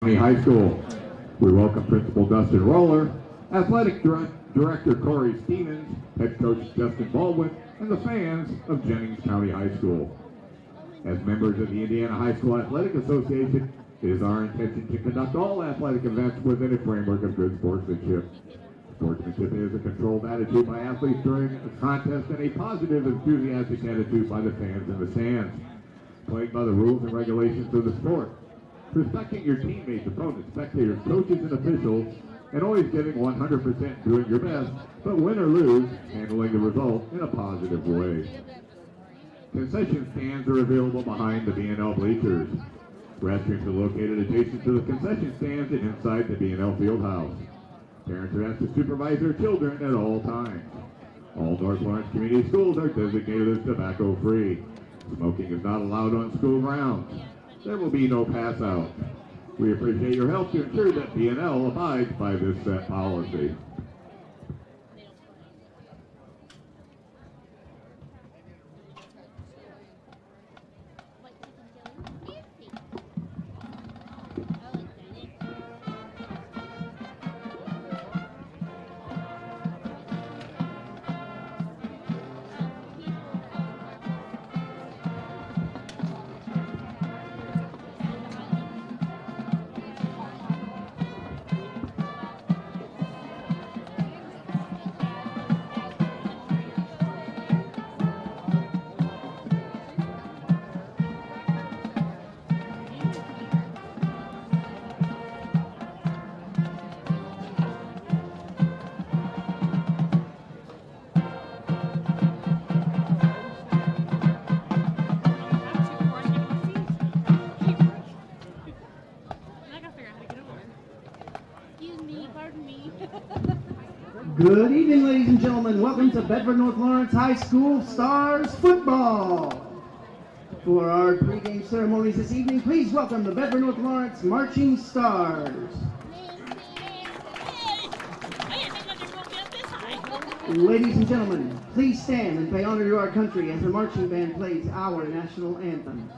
County High School. We welcome Principal Dustin Roller, Athletic Director Corey Stevens, Head Coach Justin Baldwin, and the fans of Jennings County High School. As members of the Indiana High School Athletic Association, it is our intention to conduct all athletic events within a framework of good sportsmanship. Sportsmanship is a controlled attitude by athletes during a contest and a positive, enthusiastic attitude by the fans in the stands. Playing by the rules and regulations of the sport. Respecting your teammates, opponents, spectators, coaches, and officials, and always giving 100% doing your best, but win or lose, handling the result in a positive way. Concession stands are available behind the B&L bleachers. Restrooms are located adjacent to the concession stands and inside the B&L field house. Parents are asked to supervise their children at all times. All North Lawrence Community Schools are designated as tobacco-free. Smoking is not allowed on school grounds. There will be no pass out. We appreciate your help to ensure that B&L abides by this set policy. Good evening, ladies and gentlemen. Welcome to Bedford North Lawrence High School Stars Football. For our pregame ceremonies this evening, please welcome the Bedford North Lawrence Marching Stars. Ladies and gentlemen, please stand and pay honor to our country as the marching band plays our national anthem.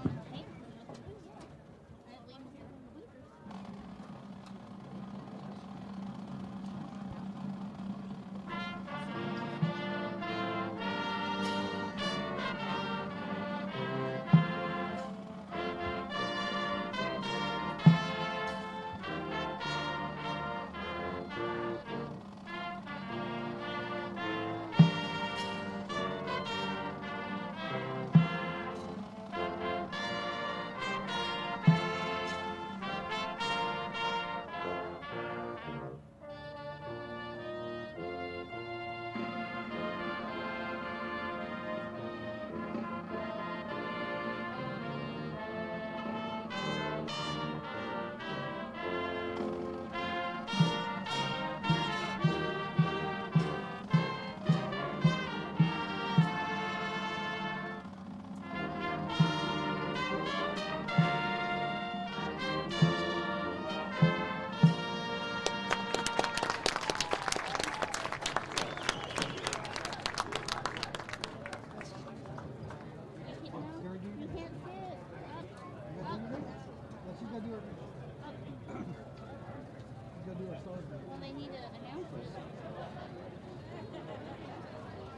Well, they need to announce it.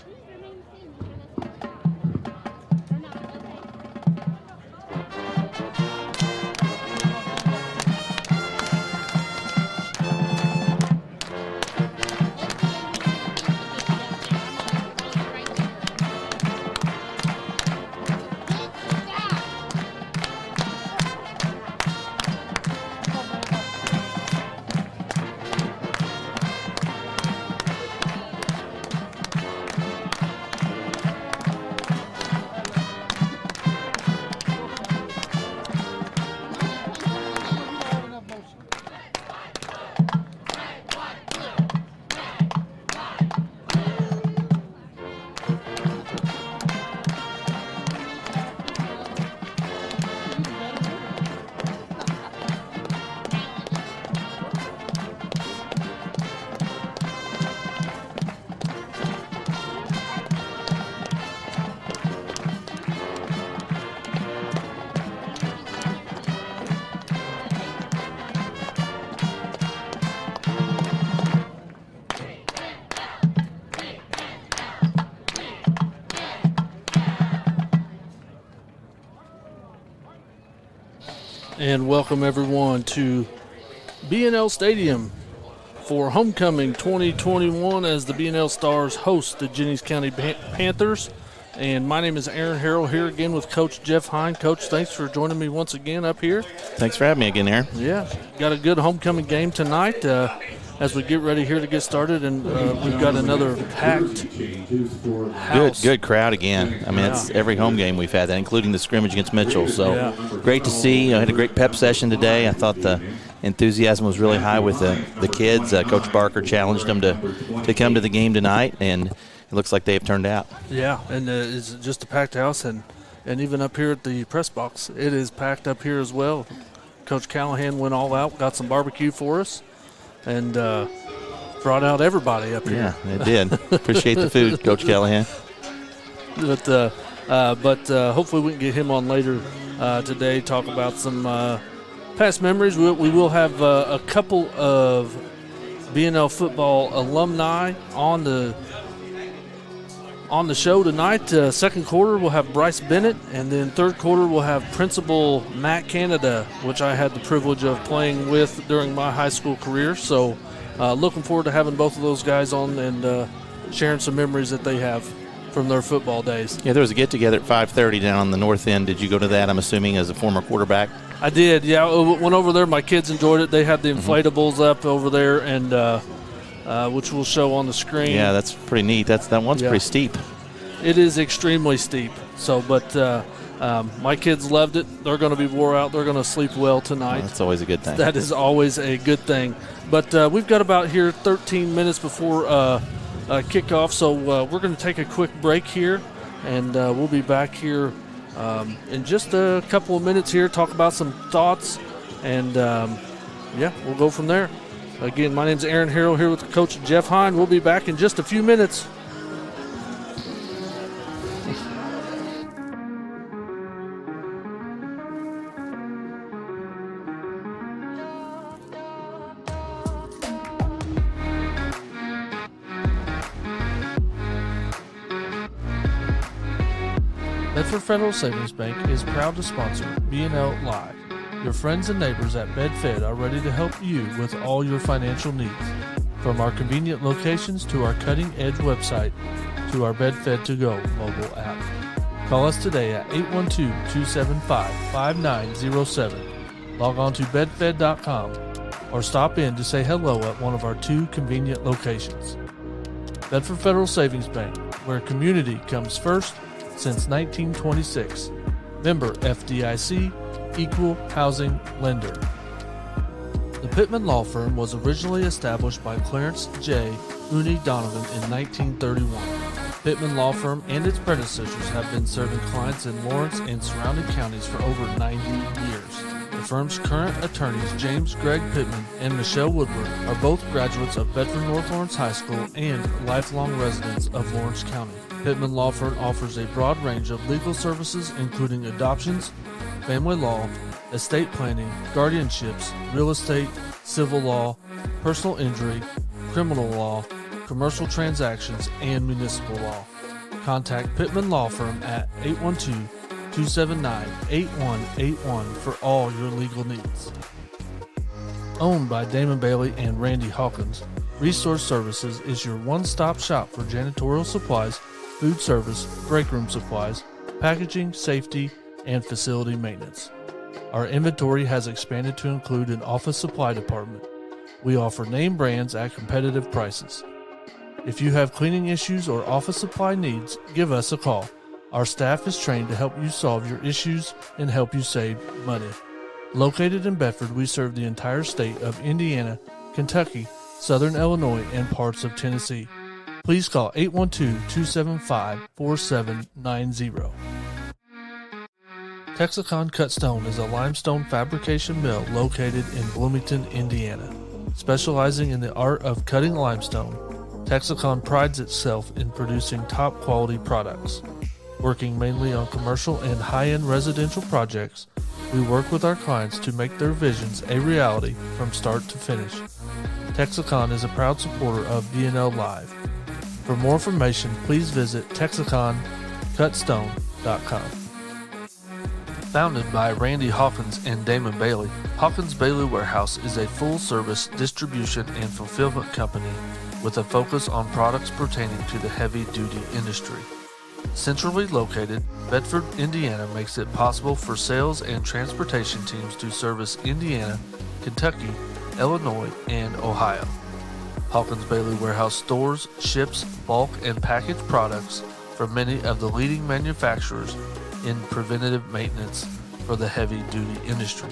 Who's your name sing? Or not, okay. And welcome everyone to B&L Stadium for Homecoming 2021 as the B&L Stars host the Jennings County Panthers. And my name is Aaron Harrell, here again with Coach Jeff Hine. Coach, thanks for joining me once again up here. Thanks for having me again, Aaron. Yeah, got a good homecoming game tonight as we get ready here to get started, and we've got another packed house. Good crowd again. I mean, it's every home game we've had that, including the scrimmage against Mitchell. So great to see. I had a great pep session today. I thought the enthusiasm was really high with the kids. Coach Barker challenged them to come to the game tonight, and it looks like they have turned out. Yeah, and it's just a packed house, and even up here at the press box, it is packed up here as well. Coach Callahan went all out, got some barbecue for us, and brought out everybody up here. Yeah, it did. Appreciate the food, Coach Callahan. But hopefully we can get him on later today, talk about some past memories. We will have a couple of B&L football alumni on the show tonight. Second quarter, we'll have Bryce Bennett, and then third quarter, we'll have Principal Matt Canada, which I had the privilege of playing with during my high school career. So looking forward to having both of those guys on and sharing some memories that they have from their football days. Yeah, there was a get-together at 5:30 down on the north end. Did you go to that, I'm assuming, as a former quarterback? I did, yeah. I went over there. My kids enjoyed it. They had the inflatables up over there, and which we'll show on the screen. Yeah, that's pretty neat. That one's pretty steep. It is extremely steep. So, but my kids loved it. They're going to be wore out. They're going to sleep well tonight. That's always a good thing. That is always a good thing. But we've got about here 13 minutes before kickoff, so we're going to take a quick break here, and we'll be back here in just a couple of minutes here, talk about some thoughts, and we'll go from there. Again, my name's Aaron Harrell here with Coach Jeff Hine. We'll be back in just a few minutes. Bedford Federal Savings Bank is proud to sponsor B&L Live. Your friends and neighbors at BedFed are ready to help you with all your financial needs. From our convenient locations to our cutting-edge website to our BedFed To Go mobile app. Call us today at 812-275-5907. Log on to bedfed.com or stop in to say hello at one of our 2 convenient locations. Bedford Federal Savings Bank, where community comes first since 1926. Member FDIC, Equal Housing Lender. The Pittman Law Firm was originally established by Clarence J. Uni Donovan in 1931. Pittman Law Firm and its predecessors have been serving clients in Lawrence and surrounding counties for over 90 years. The firm's current attorneys, James Greg Pittman and Michelle Woodward, are both graduates of Bedford North Lawrence High School and lifelong residents of Lawrence County. Pittman Law Firm offers a broad range of legal services including adoptions, family law, estate planning, guardianships, real estate, civil law, personal injury, criminal law, commercial transactions, and municipal law. Contact Pittman Law Firm at 812-279-8181 for all your legal needs. Owned by Damon Bailey and Randy Hawkins, Resource Services is your one-stop shop for janitorial supplies, food service, break room supplies, packaging, safety, and facility maintenance. Our inventory has expanded to include an office supply department. We offer name brands at competitive prices. If you have cleaning issues or office supply needs, give us a call. Our staff is trained to help you solve your issues and help you save money. Located in Bedford, we serve the entire state of Indiana, Kentucky, Southern Illinois, and parts of Tennessee. Please call 812-275-4790. Texicon Cut Stone is a limestone fabrication mill located in Bloomington, Indiana. Specializing in the art of cutting limestone, Texicon prides itself in producing top-quality products. Working mainly on commercial and high-end residential projects, we work with our clients to make their visions a reality from start to finish. Texicon is a proud supporter of B&L Live. For more information, please visit TexiconCutStone.com. Founded by Randy Hawkins and Damon Bailey, Hawkins Bailey Warehouse is a full-service distribution and fulfillment company with a focus on products pertaining to the heavy-duty industry. Centrally located, Bedford, Indiana makes it possible for sales and transportation teams to service Indiana, Kentucky, Illinois, and Ohio. Hawkins Bailey Warehouse stores, ships, bulk, and package products from many of the leading manufacturers in preventative maintenance for the heavy-duty industry.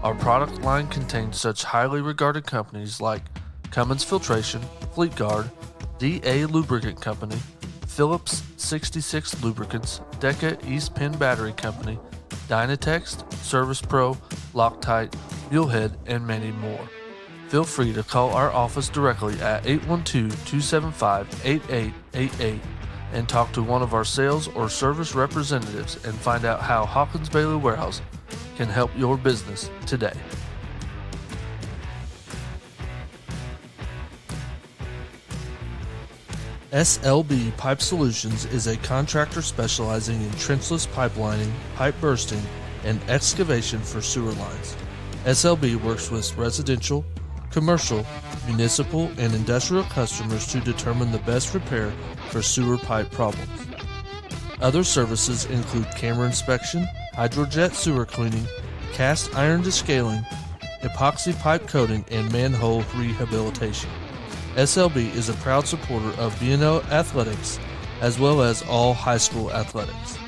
Our product line contains such highly regarded companies like Cummins Filtration, Fleet Guard, DA Lubricant Company, Phillips 66 Lubricants, Deca East Penn Battery Company, Dynatext, Service Pro, Loctite, Mulehead, and many more. Feel free to call our office directly at 812-275-8888 and talk to one of our sales or service representatives and find out how Hawkins Bailey Warehouse can help your business today. SLB Pipe Solutions is a contractor specializing in trenchless pipelining, pipe bursting, and excavation for sewer lines. SLB works with residential, commercial, municipal, and industrial customers to determine the best repair for sewer pipe problems. Other services include camera inspection, hydrojet sewer cleaning, cast iron descaling, epoxy pipe coating, and manhole rehabilitation. SLB is a proud supporter of B&O Athletics as well as all high school athletics.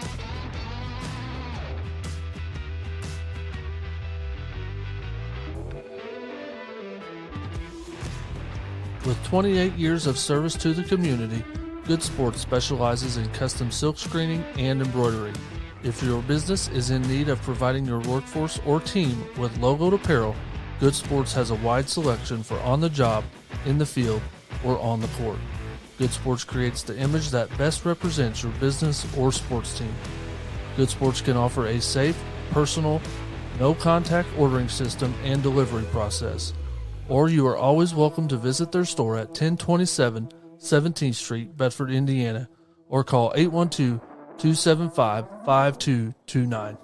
With 28 years of service to the community, Good Sports specializes in custom silk screening and embroidery. If your business is in need of providing your workforce or team with logoed apparel, Good Sports has a wide selection for on the job, in the field, or on the court. Good Sports creates the image that best represents your business or sports team. Good Sports can offer a safe, personal, no-contact ordering system and delivery process. Or you are always welcome to visit their store at 1027 17th Street, Bedford, Indiana, or call 812-275-5229.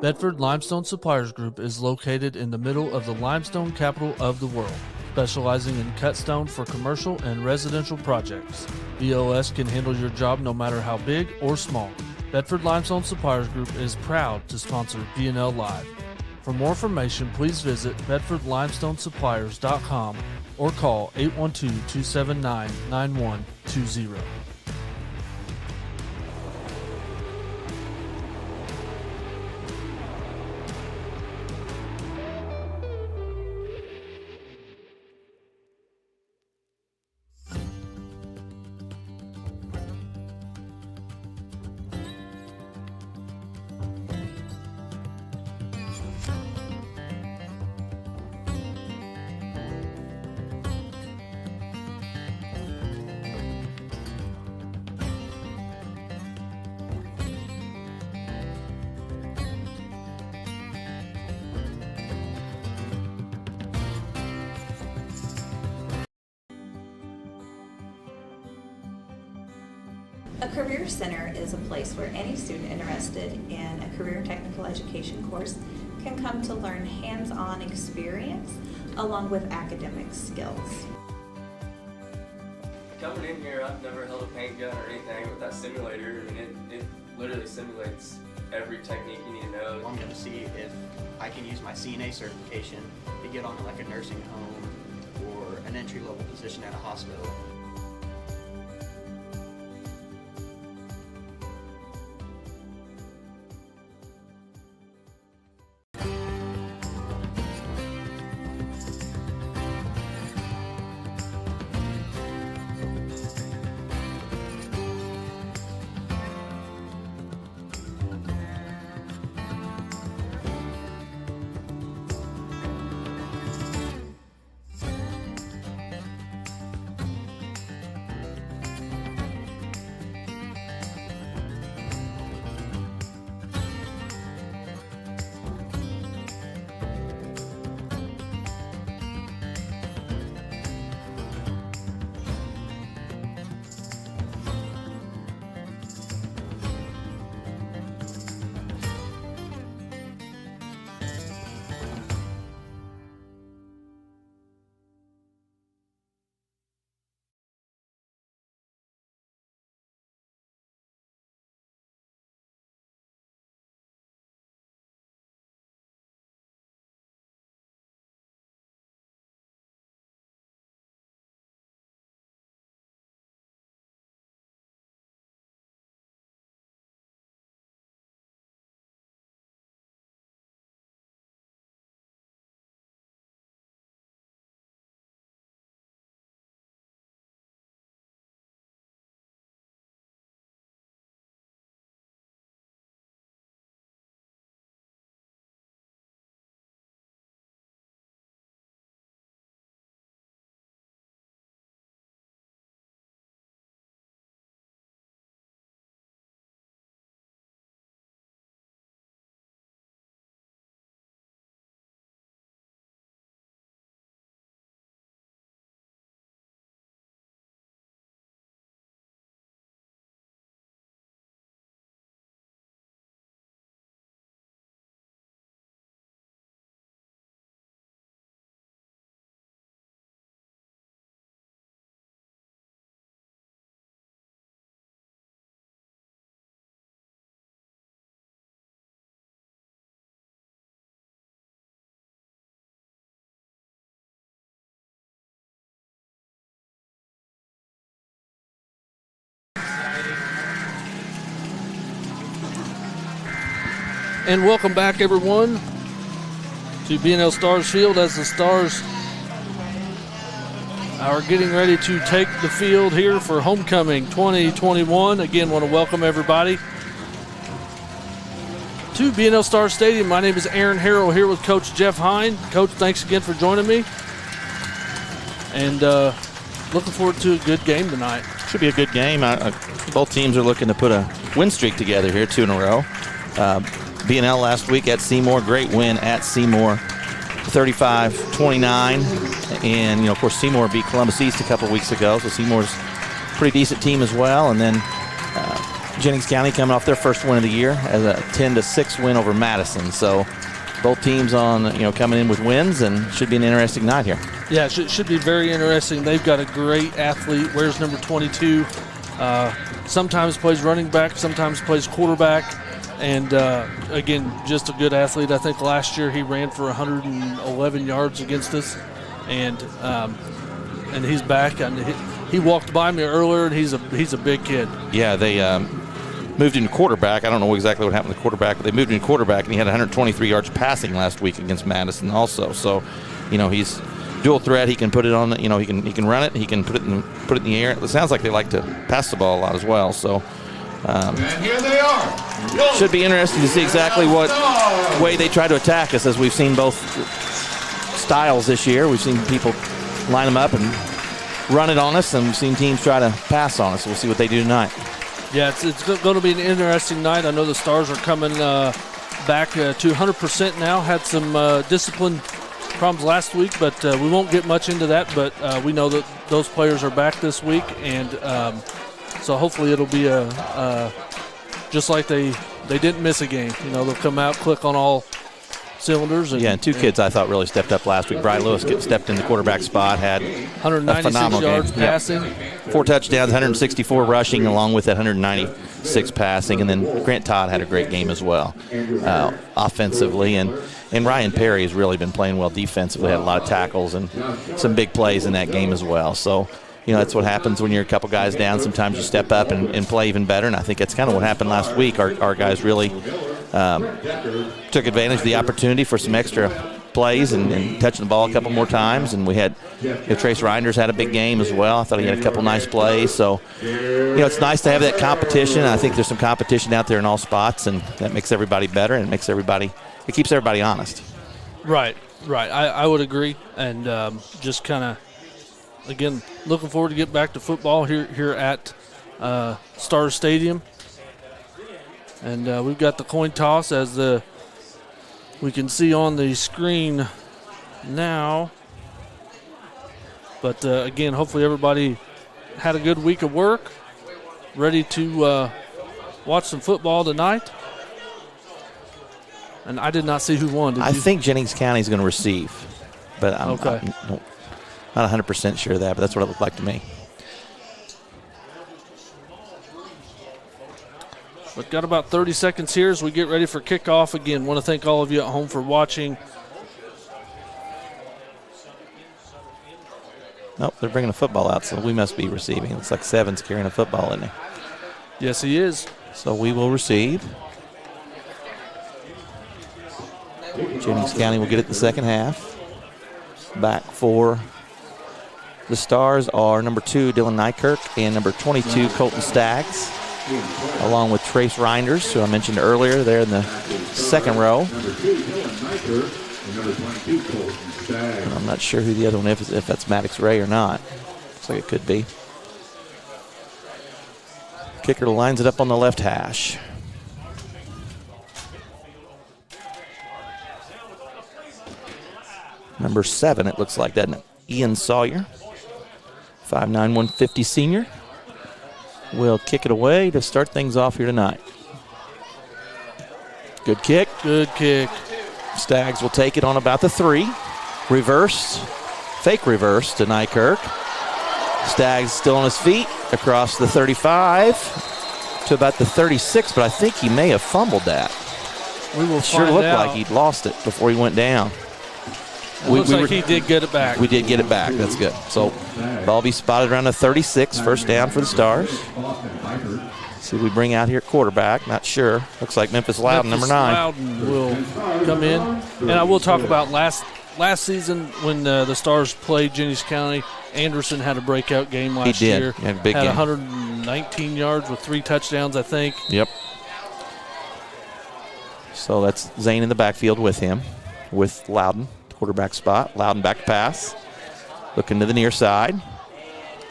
Bedford Limestone Suppliers Group is located in the middle of the limestone capital of the world, specializing in cut stone for commercial and residential projects. BLS can handle your job no matter how big or small. Bedford Limestone Suppliers Group is proud to sponsor B&L Live. For more information, please visit bedfordlimestonesuppliers.com or call 812-279-9120. A Career Center is a place where any student interested in a career technical education course can come to learn hands-on experience along with academic skills. Coming in here, I've never held a paint gun or anything with that simulator. I mean, it literally simulates every technique you need to know. I'm going to see if I can use my CNA certification to get onto like a nursing home or an entry-level position at a hospital. And welcome back, everyone, to B&L Stars Field as the Stars are getting ready to take the field here for Homecoming 2021. Again, want to welcome everybody to B&L Stars Stadium. My name is Aaron Harrell here with Coach Jeff Hine. Coach, thanks again for joining me. And looking forward to a good game tonight. Should be a good game. Both teams are looking to put a win streak together here, 2 in a row. B&L last week at Seymour, great win at Seymour, 35-29. And, of course, Seymour beat Columbus East a couple weeks ago, so Seymour's a pretty decent team as well. And then Jennings County coming off their first win of the year as a 10-6 win over Madison. So both teams coming in with wins, and should be an interesting night here. Yeah, it should be very interesting. They've got a great athlete. Wears number 22. Sometimes plays running back, sometimes plays quarterback. And, again, just a good athlete. I think last year he ran for 111 yards against us. And he's back. And he walked by me earlier, and he's a big kid. Yeah, they moved him to quarterback. I don't know exactly what happened to quarterback, but they moved him to quarterback, and he had 123 yards passing last week against Madison also. So, he's dual threat. He can put it on. He can run it. He can put it in the air. It sounds like they like to pass the ball a lot as well. So. And here they are. Should be interesting to see exactly what way they try to attack us, as we've seen both styles this year. We've seen people line them up and run it on us, and we've seen teams try to pass on us. We'll see what they do tonight. Yeah, it's going to be an interesting night. I know the Stars are coming back to 100% now. Had some discipline problems last week, but we won't get much into that. But we know that those players are back this week, and so hopefully it'll be just like they didn't miss a game. They'll come out, click on all cylinders. And 2 kids I thought really stepped up last week. Brian Lewis stepped in the quarterback spot, had 196 yards passing. 4 touchdowns, 164 rushing, along with that 196 passing. And then Grant Todd had a great game as well offensively. And Ryan Perry has really been playing well defensively, had a lot of tackles and some big plays in that game as well. So, that's what happens when you're a couple guys down. Sometimes you step up and play even better, and I think that's kind of what happened last week. Our guys really took advantage of the opportunity for some extra plays and touching the ball a couple more times. And we had Trace Reinders had a big game as well. I thought he had a couple nice plays. So, it's nice to have that competition. I think there's some competition out there in all spots, and that makes everybody better, and it keeps everybody honest. Right. I would agree, and just kind of, again, looking forward to get back to football here at Stars Stadium. And we've got the coin toss as we can see on the screen now. But, again, hopefully everybody had a good week of work, ready to watch some football tonight. And I did not see who won. I think Jennings County is going to receive, but I'm not 100% sure of that, but that's what it looked like to me. We've got about 30 seconds here as we get ready for kickoff. Again, want to thank all of you at home for watching. Nope, they're bringing a football out, so we must be receiving. It looks like Seven's carrying a football, isn't he? Yes, he is. So we will receive. Jennings County will get it in the second half. Back for the Stars are number 2, Dylan Nykirk, and number 22, Colton Staggs, along with Trace Reinders, who I mentioned earlier, there in the second row. And I'm not sure who the other one is, if that's Maddox Ray or not. Looks like it could be. Kicker lines it up on the left hash. Number 7, it looks like, doesn't it? Ian Sawyer, 5'9", 150 senior. Will kick it away to start things off here tonight. Good kick. Good kick. Staggs will take it on about the 3. Reverse, fake reverse to Nykirk. Staggs still on his feet across the 35 to about the 36, but I think he may have fumbled that. We will sure find looked out. like he'd lost it before he went down. Looks like he did get it back. We did get it back. That's good. So ball be spotted around the 36, first down for the Stars. See who we bring out here at quarterback. Not sure. Looks like Memphis Loudon, number 9. Loudon will come in. And I will talk about last season when the Stars played Jennings County. Anderson had a breakout game last year. He had a big game. 119 yards with 3 touchdowns, I think. Yep. So that's Zane in the backfield with him, with Loudon, quarterback spot. Loudon back to pass. Looking to the near side.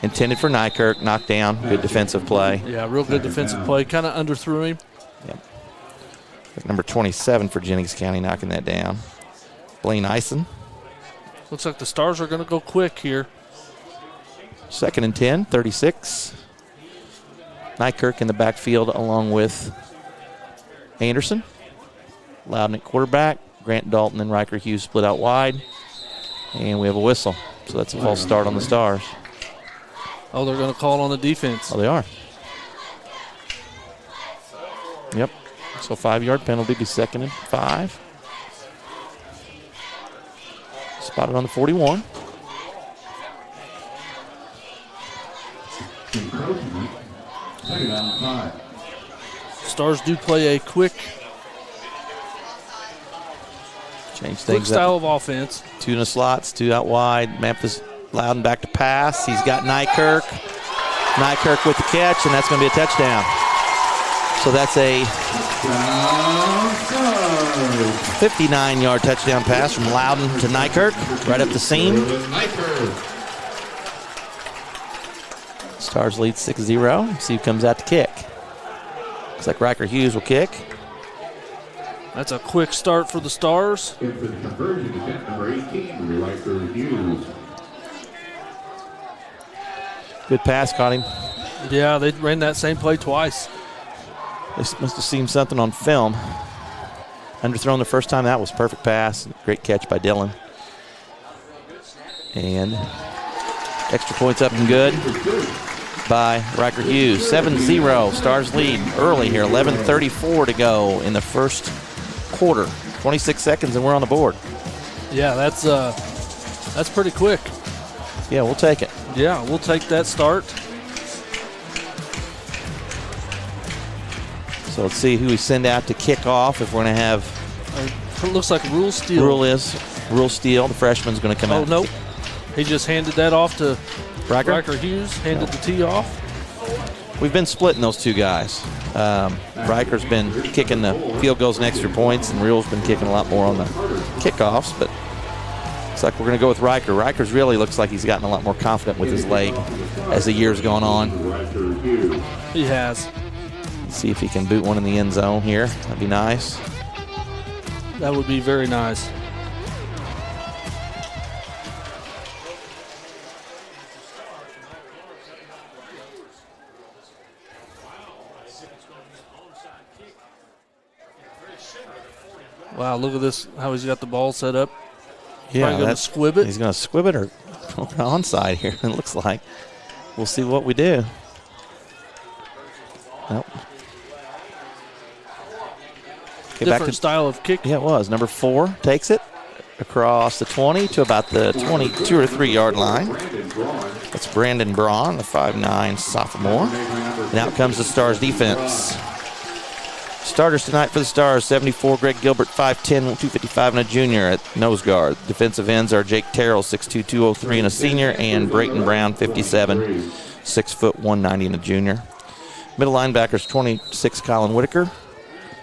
Intended for Nykirk, knocked down. Good defensive play. Yeah, real good defensive play. Kind of underthrew him. Yep. Number 27 for Jennings County knocking that down. Blaine Ison. Looks like the Stars are going to go quick here. 2nd and 10, 36. Nykirk in the backfield along with Anderson. Loudon at quarterback. Grant Dalton and Riker Hughes split out wide. And we have a whistle. So that's a false start on the Stars. Oh, they're going to call on the defense. Oh, they are. Yep. So 5-yard penalty, be 2nd and 5. Spotted on the 41. Stars do play a quick style of offense. 2 in the slots, 2 out wide. Memphis Loudon back to pass. He's got Nykirk. Nykirk with the catch, and that's going to be a touchdown. So that's a 59-yard touchdown pass from Loudon to Nykirk, right up the seam. Stars lead 6-0. See who comes out to kick. Looks like Riker Hughes will kick. That's a quick start for the Stars. Number 18, Riker Hughes. Good pass, caught him. Yeah, they ran that same play twice. They must have seen something on film. Underthrown the first time. That was perfect pass. Great catch by Dylan. And extra points up and good by Riker Hughes. 7-0. Stars lead early here. 11:34 to go in the first quarter. 26 seconds and we're on the board. Yeah, that's pretty quick. Yeah, we'll take it. Yeah, we'll take that start. So let's see who we send out to kick off. If we're going to have... It looks like Rule Steele. Rule Steele. The freshman's going to come out. Oh, nope. He just handed that off to Riker? Riker Hughes, handed the tee off. We've been splitting those two guys. Riker's been kicking the field goals and extra points, and Rule's been kicking a lot more on the kickoffs, but looks like we're going to go with Riker. Riker's really looks like he's gotten a lot more confident with his leg as the year's gone on. He has. Let's see if he can boot one in the end zone here. That'd be nice. That would be very nice. Wow, look at this, how he's got the ball set up. Yeah, going to squib it. He's going to squib it or onside here, it looks like. We'll see what we do. Nope. Okay, different style of kick. Yeah, it was. Number 4 takes it across the 20 to about the 22 or 3 yard line. That's Brandon Braun, the 5'9" sophomore. And out comes the Stars defense. Starters tonight for the Stars, 74, Greg Gilbert, 5'10", 255, and a junior at nose guard. Defensive ends are Jake Terrell, 6'2", 203, and a senior, and Brayton Brown, 57, 6 foot, 190, and a junior. Middle linebackers, 26, Colin Whitaker,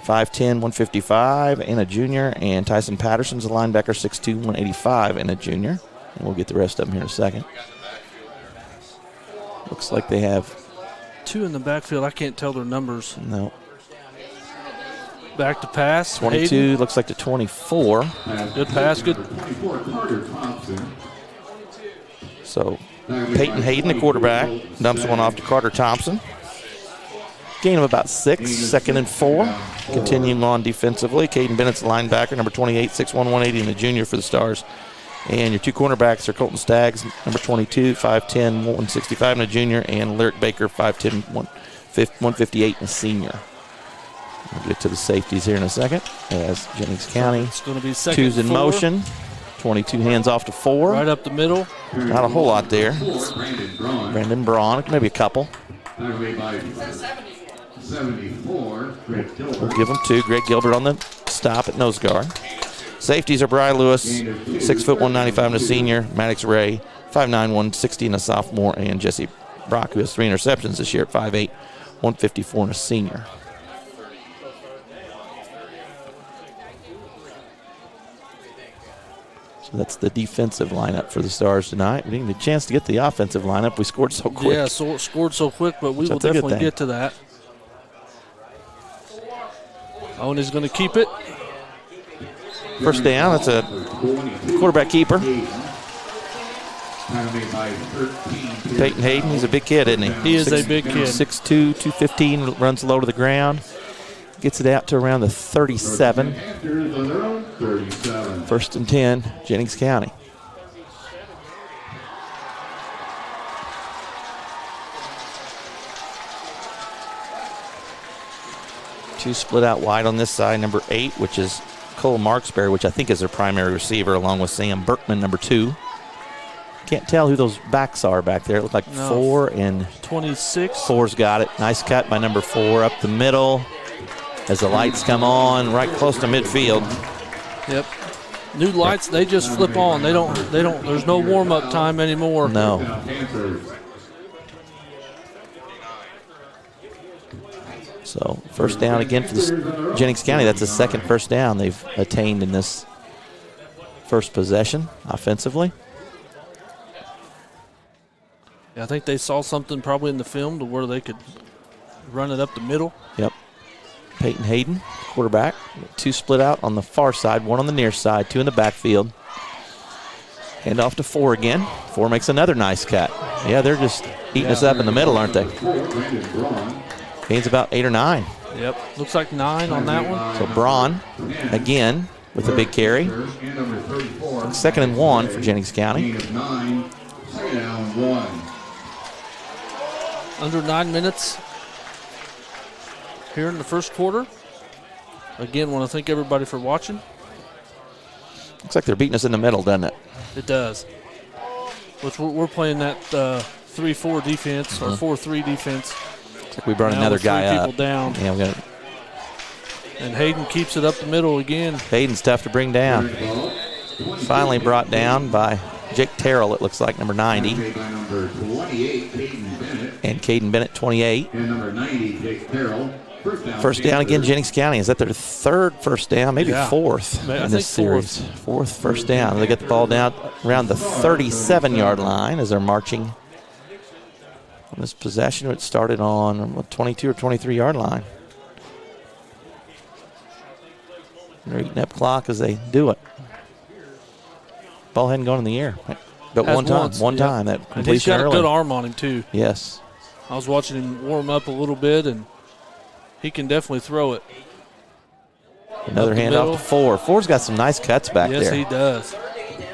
5'10", 155, and a junior, and Tyson Patterson's a linebacker, 6'2", 185, and a junior. And we'll get the rest of them here in a second. Looks like they have 2 in the backfield. I can't tell their numbers. No. Back to pass. 22 Hayden. looks like to 24. Good pass. Good. So Peyton Hayden, the quarterback, dumps one off to Carter Thompson. Gain of about 6, 2nd and 4. Continuing on defensively, Caden Bennett's linebacker, number 28, 6'1", 180, and a junior for the Stars. And your 2 cornerbacks are Colton Staggs, number 22, 5'10", 165, and a junior, and Lyric Baker, 5'10", 158, and a senior. We'll get to the safeties here in a second as Jennings County It's going to be 2nd 2's in 4. motion. 22 hands off to 4. Right up the middle. Not a whole lot there. Brandon Braun, maybe a couple. 74, Greg Gilbert. We'll give them 2. Greg Gilbert on the stop at nose guard. Safeties are Bri Lewis, 6 foot 195 and a senior. Maddox Ray, 5'9", 160 and a sophomore. And Jesse Brock, who has 3 interceptions this year at 5'8", 154 and a senior. So that's the defensive lineup for the Stars tonight. We didn't get a chance to get the offensive lineup. We scored so quick. Yeah, scored so quick, but we will definitely get to that. Owen is going to keep it. First down. That's a quarterback keeper. Peyton Hayden, he's a big kid, isn't he? He is a big kid. 6'2", 215, runs low to the ground. Gets it out to around the 37. First and 10, Jennings County. Two split out wide on this side, number 8, which is Cole Marksberry, which I think is their primary receiver, along with Sam Berkman, number 2. Can't tell who those backs are back there. It looked like 4 and 26. 4's got it. Nice cut by number 4 up the middle as the lights come on right close to midfield. Yep. New lights, they just flip on. They don't, there's no warm-up time anymore. No. So first down again for the Jennings County. That's the second first down they've attained in this first possession offensively. Yeah, I think they saw something probably in the film to where they could run it up the middle. Yep. Peyton Hayden, quarterback. 2 split out on the far side, 1 on the near side, 2 in the backfield. Hand off to 4 again. 4 makes another nice cut. Yeah, they're just eating us up in the middle, aren't they? Gains about 8 or 9. Yep, looks like 9 on that one. So Braun, again, with a big carry. 2nd and 1 for Jennings County. Under 9 minutes here in the first quarter. Again, want to thank everybody for watching. Looks like they're beating us in the middle, doesn't it? It does. Which we're playing that 3-4 defense or 4-3 defense. Looks like we brought another guy up. People down. Yeah, we got. And Hayden keeps it up the middle again. Hayden's tough to bring down. Finally brought down by Jake Terrell, it looks like, number 90. And Caden Bennett, 28. And number 90, Jake Terrell. First down again, Jennings County. Is that their 3rd first down? Maybe 4th in this series. 4th first down. They get the ball down around the 37-yard line as they're marching on this possession. It started on what, 22 or 23-yard line. They're eating up clock as they do it. Ball hadn't gone in the air. But one time, that completion he's got early. a good arm on him, too. Yes. I was watching him warm up a little bit, and he can definitely throw it. Another handoff to 4. 4's got some nice cuts back there. Yes, he does.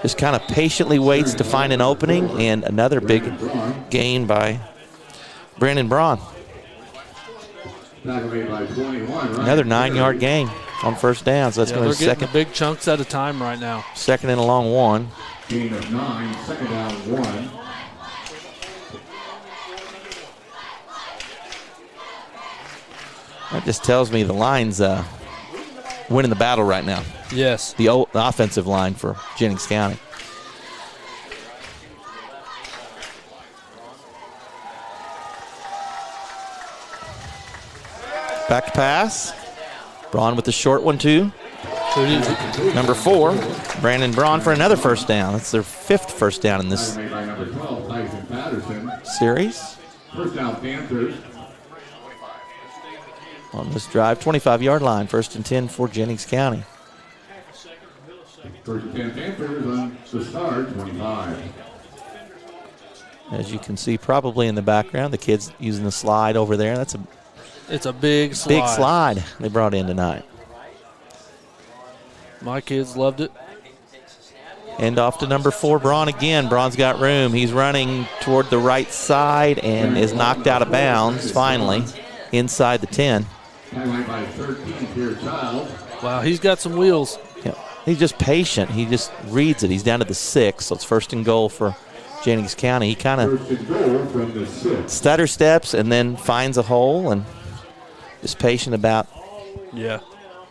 Just kind of patiently waits to find an opening, and another big gain by Brandon Braun. Another 9-yard gain on first down, so that's going to be second. Big chunks at a time right now. 2nd and a long 1. Gain of 9, 2nd down 1. That just tells me the line's winning the battle right now. Yes. The offensive line for Jennings County. Back to pass. Braun with the short one, too. Number 4, Brandon Braun for another first down. That's their 5th first down in this series. First down, Panthers. On this drive, 25-yard line, 1st and 10 for Jennings County. First and 10 Panthers on the Stars, 25. As you can see probably in the background, the kids using the slide over there. It's a big slide. Big slide they brought in tonight. My kids loved it. And off to number 4, Braun again. Braun's got room. He's running toward the right side and is knocked out of bounds finally inside the 10. Wow, he's got some wheels. Yeah. He's just patient. He just reads it. He's down to the 6, so it's 1st and goal for Jennings County. He kind of stutter steps and then finds a hole and is patient about Yeah.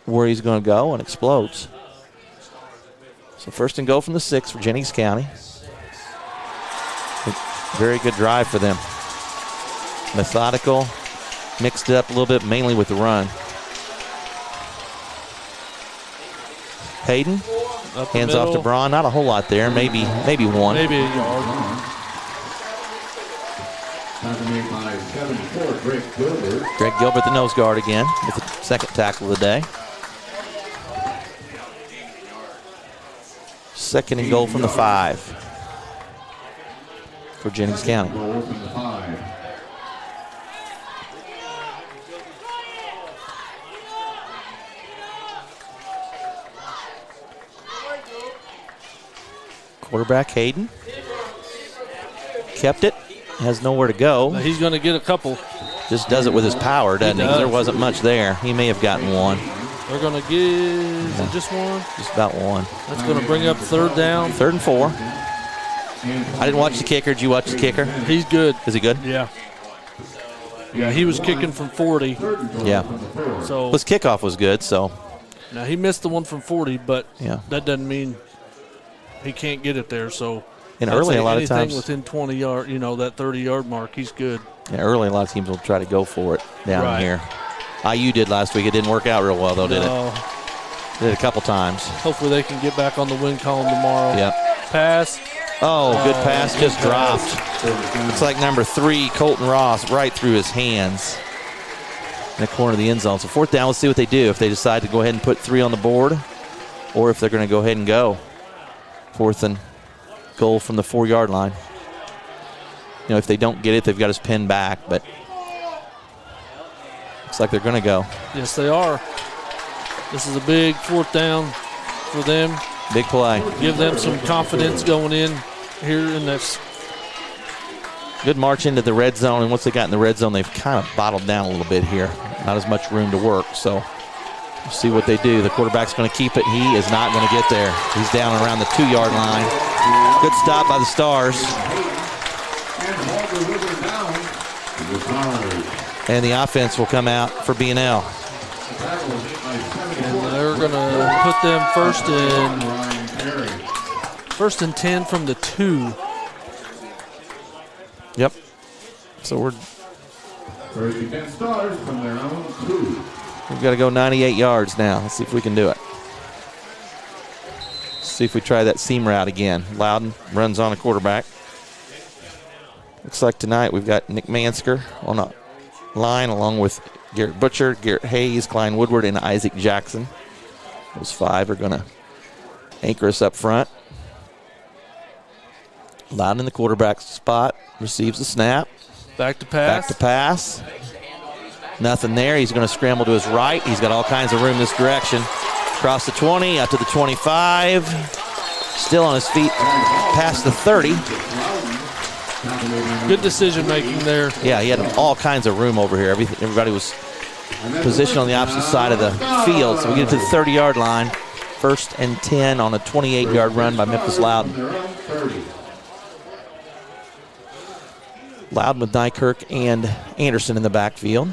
where he's going to go and explodes. So first and goal from the 6 for Jennings County. Very good drive for them. Methodical, mixed it up a little bit, mainly with the run. Hayden, hands off to Braun. Not a whole lot there, maybe one. Maybe a yard. Greg Gilbert, the nose guard again, with the second tackle of the day. Second and goal from the 5 for Jennings County. Quarterback Hayden kept it, has nowhere to go. He's going to get a couple. Just does it with his power, doesn't he? There wasn't much there. He may have gotten one. They're going to get, is it just one? Just about one. That's going to bring up third down. 3rd and 4. I didn't watch the kicker. Did you watch the kicker? He's good. Is he good? Yeah. Yeah, he was kicking from 40. Yeah. So his kickoff was good, so. Now, he missed the one from 40, but yeah, that doesn't mean he can't get it there. So and early, a lot of times, within 20 yard, that 30-yard mark, he's good. Yeah, early, a lot of teams will try to go for it down here. IU did last week. It didn't work out real well, though, did it? Did it a couple times. Hopefully they can get back on the win column tomorrow. Yep. Pass. Oh, good pass, just dropped. Looks like number 3, Colton Ross, right through his hands in the corner of the end zone. So 4th down, let's see what they do. If they decide to go ahead and put 3 on the board, or if they're going to go ahead and go. 4th and goal from the 4-yard line. If they don't get it, they've got us pinned back, but looks like they're going to go. Yes, they are. This is a big 4th down for them. Big play. Give them some confidence going in here in this. Good march into the red zone, and once they got in the red zone, they've kind of bottled down a little bit here. Not as much room to work, so we'll see what they do. The quarterback's going to keep it. He is not going to get there. He's down around the 2-yard line. Good stop by the Stars. And the offense will come out for B&L. And they're going to put them first and 10 from the 2. Yep. So we've got to go 98 yards now. Let's see if we can do it. See if we try that seam route again. Loudon runs on a quarterback. Looks like tonight we've got Nick Mansker on a line along with Garrett Butcher, Garrett Hayes, Klein Woodward, and Isaac Jackson. Those 5 are going to anchor us up front. Loudon in the quarterback spot, receives the snap. Back to pass. Back to pass. Nothing there. He's going to scramble to his right. He's got all kinds of room this direction. Across the 20, out to the 25. Still on his feet past the 30. Good decision making there. Yeah, he had all kinds of room over here. Everybody was positioned on the opposite side of the field. So we get to the 30-yard line. 1st and 10 on a 28-yard run by Memphis Loudon. Loudon with Nykirk and Anderson in the backfield.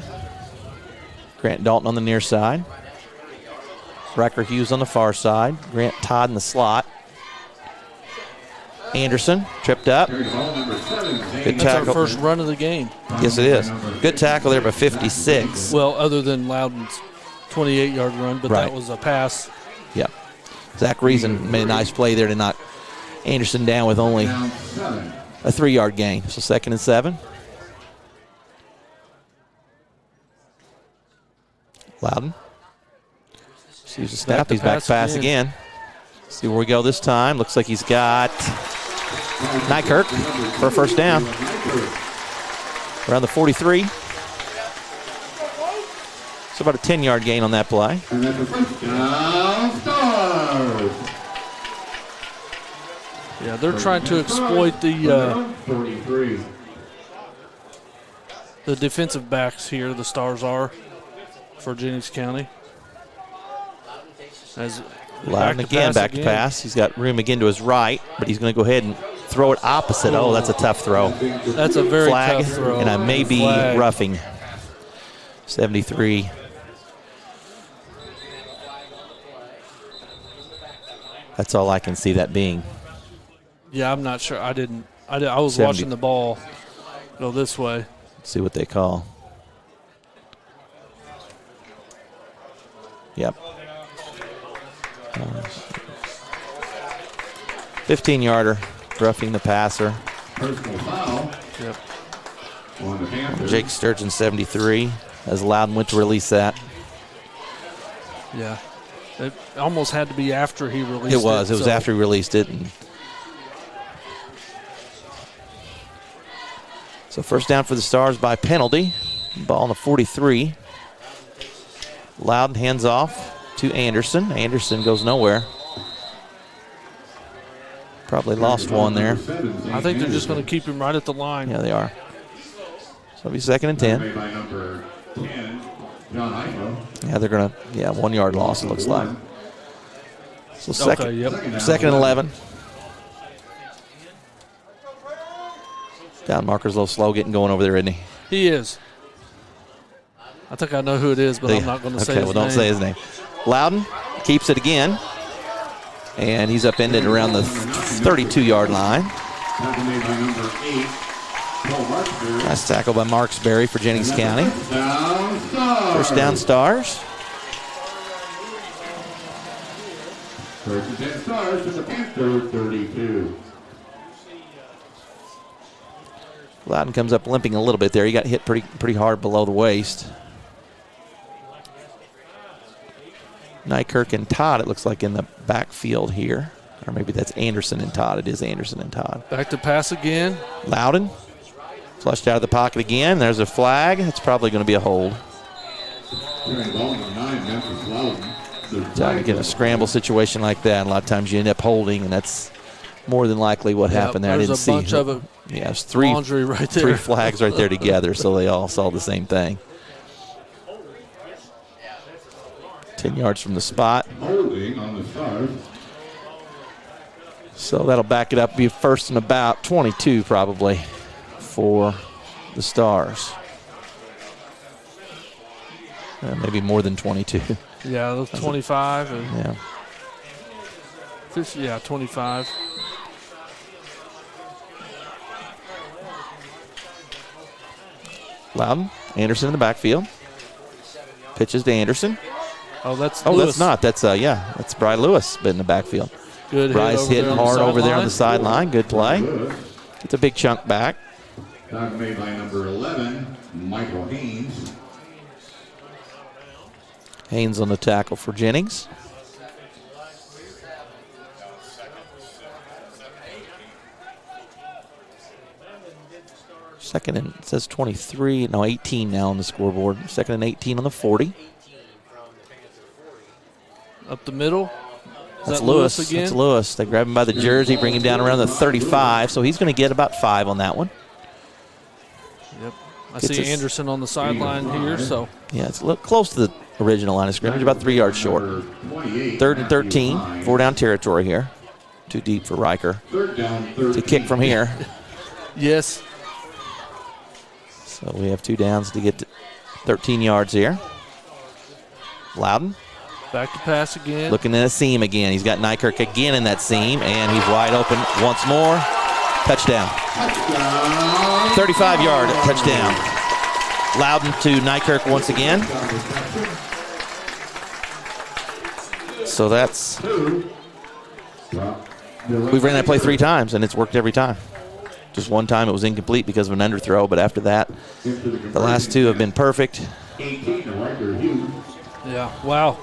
Grant Dalton on the near side. Riker Hughes on the far side. Grant Todd in the slot. Anderson tripped up. Good tackle. That's our first run of the game. Yes, it is. Good tackle there by 56. Well, other than Loudon's 28-yard run, but that was a pass. Yeah. Zach Reason made a nice play there to knock Anderson down with only a 3-yard gain. So 2nd and 7. Loudon. Receives the snap. He's back to pass again. See where we go this time. Looks like he's got Nykirk for a first down. Around the 43. So about a 10-yard gain on that play. And that's a first down, Stars. Yeah, they're trying to exploit the defensive backs here, the Stars are, for Jennings County. As Loudon again, back to pass. He's got room again to his right, but he's going to go ahead and throw it opposite. Oh, that's a tough throw. That's a very tough throw. And I may be roughing. 73. That's all I can see that being. Yeah, I'm not sure. I was 70. watching the ball go this way. Let's see what they call. Yep. 15-yarder, roughing the passer. Personal foul. Yep. On the Panthers. Jake Sturgeon, 73, as Loudon went to release that. Yeah. It almost had to be after he released it. It was after he released it. And so first down for the Stars by penalty. Ball on the 43. Loudon hands off to Anderson. Anderson goes nowhere. Probably lost one there. I think they're just going to keep him right at the line. Yeah, they are. So it'll be 2nd and 10. Made by number 10, John Ivo. Yeah, they're going to, 1 yard loss, it looks like. So second, Okay, yep. 2nd and 11. Down marker's a little slow getting going over there, isn't he? He is. I think I know who it is, but I'm not going to say his name. Okay, well, don't say his name. Loudon keeps it again. And he's upended around the 32-yard line. Tackle made by number 8, Paul Marksberry. Nice tackle by Marksberry for Jennings County. Down Stars. First down, Stars. First and 10 Stars to the Panther 32. Loudon comes up limping a little bit there. He got hit pretty hard below the waist. Nykirk and Todd, it looks like, in the backfield here. Or maybe that's Anderson and Todd. It is Anderson and Todd. Back to pass again. Loudon flushed out of the pocket again. There's a flag. It's probably going to be a hold. Time to get a scramble situation like that. A lot of times you end up holding, and that's more than likely what happened there. I didn't see. There's a bunch of it. Yeah, it's three flags right there together, so they all saw the same thing. 10 yards from the spot. Holding on the Stars. So that'll back it up, be first and about 22 probably for the Stars. Maybe more than 22. Yeah, those 25. Yeah. 50, 25. Loudon, Anderson in the backfield. Pitches to Anderson. Oh, that's Lewis. Lewis. That's not. That's Bry Lewis, but in the backfield. Good Bryce hit hitting hard over there on the sideline. Good play. It's a big chunk back. Tackle made by number 11, Michael Haynes. Haynes on the tackle for Jennings. Second and, it says 23, no, 18 now on the scoreboard. 2nd and 18 on the 40. Up the middle. That's Lewis again? That's Lewis. They grab him by the jersey, bring him down around the 35, so he's going to get about 5 on that one. Yep. I see Anderson on the sideline here, so. Yeah, it's a little close to the original line of scrimmage, about 3 yards short. 3rd and 13, 4-down territory here. Too deep for Riker. To kick from here. Yes. So we have 2 downs to get to 13 yards here. Loudon. Back to pass again. Looking at a seam again. He's got Nykirk again in that seam, and he's wide open once more. Touchdown. 35-yard touchdown. Loudon to Nykirk once again. So that's... We've ran that play 3 times, and it's worked every time. Just one time it was incomplete because of an underthrow, but after that, the last 2 have been perfect. Yeah, wow.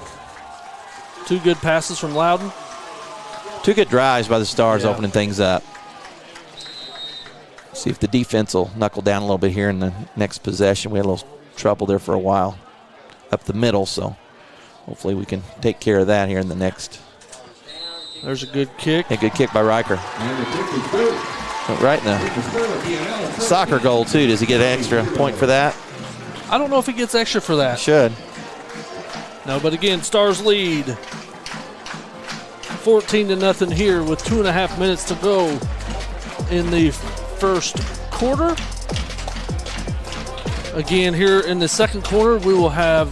2 good passes from Loudon. 2 good drives by the Stars, opening things up. See if the defense will knuckle down a little bit here in the next possession. We had a little trouble there for a while up the middle, so hopefully we can take care of that here in the next. There's a good kick. A good kick by Riker. Right in the soccer goal, too. Does he get an extra point for that? I don't know if he gets extra for that. Should. No, but again, Stars lead 14-0 here with 2.5 minutes to go in the first quarter. again, here in the second quarter, we will have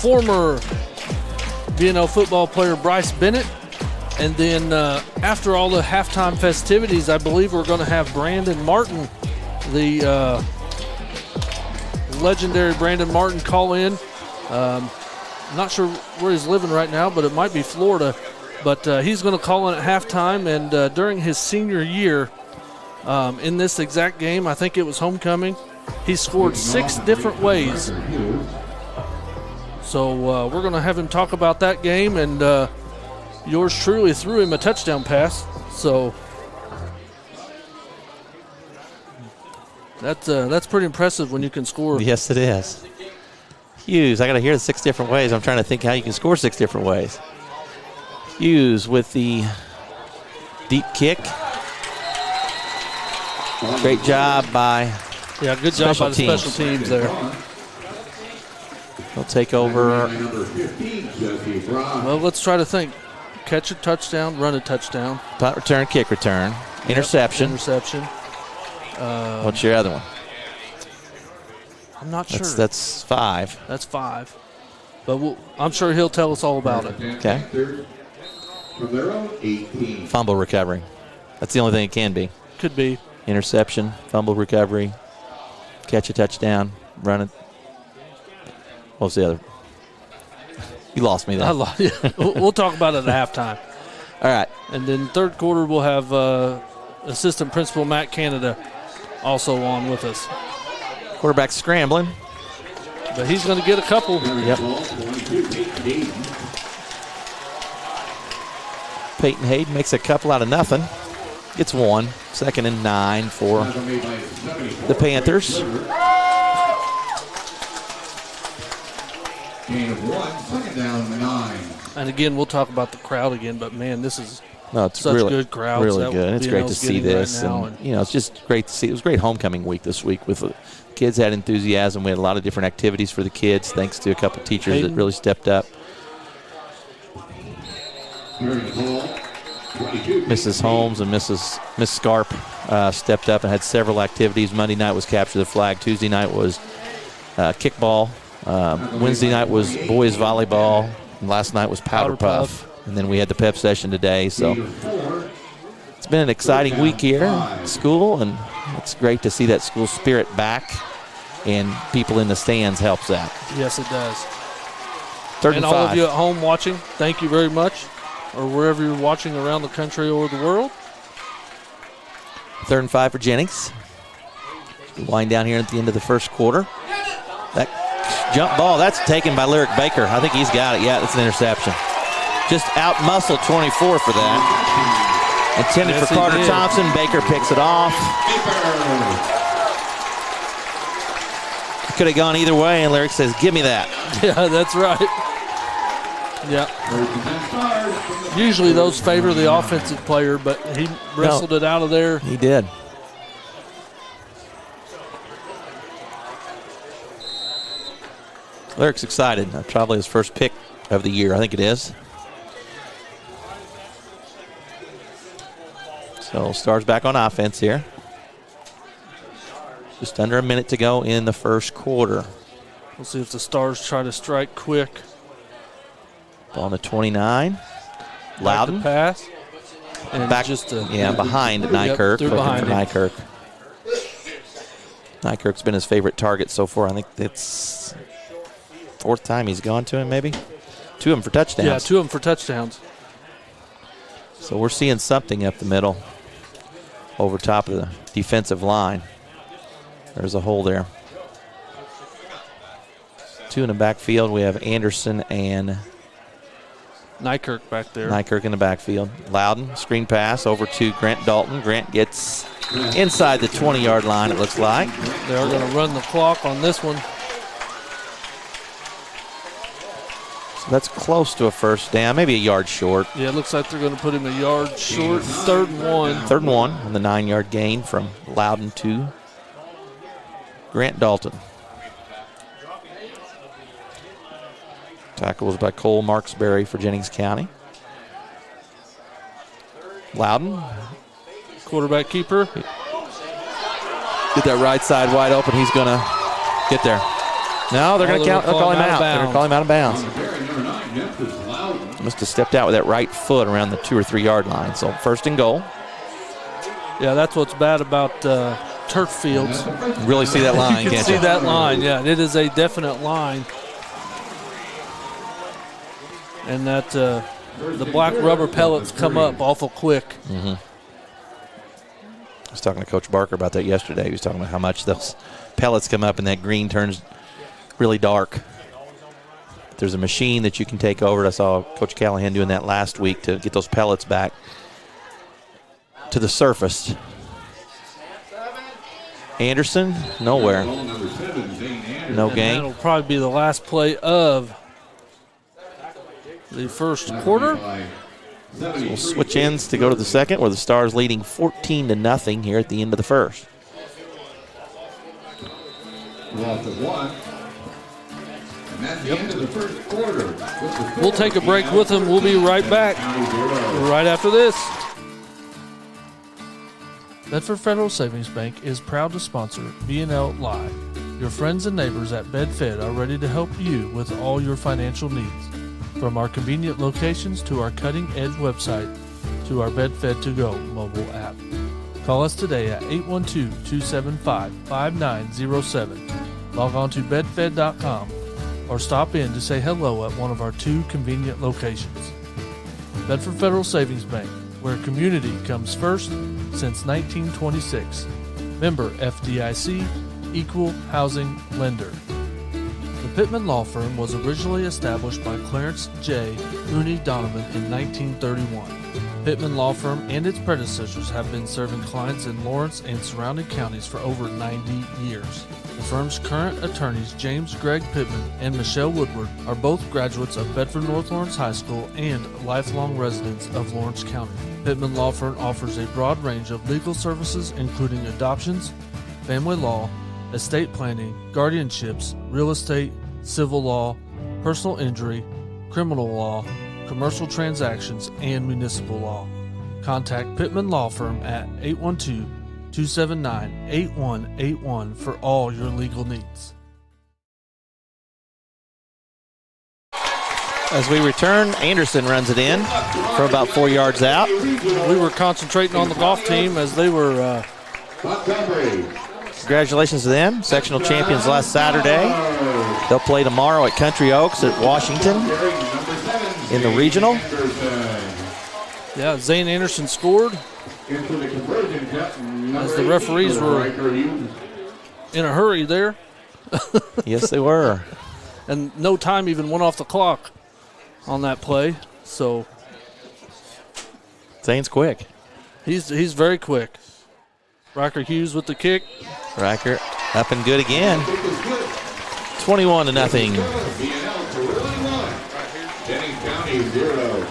former VNL football player Bryce Bennett. And then after all the halftime festivities, I believe we're going to have Brandon Martin, the legendary Brandon Martin, call in. Not sure where he's living right now, but it might be Florida. But he's going to call in at halftime. And during his senior year, in this exact game, I think it was homecoming, he scored 6 different ways. So we're going to have him talk about that game, and yours truly threw him a touchdown pass. So that's pretty impressive when you can score. Yes, it is. Hughes, I got to hear the 6 different ways. I'm trying to think how you can score 6 different ways. Hughes with the deep kick. Great job by good job by the special teams there. They'll take over. Well, let's try to think. Catch a touchdown, run a touchdown. Punt return, kick return. Interception. Interception. What's your other one? I'm not sure. That's 5. That's 5. But I'm sure he'll tell us all about it. Okay. Fumble recovery. That's the only thing it can be. Could be. Interception, fumble recovery, catch a touchdown, run it. What's the other? You lost me there. We'll talk about it at halftime. All right. And then third quarter, we'll have assistant principal Matt Canada also on with us. Quarterback scrambling. But he's going to get a couple. Yep. Peyton Hayden makes a couple out of nothing. Gets 1. 2nd and 9 for the Panthers. Gain of 1, 2nd down, 9. And again, we'll talk about the crowd again, but man, this is it's such really, good crowds. Really good. It's great to see this. Right now, and it's just great to see. It was a great homecoming week this week with the kids had enthusiasm. We had a lot of different activities for the kids thanks to a couple of teachers that really stepped up. Mrs. Holmes and Miss Scarp stepped up and had several activities. Monday night was capture the flag. Tuesday night was kickball. Wednesday night was boys volleyball. And last night was powder puff. And then we had the pep session today. So it's been an exciting week here at school, and it's great to see that school spirit back, and people in the stands helps that. Yes, it does. 3rd and 5. all of you at home watching, thank you very much, or wherever you're watching around the country or the world. 3rd and 5 for Jennings. Wind down here at the end of the first quarter. That jump ball, that's taken by Lyric Baker. I think he's got it. Yeah, that's an interception. Just out-muscle 24 for that. Intended for Carter Thompson. Baker picks it off. Could have gone either way, and Lyric says, give me that. Yeah, that's right. Yeah. Usually those favor the offensive player, but he wrestled it out of there. He did. Lyric's excited. Probably his first pick of the year. I think it is. So Stars back on offense here. Just under a minute to go in the first quarter. We'll see if the Stars try to strike quick. Ball on the 29. Loudon. Pass. And back just behind Nykirk. Yep, behind Nykirk. Nykirk's been his favorite target so far. I think it's 4th time he's gone to him, maybe. 2 of them for touchdowns. Yeah, 2 of them for touchdowns. So we're seeing something up the middle over top of the defensive line. There's a hole there. 2 in the backfield. We have Anderson and Nykirk back there. Nykirk in the backfield. Loudon, screen pass over to Grant Dalton. Grant gets inside the 20-yard line, it looks like. They are going to run the clock on this one. So that's close to a first down, maybe a yard short. Yeah, it looks like they're going to put him a yard short. 3rd and 1. 3rd and 1 on the 9-yard gain from Loudon to Grant Dalton. Tackle was by Cole Marksberry for Jennings County. Loudon. Quarterback keeper. Get that right side wide open. He's going to get there. No, they're going to call him out. They're going to call him out of bounds. Must have stepped out with that right foot around the 2 or 3 yard line. So 1st and goal. Yeah, that's what's bad about turf fields. Really see that line, you can see that line, yeah. It is a definite line. And that the black rubber pellets come up awful quick. Mm-hmm. I was talking to Coach Barker about that yesterday. He was talking about how much those pellets come up and that green turns really dark. There's a machine that you can take over. I saw Coach Callahan doing that last week to get those pellets back to the surface. Anderson, nowhere. No gain. That'll probably be the last play of the first quarter. So we'll switch ends to go to the second, where the Stars leading 14-0 here at the end of the first. Loss of 1. And that's the end of the first quarter. We'll take a break with them. We'll be right back right after this. Bedford Federal Savings Bank is proud to sponsor B&L Live. Your friends and neighbors at BedFed are ready to help you with all your financial needs. From our convenient locations to our cutting-edge website to our BedFed To Go mobile app. Call us today at 812-275-5907. Log on to bedfed.com or stop in to say hello at one of our 2 convenient locations. Bedford Federal Savings Bank, where community comes first since 1926. Member FDIC, Equal Housing Lender. The Pittman Law Firm was originally established by Clarence J. Mooney Donovan in 1931. Pittman Law Firm and its predecessors have been serving clients in Lawrence and surrounding counties for over 90 years. The firm's current attorneys, James Gregg Pittman and Michelle Woodward, are both graduates of Bedford North Lawrence High School and lifelong residents of Lawrence County. Pittman Law Firm offers a broad range of legal services, including adoptions, family law, estate planning, guardianships, real estate, civil law, personal injury, criminal law, commercial transactions, and municipal law. Contact Pittman Law Firm at 812-279-8181 for all your legal needs. As we return, Anderson runs it in for about 4 yards out. We were concentrating on the golf team as they were... Congratulations to them. Sectional champions last Saturday. They'll play tomorrow at Country Oaks at Washington in the regional. Yeah, Zane Anderson scored as the referees were in a hurry there. Yes, they were. And no time even went off the clock on that play. So Zane's quick. He's very quick. Riker Hughes with the kick. Riker up and good again. 21-0. Jennings County 0.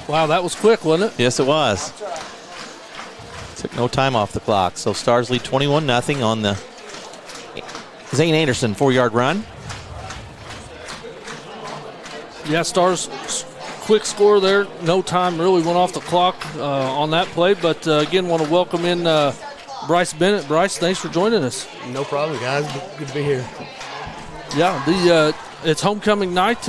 Wow, that was quick, wasn't it? Yes, it was. Took no time off the clock. So Stars lead 21-0 on the Zane Anderson 4-yard run. Yeah, Stars quick score there. No time really went off the clock on that play. But again, want to welcome in Bryce Bennett. Bryce, thanks for joining us. No problem, guys. Good to be here. Yeah, it's homecoming night.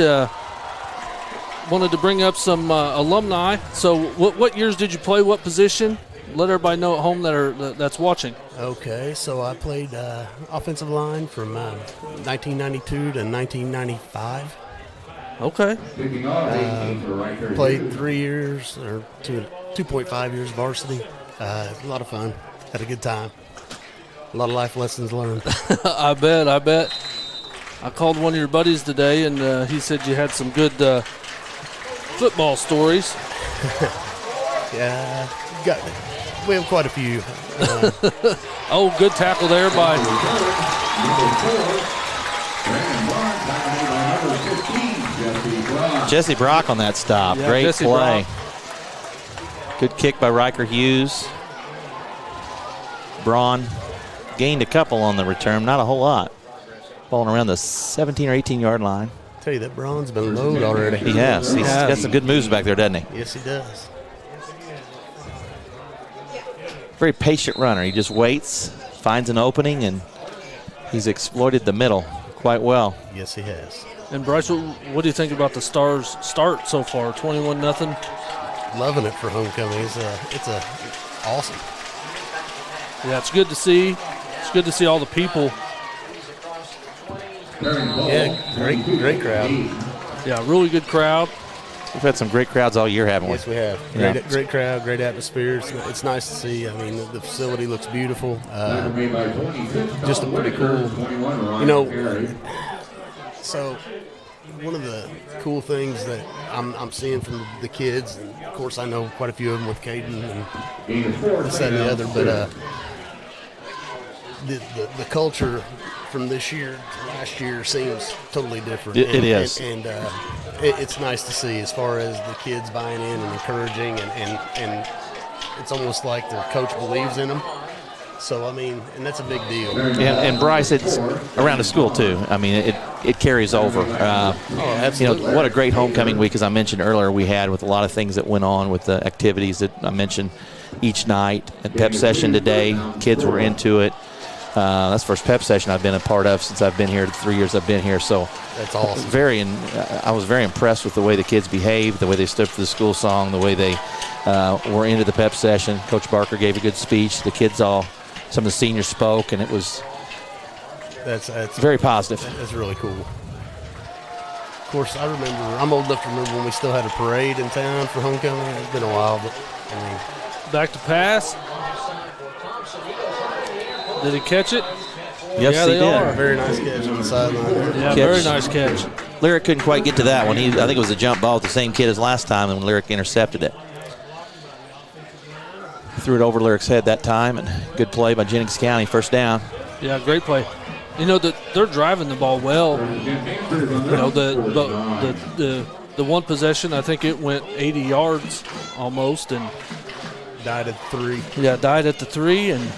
Wanted to bring up some alumni. So what years did you play? What position? Let everybody know at home that's watching. Okay, so I played offensive line from 1992 to 1995. Okay. Played 3 years or 2.5 years varsity. A lot of fun. Had a good time. A lot of life lessons learned. I bet. I called one of your buddies today, and he said you had some good football stories. Yeah, we have quite a few. Oh, good tackle there by Jesse Brock on that stop. Yeah, Great Jesse play. Brock. Good kick by Riker Hughes. Braun gained a couple on the return, not a whole lot. Balling around the 17 or 18-yard line. Tell you that Braun's been loaded already. He has. He's got some good moves back there, doesn't he? Yes, he does. very patient runner. He just waits, finds an opening, and he's exploited the middle quite well. Yes, he has. And Bryce, what do you think about the Stars' start so far? 21-0. Loving it for homecoming. It's awesome. Yeah, it's good to see. It's good to see all the people. Yeah, great crowd. Yeah, really good crowd. We've had some great crowds all year, haven't we? Yes, we have. Yeah. Great crowd, great atmosphere. It's nice to see. I mean, the facility looks beautiful. Just a pretty cool, so one of the cool things that I'm seeing from the kids, and of course I know quite a few of them with Caden and this, that, and the other, but the culture from this year to last year seems totally different. It is. And it's nice to see as far as the kids buying in and encouraging, and it's almost like their coach believes in them. So, I mean, and that's a big deal. And Bryce, it's around the school, too. I mean, it carries over. Absolutely. What a great homecoming week, as I mentioned earlier, we had with a lot of things that went on with the activities that I mentioned each night. At pep session today, kids were into it. That's the first pep session I've been a part of since I've been here, the 3 years I've been here. So that's awesome. I was very impressed with the way the kids behaved, the way they stood for the school song, the way they were into the pep session. Coach Barker gave a good speech. The kids some of the seniors spoke, and it was that's very positive. That's really cool. Of course, I'm old enough to remember when we still had a parade in town for homecoming. It's been a while, but I mean. Back to pass. Did he catch it? Yes, yeah, he they did. are. Very nice catch on the sideline there. Yeah, very nice catch. Lyric couldn't quite get to that one. I think it was a jump ball with the same kid as last time, and Lyric intercepted it. Threw it over Lyric's head that time, and good play by Jennings County, first down. Yeah, great play. They're driving the ball well. The one possession, I think it went 80 yards almost, and died at 3. Yeah, died at the 3, and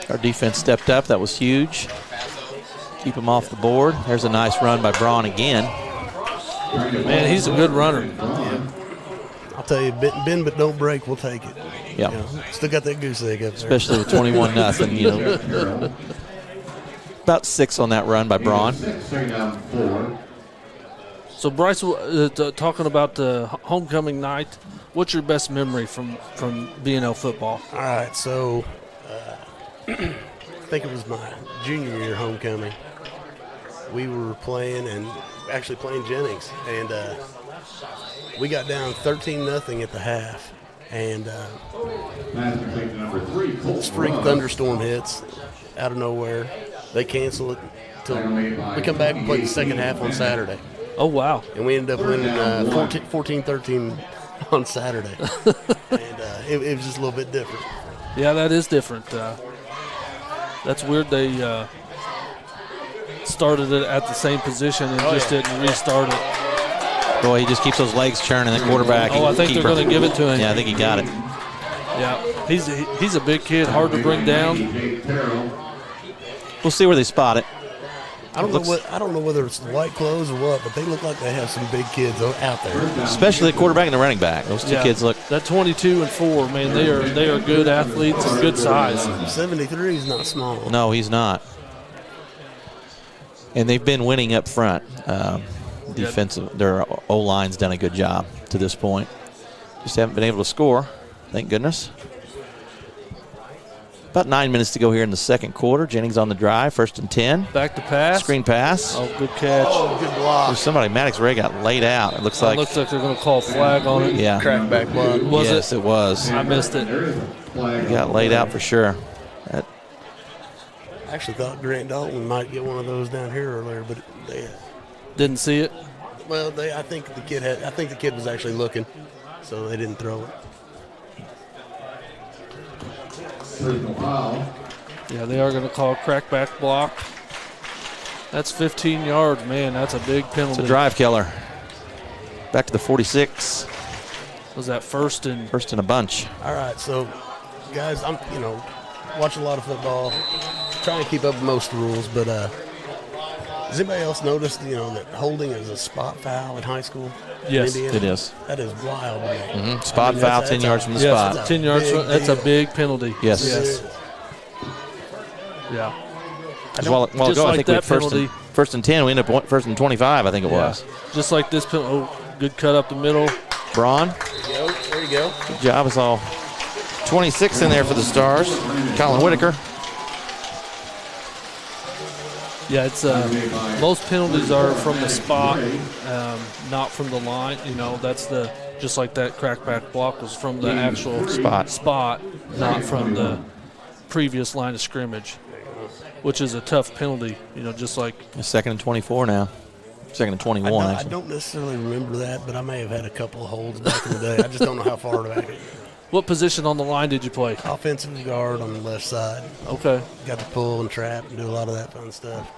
our defense stepped up. That was huge. Keep him off the board. There's a nice run by Braun again. Man, he's a good runner. Yeah. I'll tell you, bend but don't break. We'll take it. Yeah. Still got that goose egg up there. Especially with 21-0. About 6 on that run by Braun. So, Bryce, talking about the homecoming night, what's your best memory from B&L football? All right, so I think it was my junior year homecoming. We were playing Jennings, and we got down 13-0 at the half, and this freak thunderstorm hits out of nowhere. They cancel it till we come back and play the second half on Saturday. Oh, wow. And we ended up winning 14-13 on Saturday. And it was just a little bit different. Yeah, that is different. That's weird they started it at the same position and didn't restart it. Boy, he just keeps those legs churning, the quarterback. I think they're going to give it to him. Yeah, I think he got it. Yeah, he's a big kid, hard to bring down. We'll see where they spot it. I don't know whether it's the white clothes or what, but they look like they have some big kids out there. Especially the quarterback and the running back. Those two kids look. That 22 and 4, man, they are good athletes and good size. 73 is not small. No, he's not. And they've been winning up front. Defensive, their O-line's done a good job to this point. Just haven't been able to score, thank goodness. About 9 minutes to go here in the second quarter. Jennings on the drive, 1st and 10. Back to pass. Screen pass. Oh, good catch. Oh, good block. There's somebody, Maddox Ray got laid out. It looks like they're going to call a flag on it. Yeah. Crackback block. Yes, it was. I missed it. He got laid out for sure. I actually thought Grant Dalton might get one of those down here earlier, but they didn't see it. Well, I think the kid was actually looking, so they didn't throw it. Yeah, they are going to call a crackback block. That's 15 yards, man. That's a big penalty. It's a drive killer. Back to the 46. Was that first and a bunch? All right, so guys, I'm watch a lot of football, trying to keep up with most rules, but Has anybody else noticed, that holding is a spot foul in high school? Yes, in Indiana? it is. That is wild to me. Mm-hmm. Spot foul, 10 yards from the yes, spot. 10 yards. That's a big penalty. Yes. Yeah. Well, just I like think we that had penalty. first and 10. We ended up first and 25, I think it was. Just like this penalty. Oh, good cut up the middle. Braun. There you go. Good job. It's all 26 in there for the Stars. Colin Whitaker. Yeah, it's most penalties are from the spot, not from the line. That's just like that crackback block was from the actual spot, not from the previous line of scrimmage, which is a tough penalty. Just like A second and 24 now. Second and 21, I actually. don't necessarily remember that, but I may have had a couple of holds back in the day. I just don't know how far back. What position on the line did you play? Offensive guard on the left side. Okay. Got to pull and trap and do a lot of that fun stuff.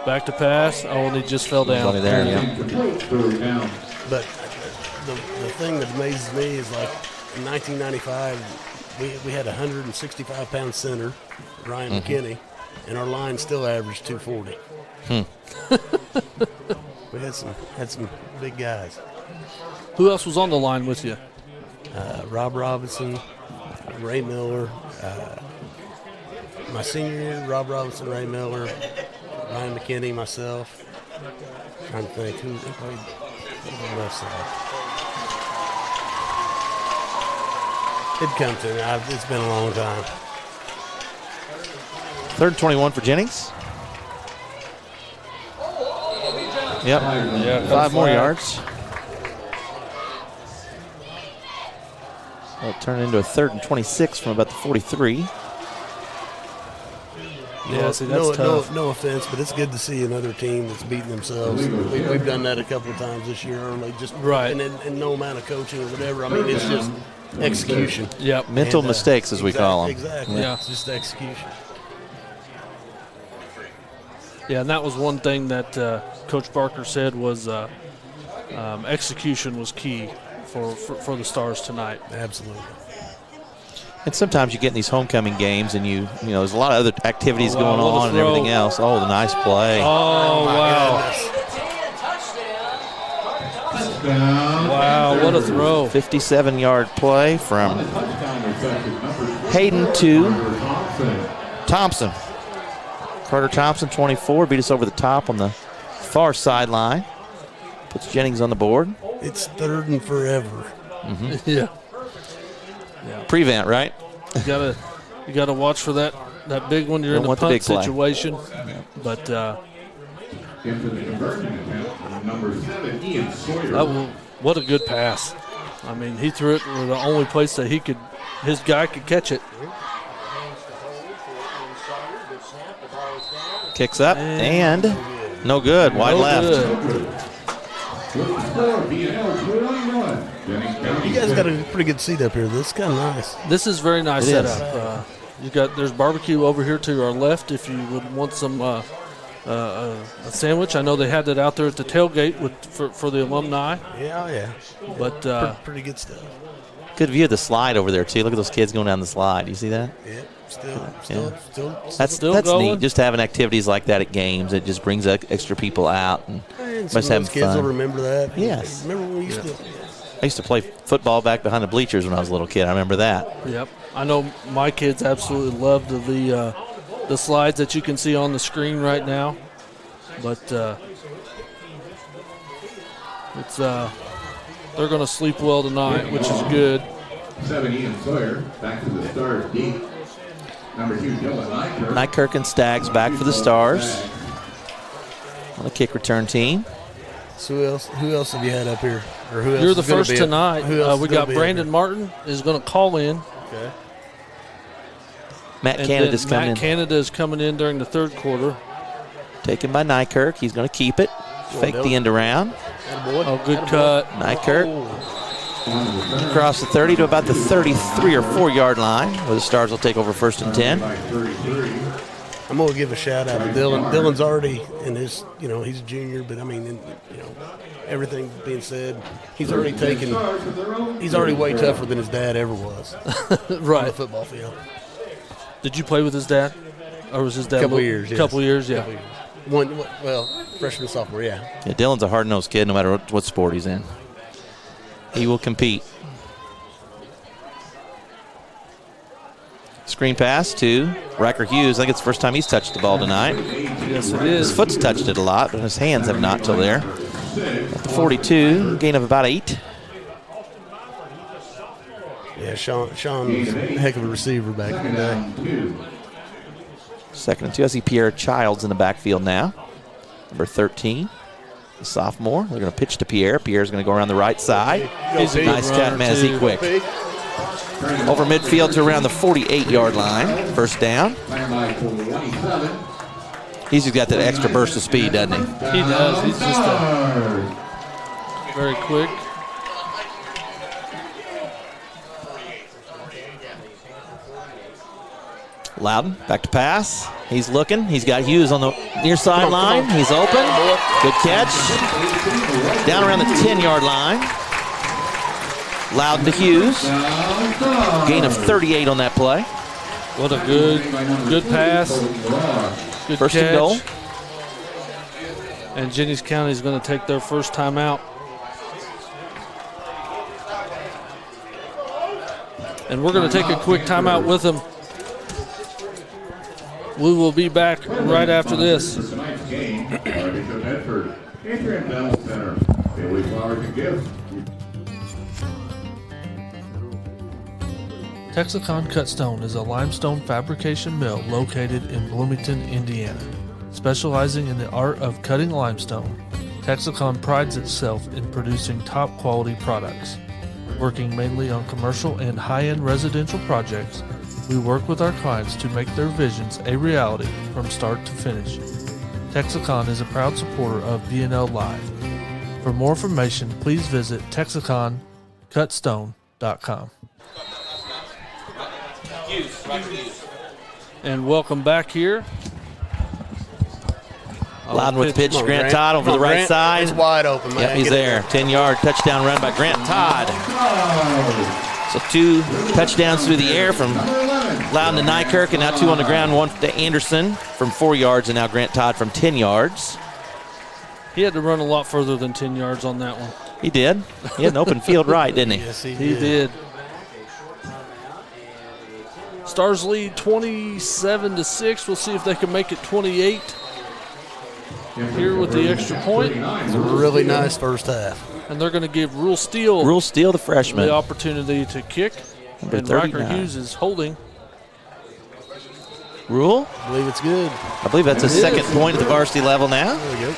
Back to pass. Oh, and he just fell down. Only there, yeah. But the thing that amazes me is, like, in 1995, we had a 165-pound center, Ryan McKinney, and our line still averaged 240. We had some big guys. Who else was on the line with you? Rob Robinson, Ray Miller. My senior year, Rob Robinson, Ray Miller, Ryan McKinney, myself. Trying to think who played on the left side. It'd come to me. It's been a long time. Third and 21 for Jennings. Yep. Yeah, 5 more yards. It'll turn into a third and 26 from about the 43. Yeah, see, that's tough. No offense, but it's good to see another team that's beating themselves. We've done that a couple of times this year early, just right. And no amount of coaching or whatever. I mean, it's just execution. Yep. Mental mistakes, as we call them. Exactly. Yeah. It's just execution. Yeah, and that was one thing that Coach Barker said was execution was key for the Stars tonight. Absolutely. And sometimes you get in these homecoming games and there's a lot of other activities going on and everything else. Oh, the nice play. Oh, wow. Wow, what a throw. 57-yard play from Hayden to Thompson. Carter Thompson, 24, beat us over the top on the far sideline. Puts Jennings on the board. It's third and forever. Mm-hmm. Yeah. Prevent, right? You gotta watch for that big one. You're in the punt situation. But what a good pass. I mean, he threw it to the only place that his guy could catch it. Kicks up and no good. Wide left. You guys got a pretty good seat up here. This is kind of nice. This is very nice setup. There's barbecue over here to our left if you would want some a sandwich. I know they had that out there at the tailgate for the alumni. Yeah. But pretty good stuff. Good view of the slide over there too. Look at those kids going down the slide. You see that? Yeah. That's going. neat. Just having activities like that at games, it just brings extra people out and must have kids fun. will remember that. Yes. Remember when we used to? I used to play football back behind the bleachers when I was a little kid. I remember that. Yep. I know my kids absolutely loved the slides that you can see on the screen right now. But it's they're going to sleep well tonight, which is good. 7 Ian Sawyer back to the Stars deep. Number 2 Dylan Nykirk and Staggs back for the Stars on the kick return team. So who else have you had up here? Or who else You're the first tonight. We got Brandon here? Martin is going to call in. Okay. Matt Canada's coming in. Matt Canada is coming in during the third quarter. Taken by Nykirk. He's going to keep it. Fake the end around. Oh, good cut. Nykirk across the 30 to about the 33 or 4 yard line, where the Stars will take over first and 10. I'm going to give a shout out to Dylan. Dylan's already in his, he's a junior, but I mean, everything being said, he's already way tougher than his dad ever was. Right. On the football field. Did you play with his dad? Or was his dad? Couple years, yes. Couple years, yeah. Freshman, sophomore, yeah. Yeah, Dylan's a hard-nosed kid no matter what sport he's in. He will compete. Screen pass to Riker Hughes. I think it's the first time he's touched the ball tonight. Yes, it is. His foot's touched it a lot, but his hands have not till there. At the 42, gain of about 8. Yeah, Sean was a heck of a receiver back in the day. 2nd and 2. I see Pierre Childs in the backfield now. Number 13, the sophomore. They're going to pitch to Pierre. Pierre's going to go around the right side. He's a Nice cat, man. Is he quick? Over midfield to around the 48-yard line. First down. He's just got that extra burst of speed, doesn't he? He does. He's just very quick. Loudon, back to pass. He's looking. He's got Hughes on the near sideline. He's open. Good catch. Down around the 10-yard line. Loudon to Hughes. Gain of 38 on that play. What a good pass. Good First catch. and goal. And Jennings County is going to take their first time out. And we're going to take a quick timeout with them. We will be back right after this. Texicon Cutstone is a limestone fabrication mill located in Bloomington, Indiana. Specializing in the art of cutting limestone, Texicon prides itself in producing top quality products. Working mainly on commercial and high-end residential projects, we work with our clients to make their visions a reality from start to finish. Texicon is a proud supporter of BNL Live. For more information, please visit TexiconCutstone.com. And welcome back here. Loudon with the pitch. Grant Todd over the right side. It's wide open, man. Yep, he's there. 10-yard touchdown run by Grant Todd. So 2 touchdowns through the air from Loudon to Nykirk, and now 2 on the ground, 1 to Anderson from 4 yards, and now Grant Todd from 10 yards. He had to run a lot further than 10 yards on that one. He did. He had an open field right, didn't he? Yes, he did. Stars lead 27-6. We'll see if they can make it 28 here with the extra point. It's a really nice first half. And they're going to give Rule Steele the freshman, the opportunity to kick. Number and 39. Riker Hughes is holding. Rule? I believe it's good. I believe that's his second point at the varsity level now. There we go.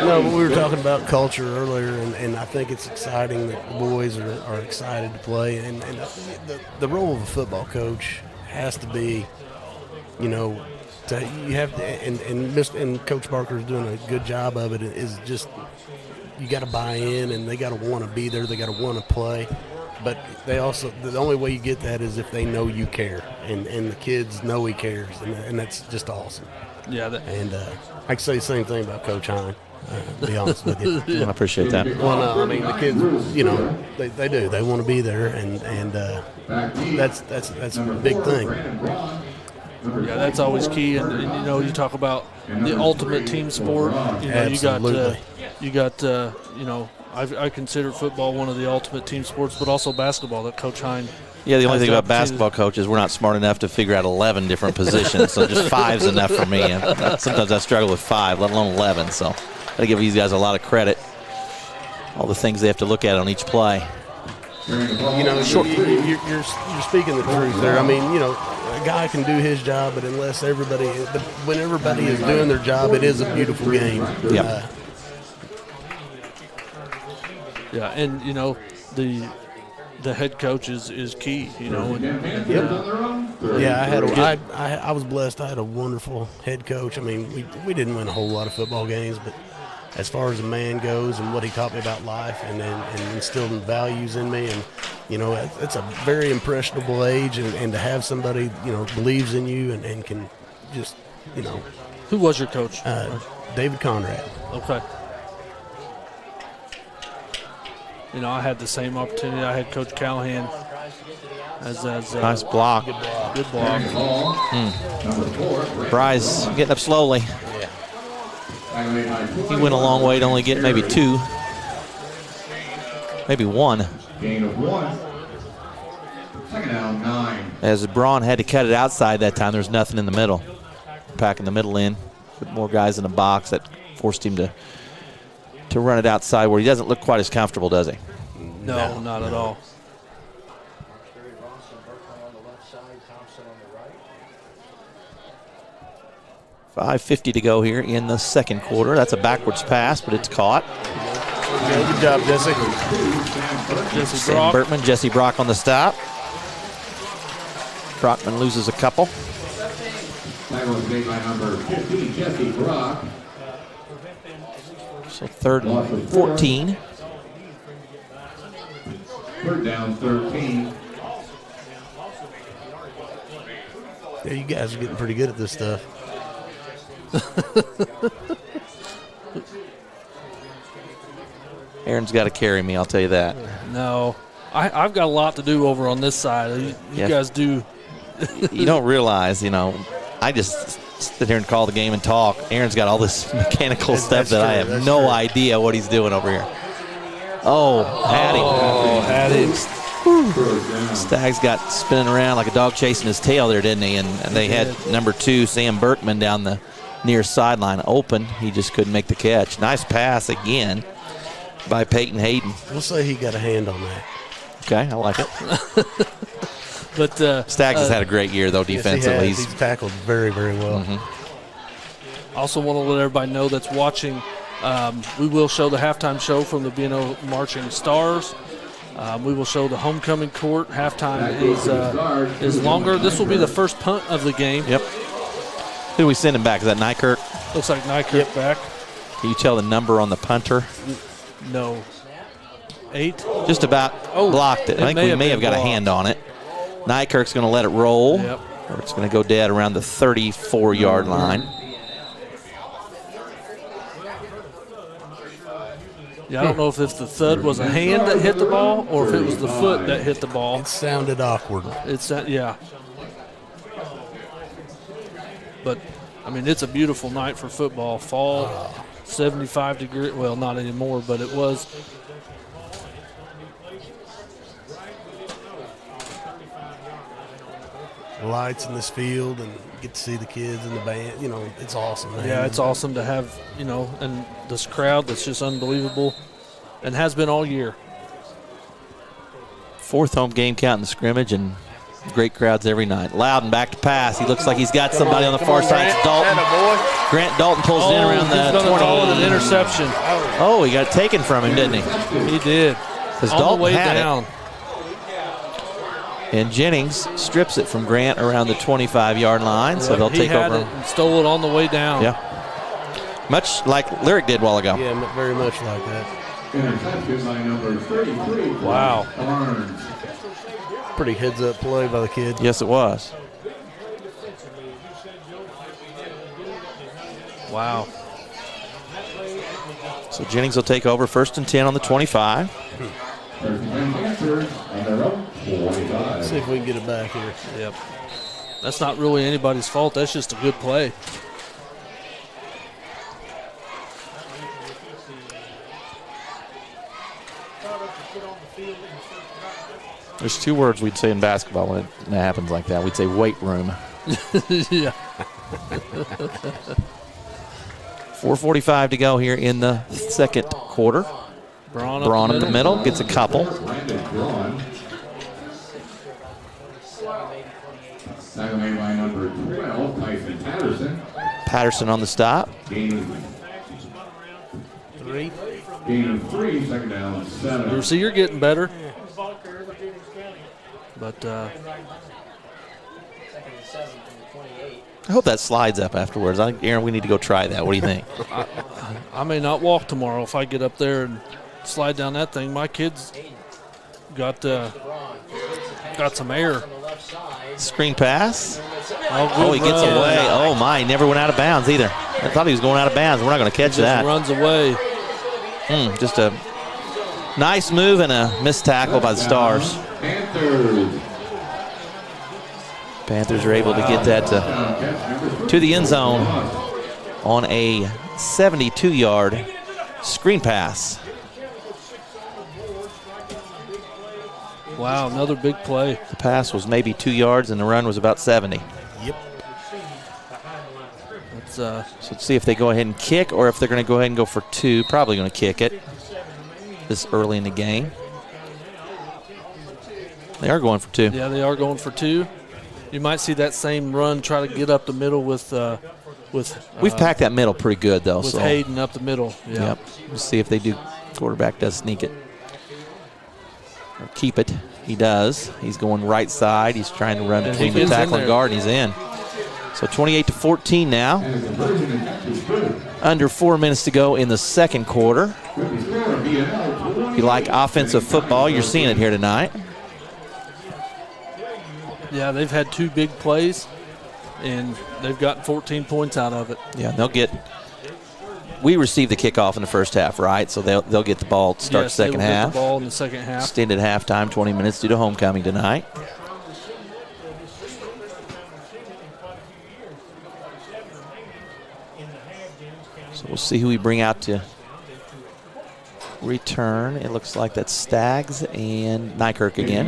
No, but we were talking about culture earlier, and I think it's exciting that the boys are excited to play. And the role of a football coach has to be, you have to, and Coach Barker's doing a good job of it. Is just you got to buy in, and they got to want to be there. They got to want to play. But they also, the only way you get that is if they know you care, and the kids know he cares, and that's just awesome. Yeah. And I can say the same thing about Coach Hine, to be honest with you. I appreciate that. Well, no, I mean, the kids, they do. They want to be there, and that's a big thing. Yeah, that's always key. And you talk about the ultimate team sport. Absolutely. I consider football one of the ultimate team sports, but also basketball that Coach Hine. Yeah, the only thing about basketball, coach, is we're not smart enough to figure out 11 different positions, so just 5's enough for me. And sometimes I struggle with 5, let alone 11. So got to give these guys a lot of credit. All the things they have to look at on each play. You're speaking the truth there. I mean, a guy can do his job, but unless when everybody is doing their job, it is a beautiful game. Yep. Yeah, and the head coach is key. I was blessed. I had a wonderful head coach. I mean, we didn't win a whole lot of football games, but as far as a man goes and what he taught me about life and instilled values in me, and it's a very impressionable age, and to have somebody believes in you and can just Who was your coach? David Conrad. Okay. I had the same opportunity. I had Coach Callahan Nice block. Good block. Bryce getting up slowly. He went a long way to only get maybe 2. Maybe 1. Gain of 1. Second down, 9. As Braun had to cut it outside that time, there was nothing in the middle. Packing the middle in. Put more guys in the box. That forced him to run it outside where he doesn't look quite as comfortable, does he? No, not at all. $5:50 to go here in the second quarter. That's a backwards pass, but it's caught. Yeah, good job, Jesse. Sam Bertman, Jesse Brock on the stop. Brockman loses a couple. That was made by number 15, Jesse Brock. So 3rd and 14. Third down, 13. Yeah, you guys are getting pretty good at this stuff. Aaron's got to carry me, I'll tell you that. No, I've got a lot to do over on this side. You guys do. You don't realize, I just sit here and call the game and talk. Aaron's got all this mechanical stuff that I have no idea what he's doing over here. Oh, had him. Staggs got spinning around like a dog chasing his tail there, didn't he? And they had number 2, Sam Berkman, down the near sideline open. He just couldn't make the catch. Nice pass again by Peyton Hayden. We'll say he got a hand on that. Okay, I like it. But Staggs has had a great year, though, defensively. Yes, he's tackled very, very well. Also want to let everybody know that's watching, we will show the halftime show from the B&O Marching Stars. We will show the homecoming court. Halftime is longer. This will be the first punt of the game. Yep. Who do we send him back? Is that Nykirk? Looks like Nykirk back. Can you tell the number on the punter? No. 8? Just about blocked it. I think we may have got a hand on it. Nykirk's going to let it roll. Yep. Or it's going to go dead around the 34-yard line. Yeah, I don't know if the thud was a hand that hit the ball or if it was the foot that hit the ball. It sounded awkward. Yeah. But, I mean, it's a beautiful night for football. Fall, 75 degrees. Well, not anymore, but it was. Lights in this field and get to see the kids and the band. It's awesome, man. Yeah, it's awesome to have, and this crowd that's just unbelievable and has been all year. 4th home game counting the scrimmage and great crowds every night. Loudon back to pass. He looks like he's got somebody on the far side. It's Dalton. Grant Dalton pulls it in around the 20. Call it an interception. Oh, he got it taken from him, didn't he? He did. Because On Dalton the way had down. it. And Jennings strips it from Grant around the 25-yard line, so they'll take over. He had it and stole it on the way down. Yeah. Much like Lyric did a while ago. Yeah, very much like that. Interception by number 33. Wow. Barnes. Pretty heads-up play by the kid. Yes, it was. Wow. So Jennings will take over 1st and 10 on the 25. Let's see if we can get it back here. Yep. That's not really anybody's fault. That's just a good play. There's 2 words we'd say in basketball when it happens like that. We'd say weight room. Yeah. 4:45 to go here in the second quarter. Braun up the middle, gets a couple. Tackle made by number 12, Tyson Patterson. Patterson on the stop. Gain of 3, second down, 7. You see, you're getting better. But I hope that slides up afterwards. I think, Aaron, we need to go try that. What do you think? I may not walk tomorrow if I get up there and slide down that thing. My kids got some air. Screen pass. Oh, he gets away. Oh, my. He never went out of bounds either. I thought he was going out of bounds. We're not going to catch that. Runs away. Just a nice move and a missed tackle by the Stars. Panthers. Panthers are able to get that to the end zone on a 72-yard screen pass. Wow, another big play. The pass was maybe 2 yards and the run was about 70. Yep. So let's see if they go ahead and kick or if they're going to go ahead and go for 2. Probably going to kick it this early in the game. They are going for 2. Yeah, they are going for 2. You might see that same run try to get up the middle with we've packed that middle pretty good though. With so Hayden up the middle. Yeah. Yep. We'll see if they do. Quarterback does sneak it. Or keep it. He does. He's going right side. He's trying to run between the tackle and guard, and he's in. So 28-14 now. Under 4 minutes to go in the second quarter. If you like offensive football, you're seeing it here tonight. Yeah, they've had 2 big plays, and they've gotten 14 points out of it. Yeah, they'll get. We received the kickoff in the first half, right? So they'll get the ball to start the second half. Get the ball in the second half. Extended halftime, 20 minutes due to homecoming tonight. So we'll see who we bring out to return. It looks like that's Staggs and Nykirk again.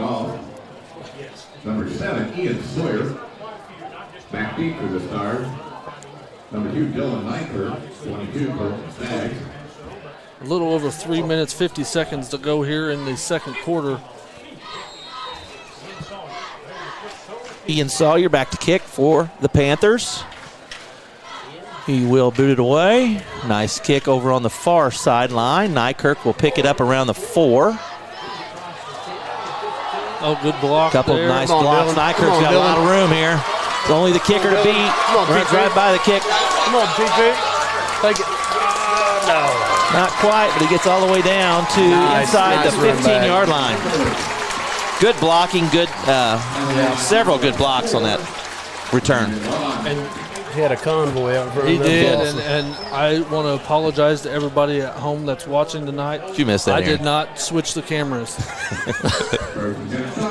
Number 7, Ian Sawyer. Back deep for the Stars. Number 2, Dylan Nykirk. 22, Colton Staggs. A little over 3 minutes, 50 seconds to go here in the second quarter. Ian Sawyer back to kick for the Panthers. He will boot it away. Nice kick over on the far sideline. Nykirk will pick it up around the 4. Oh, good block. Couple there. of nice blocks. Nykirk's got a lot of room here. It's only the kicker to beat. Runs right by the kick. Come on, TJ. Take it. No. Not quite, but he gets all the way down to inside the 15-yard line. Good blocking, several good blocks on that return. And he had a convoy out in front of him. He did, and I want to apologize to everybody at home that's watching tonight. Did you miss that, I Aaron? did not switch the cameras.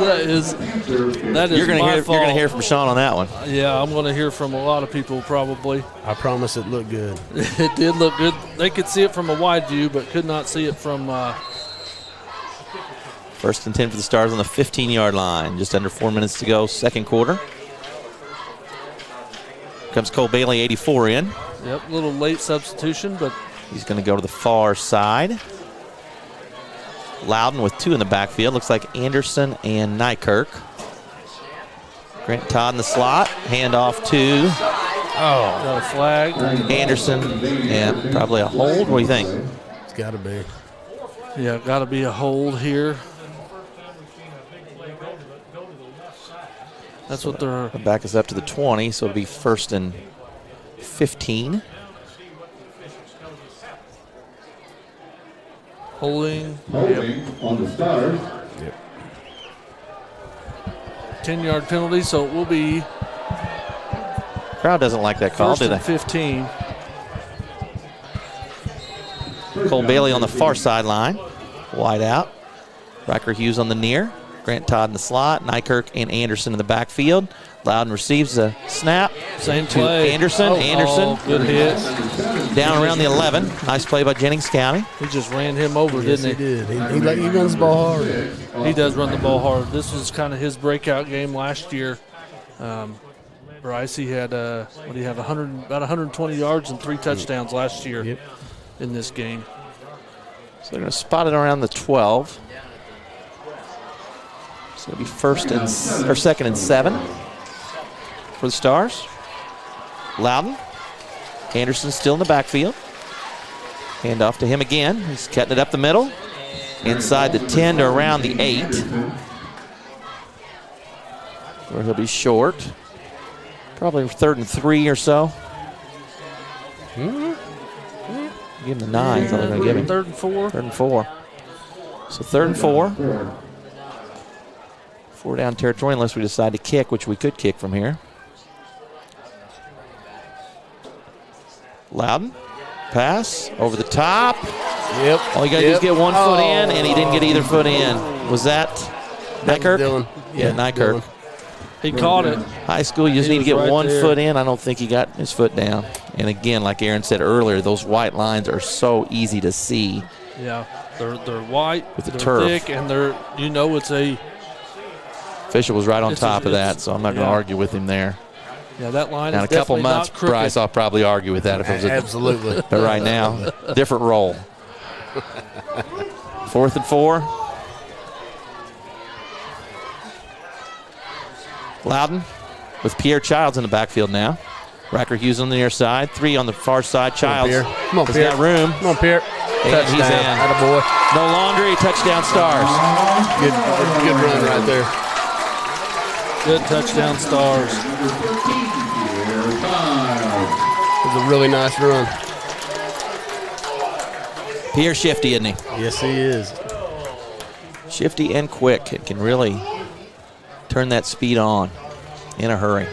That is you're gonna my hear, fault. You're going to hear from Sean on that one. Yeah, I'm going to hear from a lot of people probably. I promise it looked good. It did look good. They could see it from a wide view, but could not see it from. First and 10 for the Stars on the 15-yard line. Just under 4 minutes to go, second quarter. Comes Cole Bailey, 84 in. Yep, a little late substitution, but he's going to go to the far side. Loudon with 2 in the backfield. Looks like Anderson and Nykirk. Grant Todd in the slot. Handoff to got a flag. Anderson. Yeah, probably a hold. What do you think? It's got to be. Yeah, got to be a hold here. That's what they're. They'll back us up to the 20, so it'll be first and 15. Holding on the Stars. Yep. 10-yard penalty, so it will be. Crowd doesn't like that call, First do they? and 15. Cole Bailey on the far sideline. Wide out. Riker Hughes on the near. Grant Todd in the slot. Nykirk and Anderson in the backfield. Loudon receives the snap. Same to play. Anderson. Anderson. Good hit. Down around the 11. Nice play by Jennings County. He just ran him over, Yes, didn't he did. He runs the ball hard. He does run the ball hard. This was kind of his breakout game last year. Bryce, he had about 120 yards and 3 touchdowns last year in this game. So they're going to spot it around the 12. So it'll be second and 7 for the Stars. Loudon. Anderson still in the backfield. Hand off to him again. He's cutting it up the middle. Inside the 10 to around the 8. Where he'll be short. Probably 3rd and 3 or so. Give him the 9. That's all they're going to give him. 3rd and 4. 3rd and 4. So 3rd and 4. 4 down territory unless we decide to kick, which we could kick from here. Loudon. Pass over the top. Yep. All you got to do is get 1 foot in, and he didn't get either foot in. Was that Nykirk? Dylan. Yeah, Nykirk. Dylan. He caught it. High school, you just need to get right one there. foot in. I don't think he got his foot down. And again, like Aaron said earlier, those white lines are so easy to see. Yeah, they're white, With the they're turf. thick, and it's a Official was right on It's top a- of that, it's- so I'm not going to yeah. argue with him there. yeah. That line Now, in is a couple definitely months, not crooked. Bryce, I'll probably argue with that if it was Absolutely. But right now, different role. 4th and 4. Loudon with Pierre Childs in the backfield now. Riker Hughes on the near side. 3 on the far side. Childs Pierre. Come on, has Pierre. got room. Come on, Pierre. And Touchdown. he's in. Attaboy. No laundry. Touchdown Stars. Good run right there. Good touchdown Stars. It was a really nice run. Pierre shifty, isn't he? Yes, he is. Shifty and quick. It can really turn that speed on in a hurry.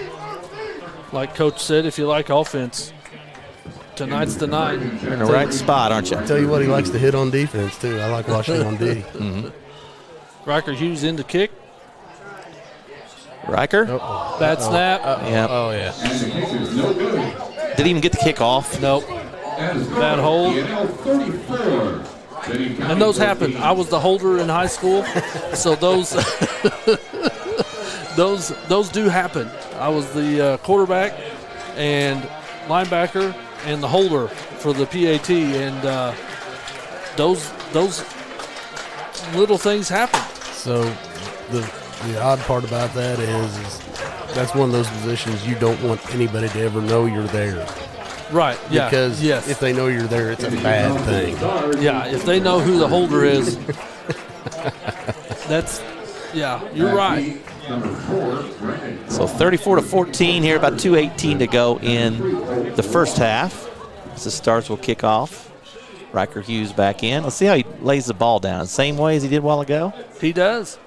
Like Coach said, if you like offense, tonight's the night. You're in the right spot, aren't you? Tell you what, he likes to hit on defense, too. I like watching him on D. Riker Hughes in the kick. Riker? Bad snap. Yeah. Oh, yeah. Didn't even get the kick off. Nope. Bad hold. And those happen. I was the holder in high school, so those those do happen. I was the quarterback and linebacker and the holder for the PAT, and those little things happen. So the odd part about that is that's one of those positions you don't want anybody to ever know you're there. Right. Yeah. Because yes. if they know you're there, it's a bad thing. Yeah. If they know who the holder is, that's. Yeah. You're right. So 34-14 here, about 2:18 to go in the first half. As the Stars will kick off. Riker Hughes back in. Let's see how he lays the ball down. Same way as he did a while ago. He does.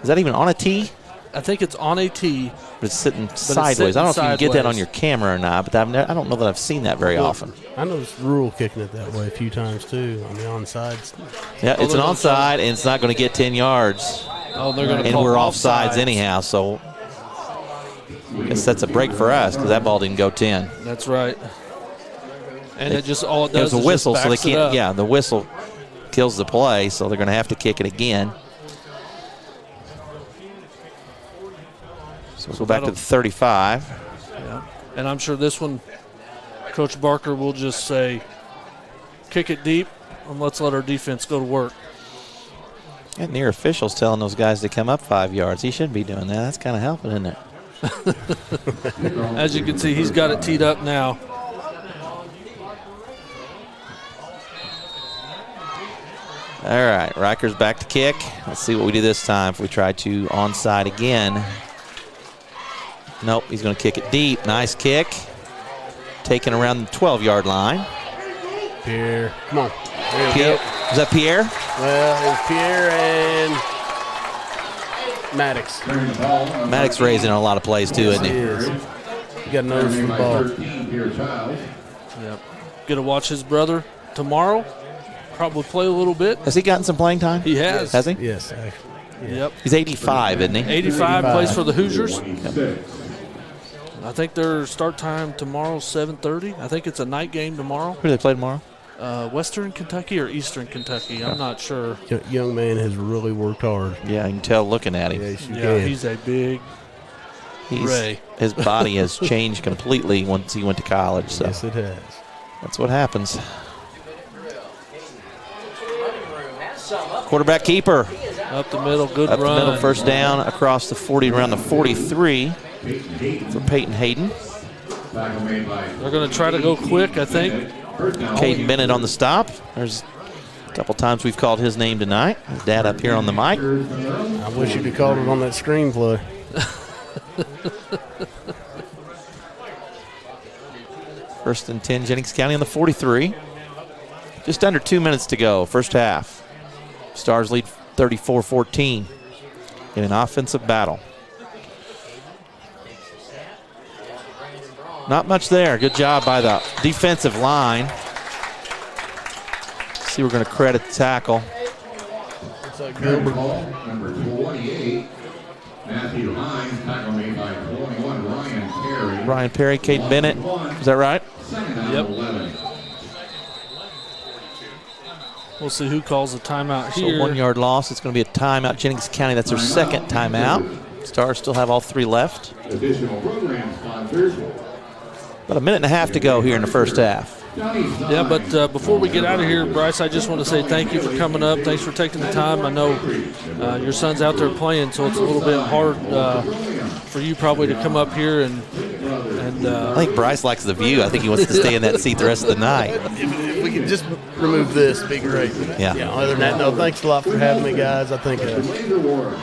Is that even on a tee? I think it's on a tee. But it's sitting sideways. I don't know if you can get that on your camera or not, but I don't know that I've seen that very often. I noticed Rural kicking it that way a few times, too, on the onsides. Yeah, it's an onside, and it's not going to get 10 yards. Oh, they're going to And call we're offsides offsides anyhow, so I guess that's a break for us because that ball didn't go 10. That's right. And it just all it It does was a is whistle, just so they backs it can't. up. Yeah, the whistle kills the play, so they're going to have to kick it again. So we'll go back to the 35. Yeah. And I'm sure this one, Coach Barker will just say, kick it deep, and let's let our defense go to work. And near officials telling those guys to come up 5 yards. He shouldn't be doing that. That's kind of helping, isn't it? As you can see, he's got it teed up now. All right, Riker's back to kick. Let's see what we do this time if we try to onside again. Nope, he's going to kick it deep. Nice kick. Taken around the 12-yard line. Pierre, come on. There you Pierre. go. Is that Pierre? Well, it's Pierre and Maddox. Maddox raising a lot of plays too, isn't He he? is. You got a nose for the ball. Yep. Get to watch his brother tomorrow. Probably play a little bit. Has he gotten some playing time? He has. Has he? Yes. Yep. He's 85, isn't he? 85, plays for the Hoosiers. Yep. I think their start time tomorrow 7:30. I think it's a night game tomorrow. Who do they play tomorrow? Western Kentucky or Eastern Kentucky. I'm not sure. Young man has really worked hard. Yeah, you can tell looking at him. Yes, you Yeah, can. he's a big Ray. His body has changed completely once he went to college. So Yes, it has. that's what happens. Quarterback keeper. Up the middle, good Up run. the middle, first down, across the 40, around the 43 for Peyton Hayden. They're going to try to go quick, I think. Caden Bennett on the stop. There's a couple times we've called his name tonight. His dad up here on the mic. I wish you'd have called it on that screenplay. First and 10, Jennings County on the 43. Just under 2 minutes to go, first half. Stars lead 34-14 in an offensive battle. Not much there. Good job by the defensive line. See, we're going to credit the tackle. Matthew Hines, tackle made by 21, Ryan Perry. Ryan Perry, Caden Bennett. Is that right? Second down, Yep. 11. We'll see who calls the timeout So here. 1 yard loss. It's going to be a timeout. Jennings County, that's their second timeout. Stars still have all 3 left. Additional program sponsors. About a minute and a half to go here in the first half. Yeah, but before we get out of here, Bryce, I just want to say thank you for coming up. Thanks for taking the time. I know your son's out there playing, so it's a little bit hard for you probably to come up here and I think Bryce likes the view. I think he wants to stay in that seat the rest of the night. If we could just remove this, it'd be great. Yeah. Other than that, no, thanks a lot for having me, guys. I think,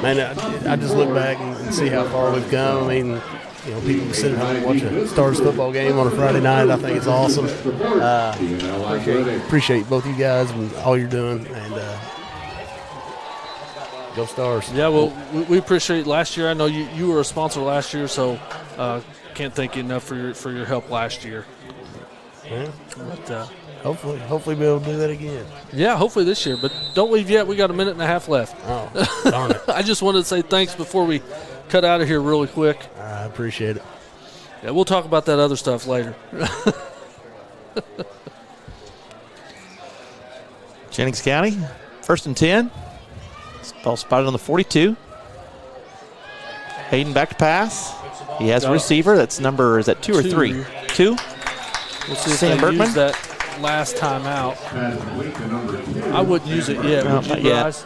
man, I just look back and see how far we've come. I mean, people sit at home and watch a Stars football game on a Friday night. I think it's awesome. Appreciate both you guys and all you're doing. And go Stars. Yeah, well, we appreciate last year. I know you were a sponsor last year, so can't thank you enough for your help last year. Yeah. But, hopefully be able to do that again. yeah, hopefully this year. But don't leave yet. We got a minute and a half left. Oh, darn it. I just wanted to say thanks before we cut out of here really quick. I appreciate it. Yeah, we'll talk about that other stuff later. Jennings County, 1st and 10. Ball spotted on the 42. Hayden back to pass. He has a receiver. That's number, is that 2 or 3? 2? We'll see if Sam they Bergman. use that last time out. I wouldn't use it yet. No, Would you not yet. guys?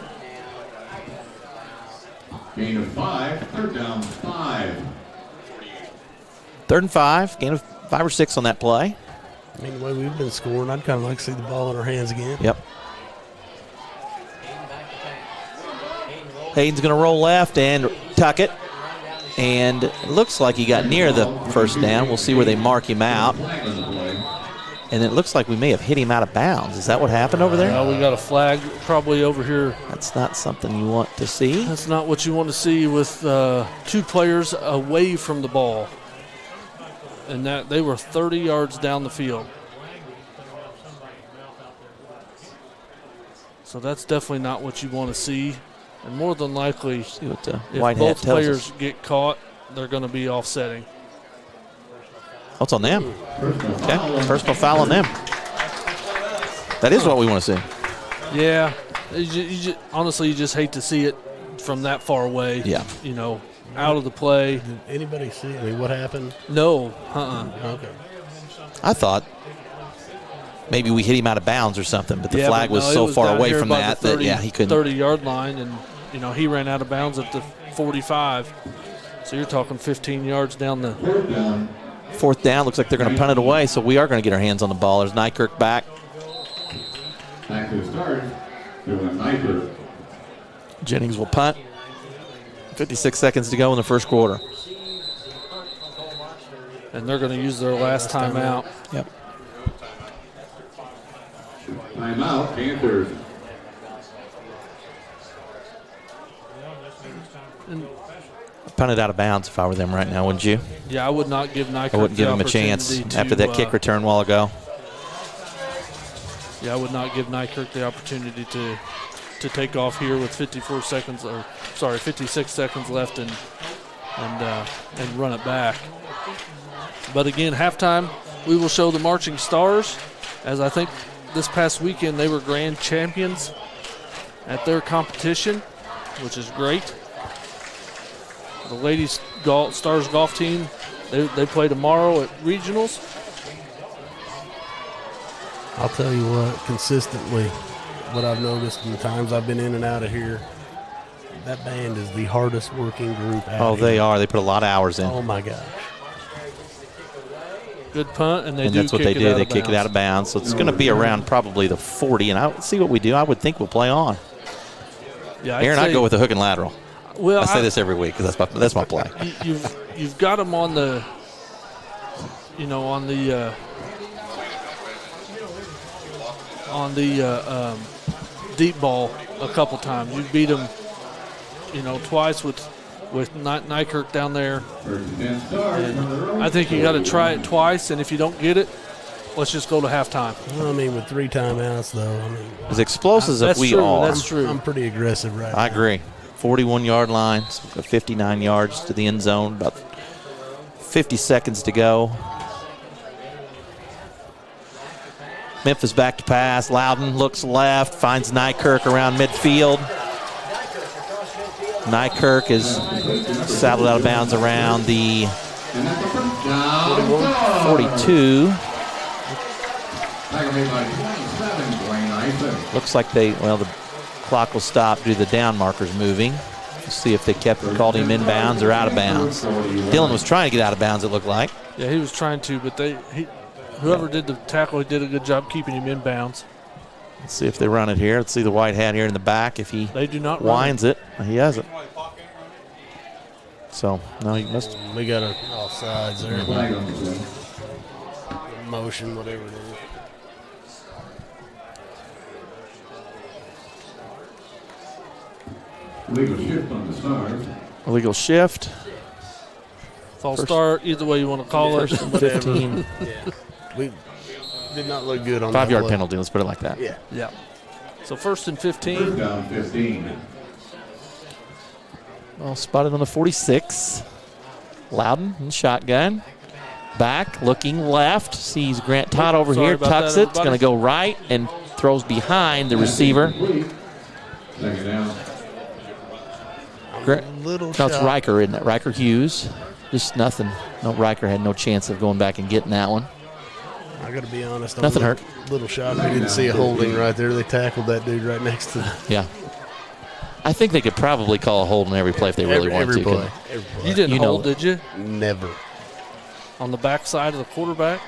Gain of 5, third down 5. 3rd and 5. Gain of 5 or 6 on that play. I mean, the way we've been scoring, I'd kind of like to see the ball in our hands again. Yep. Hayden's going to roll left and tuck it. And it looks like he got near the first down. We'll see where they mark him out. And it looks like we may have hit him out of bounds. Is that what happened over there? We got a flag probably over here. That's not something you want to see. That's not what you want to see with 2 players away from the ball. And that they were 30 yards down the field. So that's definitely not what you want to see. And more than likely, See what the if white hat both tells players us. get caught, they're going to be offsetting. Oh, it's on them. Okay, personal foul on them. That is what we want to see. Yeah. Honestly, you just hate to see it from that far away. Yeah. Out of the play. Did anybody see? I mean, what happened? No. Okay. I thought maybe we hit him out of bounds or something, but the Yeah, flag but was no, it so was far down away here from by that the 30, that he couldn't. 30-yard line, and he ran out of bounds at the 45. So you're talking 15 yards down the. 4th down. Looks like they're going to punt it away, so we are going to get our hands on the ball. There's Nykirk back. Back to the start. Doing Nykirk. Jennings will punt. 56 seconds to go in the first quarter. And they're going to use their last timeout. Yep. Timeout, Panthers. Punted out of bounds if I were them right now, wouldn't you? Yeah, I would not give Nike. I wouldn't give him a chance after that kick return a while ago. Yeah, I would not give Nykirk the opportunity to take off here with 56 seconds left and run it back. But again, halftime, we will show the Marching Stars, as I think this past weekend they were grand champions at their competition, which is great. The ladies Stars golf team, they play tomorrow at regionals. I'll tell you what, consistently, what I've noticed in the times I've been in and out of here, that band is the hardest working group out Oh, here. they are. They put a lot of hours in. Oh, my gosh. Good punt, and that's what they do. They kick it out of bounds. So it's going to be around probably the 40. And I'll see what we do. I would think we'll play on. Yeah, Aaron, I'd go with the hook and lateral. Well, I say this every week because that's my play. You've got them on the, deep ball a couple times. You beat them, twice with Nykirk down there. And I think you got to try it twice, and if you don't get it, let's just go to halftime. Well, I mean, with 3 timeouts, though, As explosive as we are. That's true. I'm pretty aggressive right now. I agree. 41-yard line, so 59 yards to the end zone, about 50 seconds to go. Memphis back to pass. Loudon looks left, finds Nykirk around midfield. Nykirk is saddled out of bounds around the 42. Looks like the clock will stop due to the down markers moving. We'll see if they called him inbounds or out of bounds. Dylan was trying to get out of bounds, it looked like. Yeah, he was trying to, but whoever did the tackle, he did a good job keeping him in bounds. Let's see if they run it here. Let's see the white hat here in the back. If he winds it. He hasn't. So, no, he must. We got a offsides there. Motion, whatever it is. Illegal shift on the Stars. Illegal shift. False start, either way you want to call it. 15. Yeah. We did not look good on 5-yard that penalty, let's put it like that. Yeah. Yeah. So 1st and 15. First down 15. Well, spotted on the 46. Loudon in shotgun. Back, looking left. Sees Grant Todd over here. Tucks it. It's going to go right and throws behind the receiver. Second down. No, it's Riker, isn't it? Riker Hughes. Just nothing. No, Riker had no chance of going back and getting that one. I got to be honest. Nothing hurt. Little shock. We didn't see a holding right there. They tackled that dude right next to. Yeah. I think they could probably call a hold on every play if they really wanted to. Every play. You didn't hold, did you? Never. On the backside of the quarterback?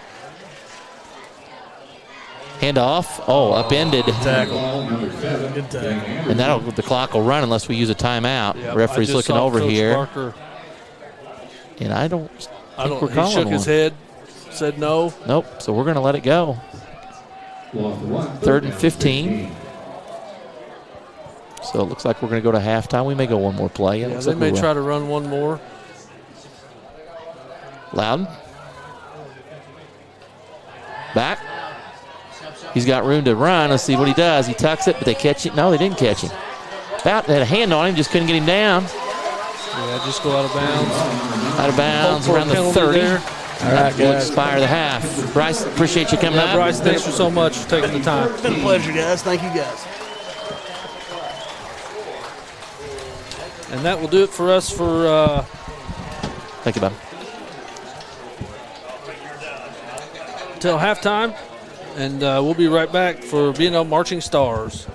Handoff. Oh, upended. Good tackle. Good tackle. And the clock will run unless we use a timeout. Yep, Referee's looking over Coach here. Barker. And I don't think we're calling He shook his head, said no. Nope, so we're going to let it go. 3rd and 15. So it looks like we're going to go to halftime. We may go one more play. Yeah, they may try to run one more. Loudon. Back. He's got room to run. Let's see what he does. He tucks it, but they catch it. No, they didn't catch him. They had a hand on him, just couldn't get him down. Yeah, just go out of bounds. Out of bounds around the 30. There. All right, will expire the half. Bryce, appreciate you coming out. Bryce, thanks so much for taking the time. It's been a pleasure, guys. Thank you, guys. And that will do it for us for... Thank you, Bob. Till halftime. And we'll be right back for B&L Marching Stars.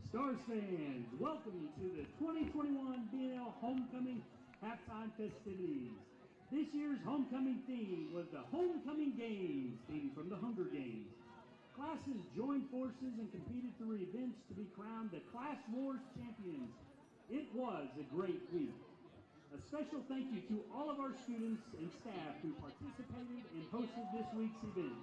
Stars fans, welcome you to the 2021 B&L Homecoming Halftime Festivities. This year's homecoming theme was the Homecoming Games, theme from the Hunger Games. Classes joined forces and competed through events to be crowned the Class Wars champions. It was a great week. A special thank you to all of our students and staff who participated and hosted this week's event.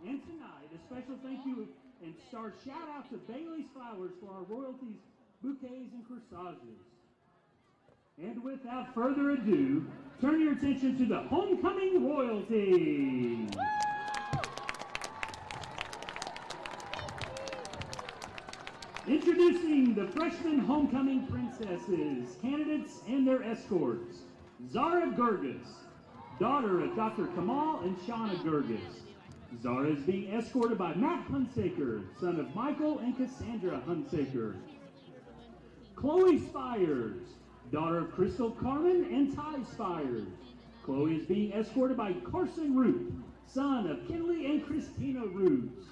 And tonight, a special thank you and star shout out to Bailey's Flowers for our royalties, bouquets, and corsages. And without further ado, turn your attention to the homecoming royalty. Introducing the freshman homecoming princesses, candidates and their escorts. Zara Gerges, daughter of Dr. Kamal and Shauna Gerges. Zara is being escorted by Matt Hunsaker, son of Michael and Cassandra Hunsaker. Chloe Spires, daughter of Crystal Carmen and Ty Spires. Chloe is being escorted by Carson Root, son of Kinley and Christina Roots.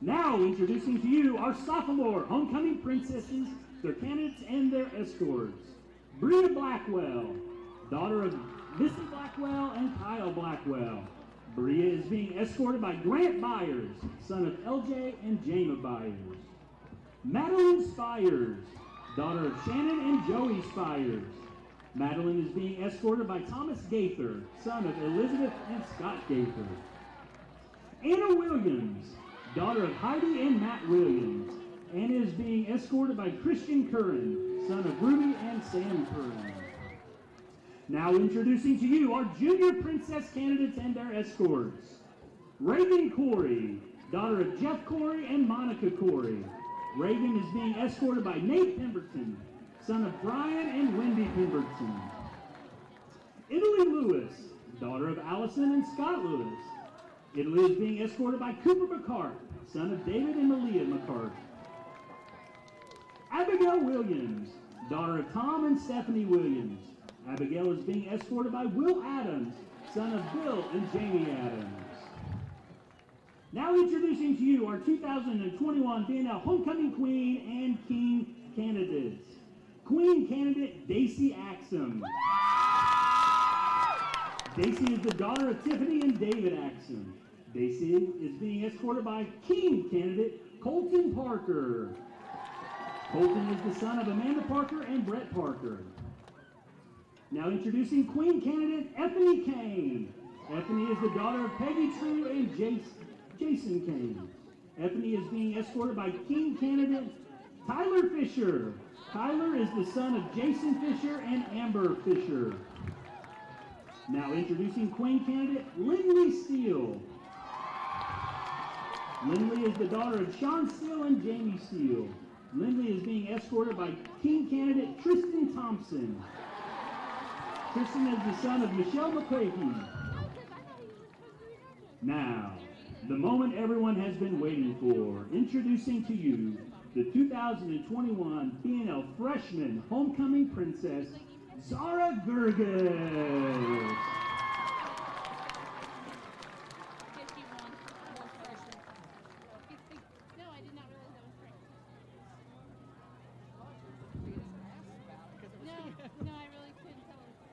Now introducing to you our sophomore homecoming princesses, their candidates and their escorts. Bria Blackwell, daughter of Missy Blackwell and Kyle Blackwell. Bria is being escorted by Grant Byers, son of LJ and Jama Byers. Madeline Spires, daughter of Shannon and Joey Spires. Madeline is being escorted by Thomas Gaither, son of Elizabeth and Scott Gaither. Anna Williams, daughter of Heidi and Matt Williams. Anna is being escorted by Christian Curran, son of Ruby and Sam Curran. Now introducing to you our junior princess candidates and their escorts. Reagan Corey, daughter of Jeff Corey and Monica Corey. Reagan is being escorted by Nate Pemberton, son of Brian and Wendy Pemberton. Italy Lewis, daughter of Allison and Scott Lewis. Italy is being escorted by Cooper McCart, son of David and Malia McCart. Abigail Williams, daughter of Tom and Stephanie Williams. Abigail is being escorted by Will Adams, son of Bill and Jamie Adams. Now introducing to you our 2021 B&L Homecoming Queen and King candidates. Queen candidate Daisy Axum. Daisy is the daughter of Tiffany and David Axum. Daisy is being escorted by King candidate Colton Parker. Colton is the son of Amanda Parker and Brett Parker. Now introducing Queen candidate Ethany Kane. Ethany is the daughter of Peggy True and Jason Kane. Ethany is being escorted by King candidate Tyler Fisher. Tyler is the son of Jason Fisher and Amber Fisher. Now introducing Queen candidate Lindley Steele. Lindley is the daughter of Sean Steele and Jamie Steele. Lindley is being escorted by King candidate Tristan Thompson. Tristan is the son of Michelle McClahey. Now, the moment everyone has been waiting for, introducing to you the 2021 B&L Freshman Homecoming Princess, Zara Gerges.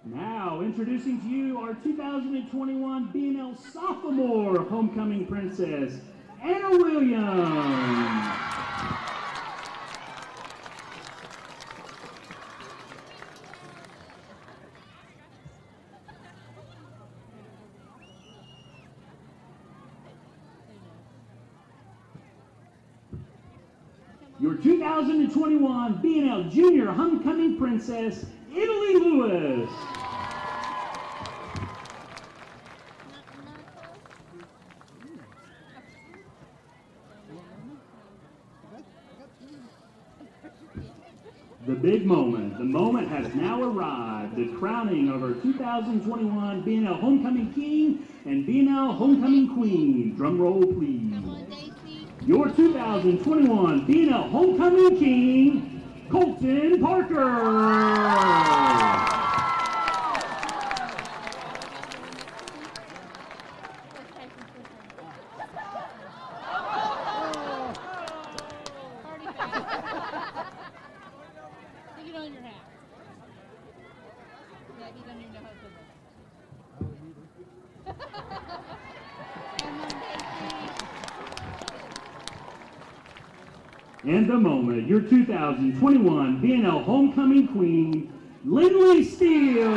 Now, introducing to you our 2021 B&L Sophomore Homecoming Princess, Anna Williams. Your 2021 B&L Junior Homecoming Princess, Italy Lewis. The big moment. The moment has now arrived. The crowning of our 2021 B&L Homecoming King and B&L Homecoming Queen. Drum roll, please. Your 2021 B&L Homecoming King, Colton Parker. And the moment, your 2021 B&L Homecoming Queen, Lindley Steele.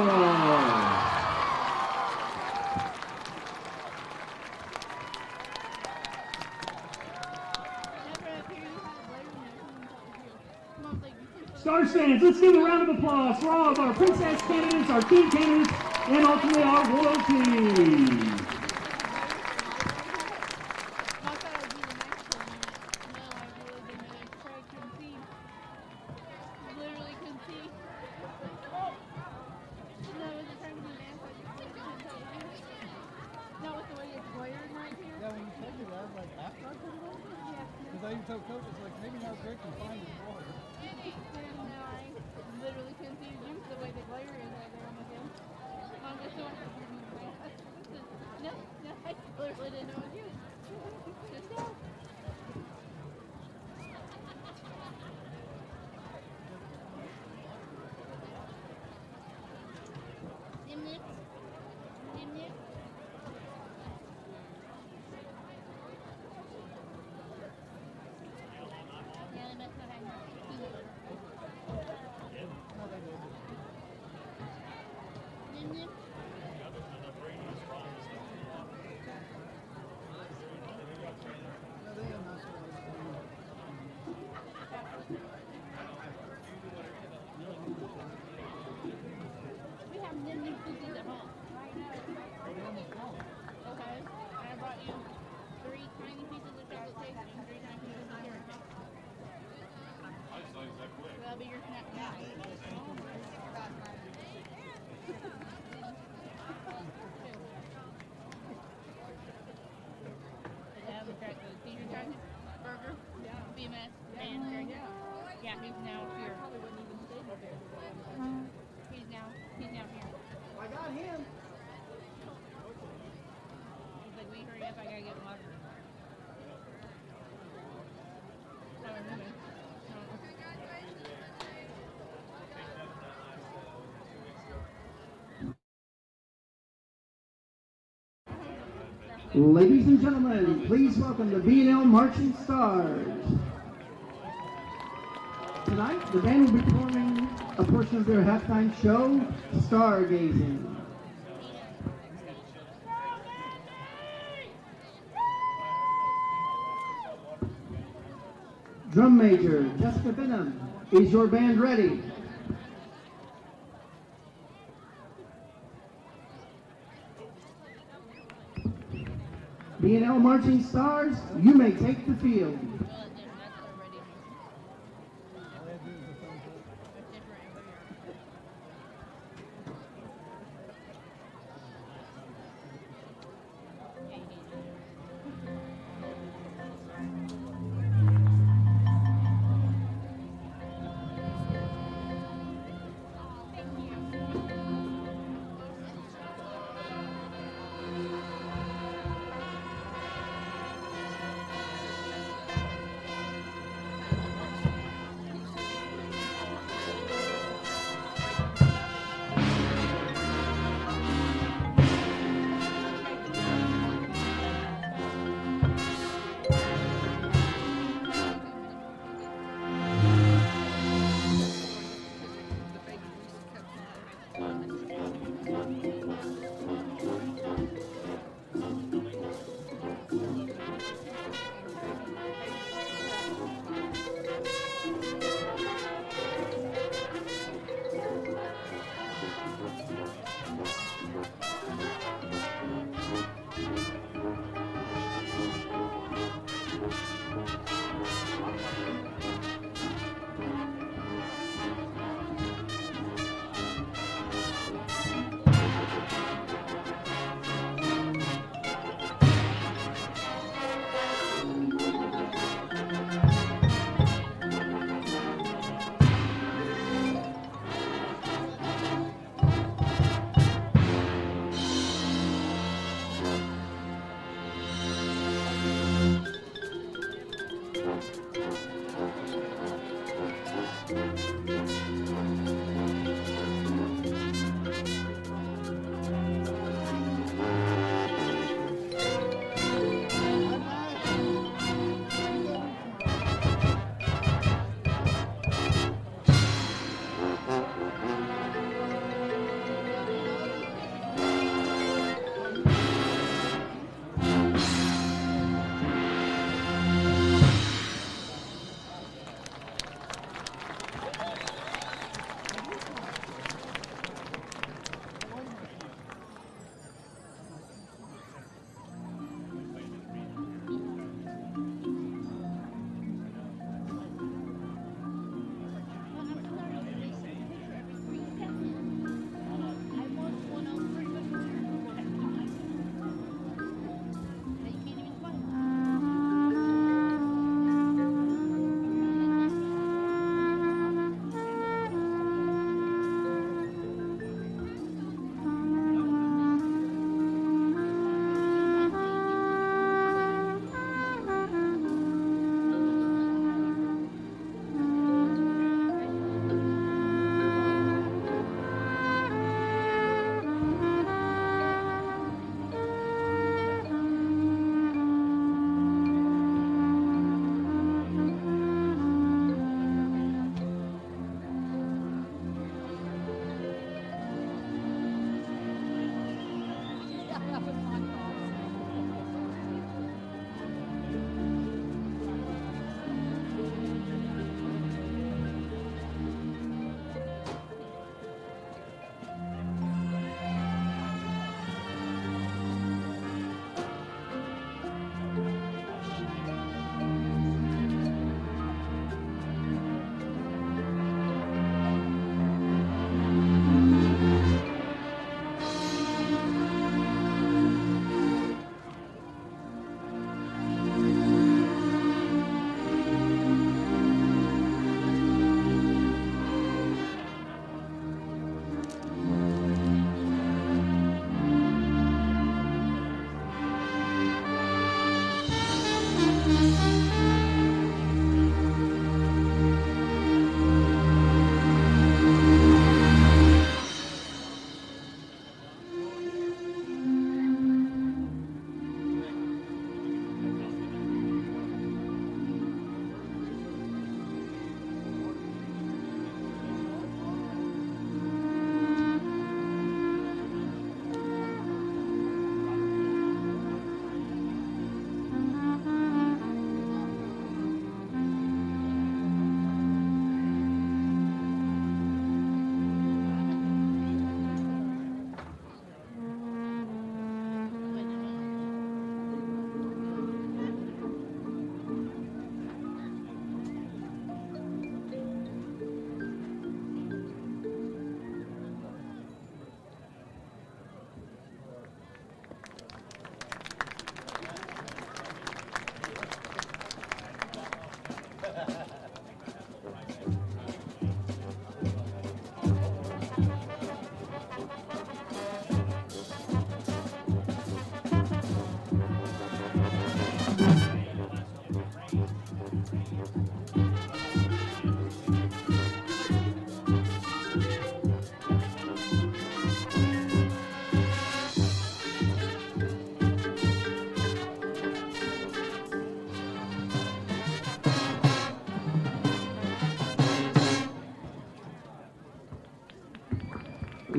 Stars fans, let's give a round of applause for all of our princess candidates, our king candidates, and ultimately our royalty. Yeah, he's now here. He's now here. I got him. He's like, wait, hurry up, I gotta get water. Oh, we're moving. Ladies and gentlemen, please welcome the B&L Marching Stars. Tonight, the band will be performing a portion of their halftime show, Stargazing. Drum major Jessica Benham, is your band ready? B&L Marching Stars, you may take the field.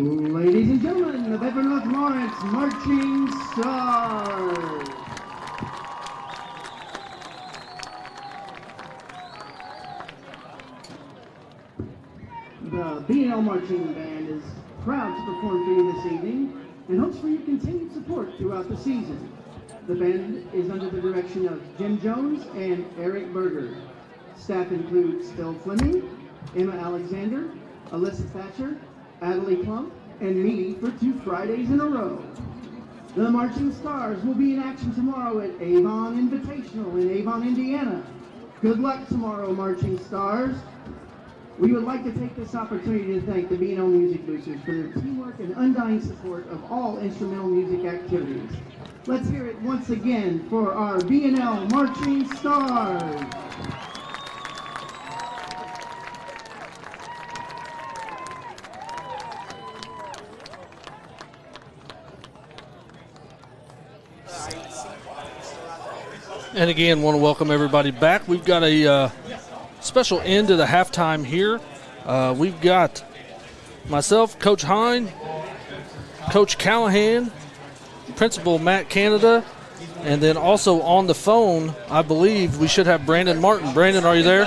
Ladies and gentlemen, the Bedford North Lawrence Marching Stars. The B&L Marching Band is proud to perform for you this evening and hopes for your continued support throughout the season. The band is under the direction of Jim Jones and Eric Berger. Staff includes Phil Fleming, Emma Alexander, Alyssa Thatcher, Adelie Plump, and me for 2 Fridays in a row. The Marching Stars will be in action tomorrow at Avon Invitational in Avon, Indiana. Good luck tomorrow, Marching Stars. We would like to take this opportunity to thank the B&L Music Boosters for their teamwork and undying support of all instrumental music activities. Let's hear it once again for our B&L Marching Stars. And again, want to welcome everybody back. We've got a special end to the halftime here. We've got myself, Coach Hine, Coach Callahan, Principal Matt Canada, and then also on the phone, I believe we should have Brandon Martin. Brandon, are you there?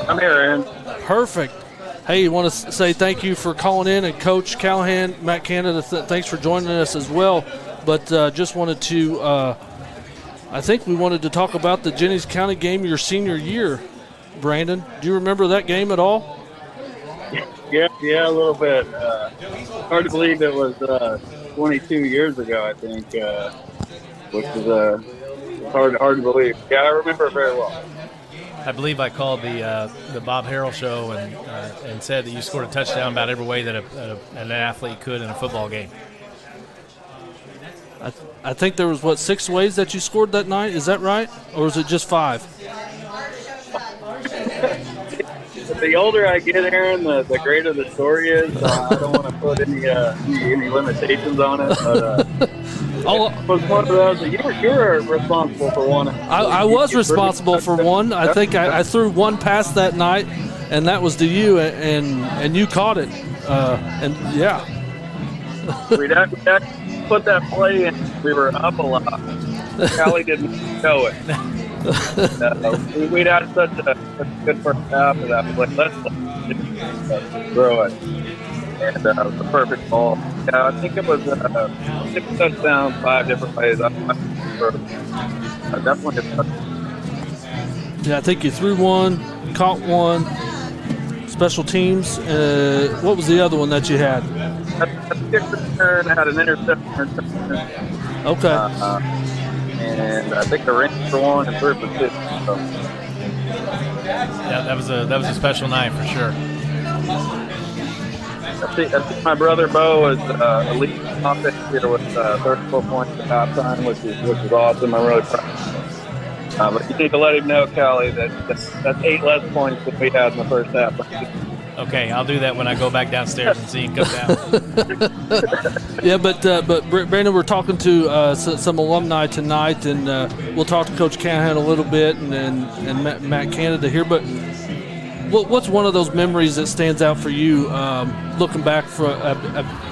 I'm here, Aaron. Perfect. Hey, you want to say thank you for calling in, and Coach Callahan, Matt Canada, thanks for joining us as well. But just wanted to I think we wanted to talk about the Jennings County game your senior year, Brandon. Do you remember that game at all? Yeah, a little bit. Hard to believe it was 22 years ago, I think, which is hard to believe. Yeah, I remember it very well. I believe I called the Bob Harrell show and said that you scored a touchdown about every way that an athlete could in a football game. I think there was, 6 ways that you scored that night? Is that right? Or was it just 5? The older I get, Aaron, the greater the story is. I don't want to put any limitations on it, but it was one of those. You were responsible for one. I was responsible for one. I think I threw one pass that night, and that was to you, and you caught it. And yeah. We'd put that play in. We were up a lot. Callie didn't know it. We'd had such a good first half of that play. Let's throw it. And the perfect ball. Yeah, I think it was 6 touchdowns, 5 different ways. Definitely a touchdown. Yeah, I think you threw one, caught one, special teams. What was the other one that you had? A kick return, had an interception. Okay. And I think the ring for one and third for 6. So. Yeah, that was a special night for sure. I think my brother Bo is elite offense here with 34 points at halftime, which is awesome. I'm really proud. But you need to let him know, Callie, that's 8 less points than we had in the first half. Okay, I'll do that when I go back downstairs and see him come down. Yeah, but Brandon, we're talking to some alumni tonight, and we'll talk to Coach Callahan a little bit, and Matt Canada here. But what's one of those memories that stands out for you looking back for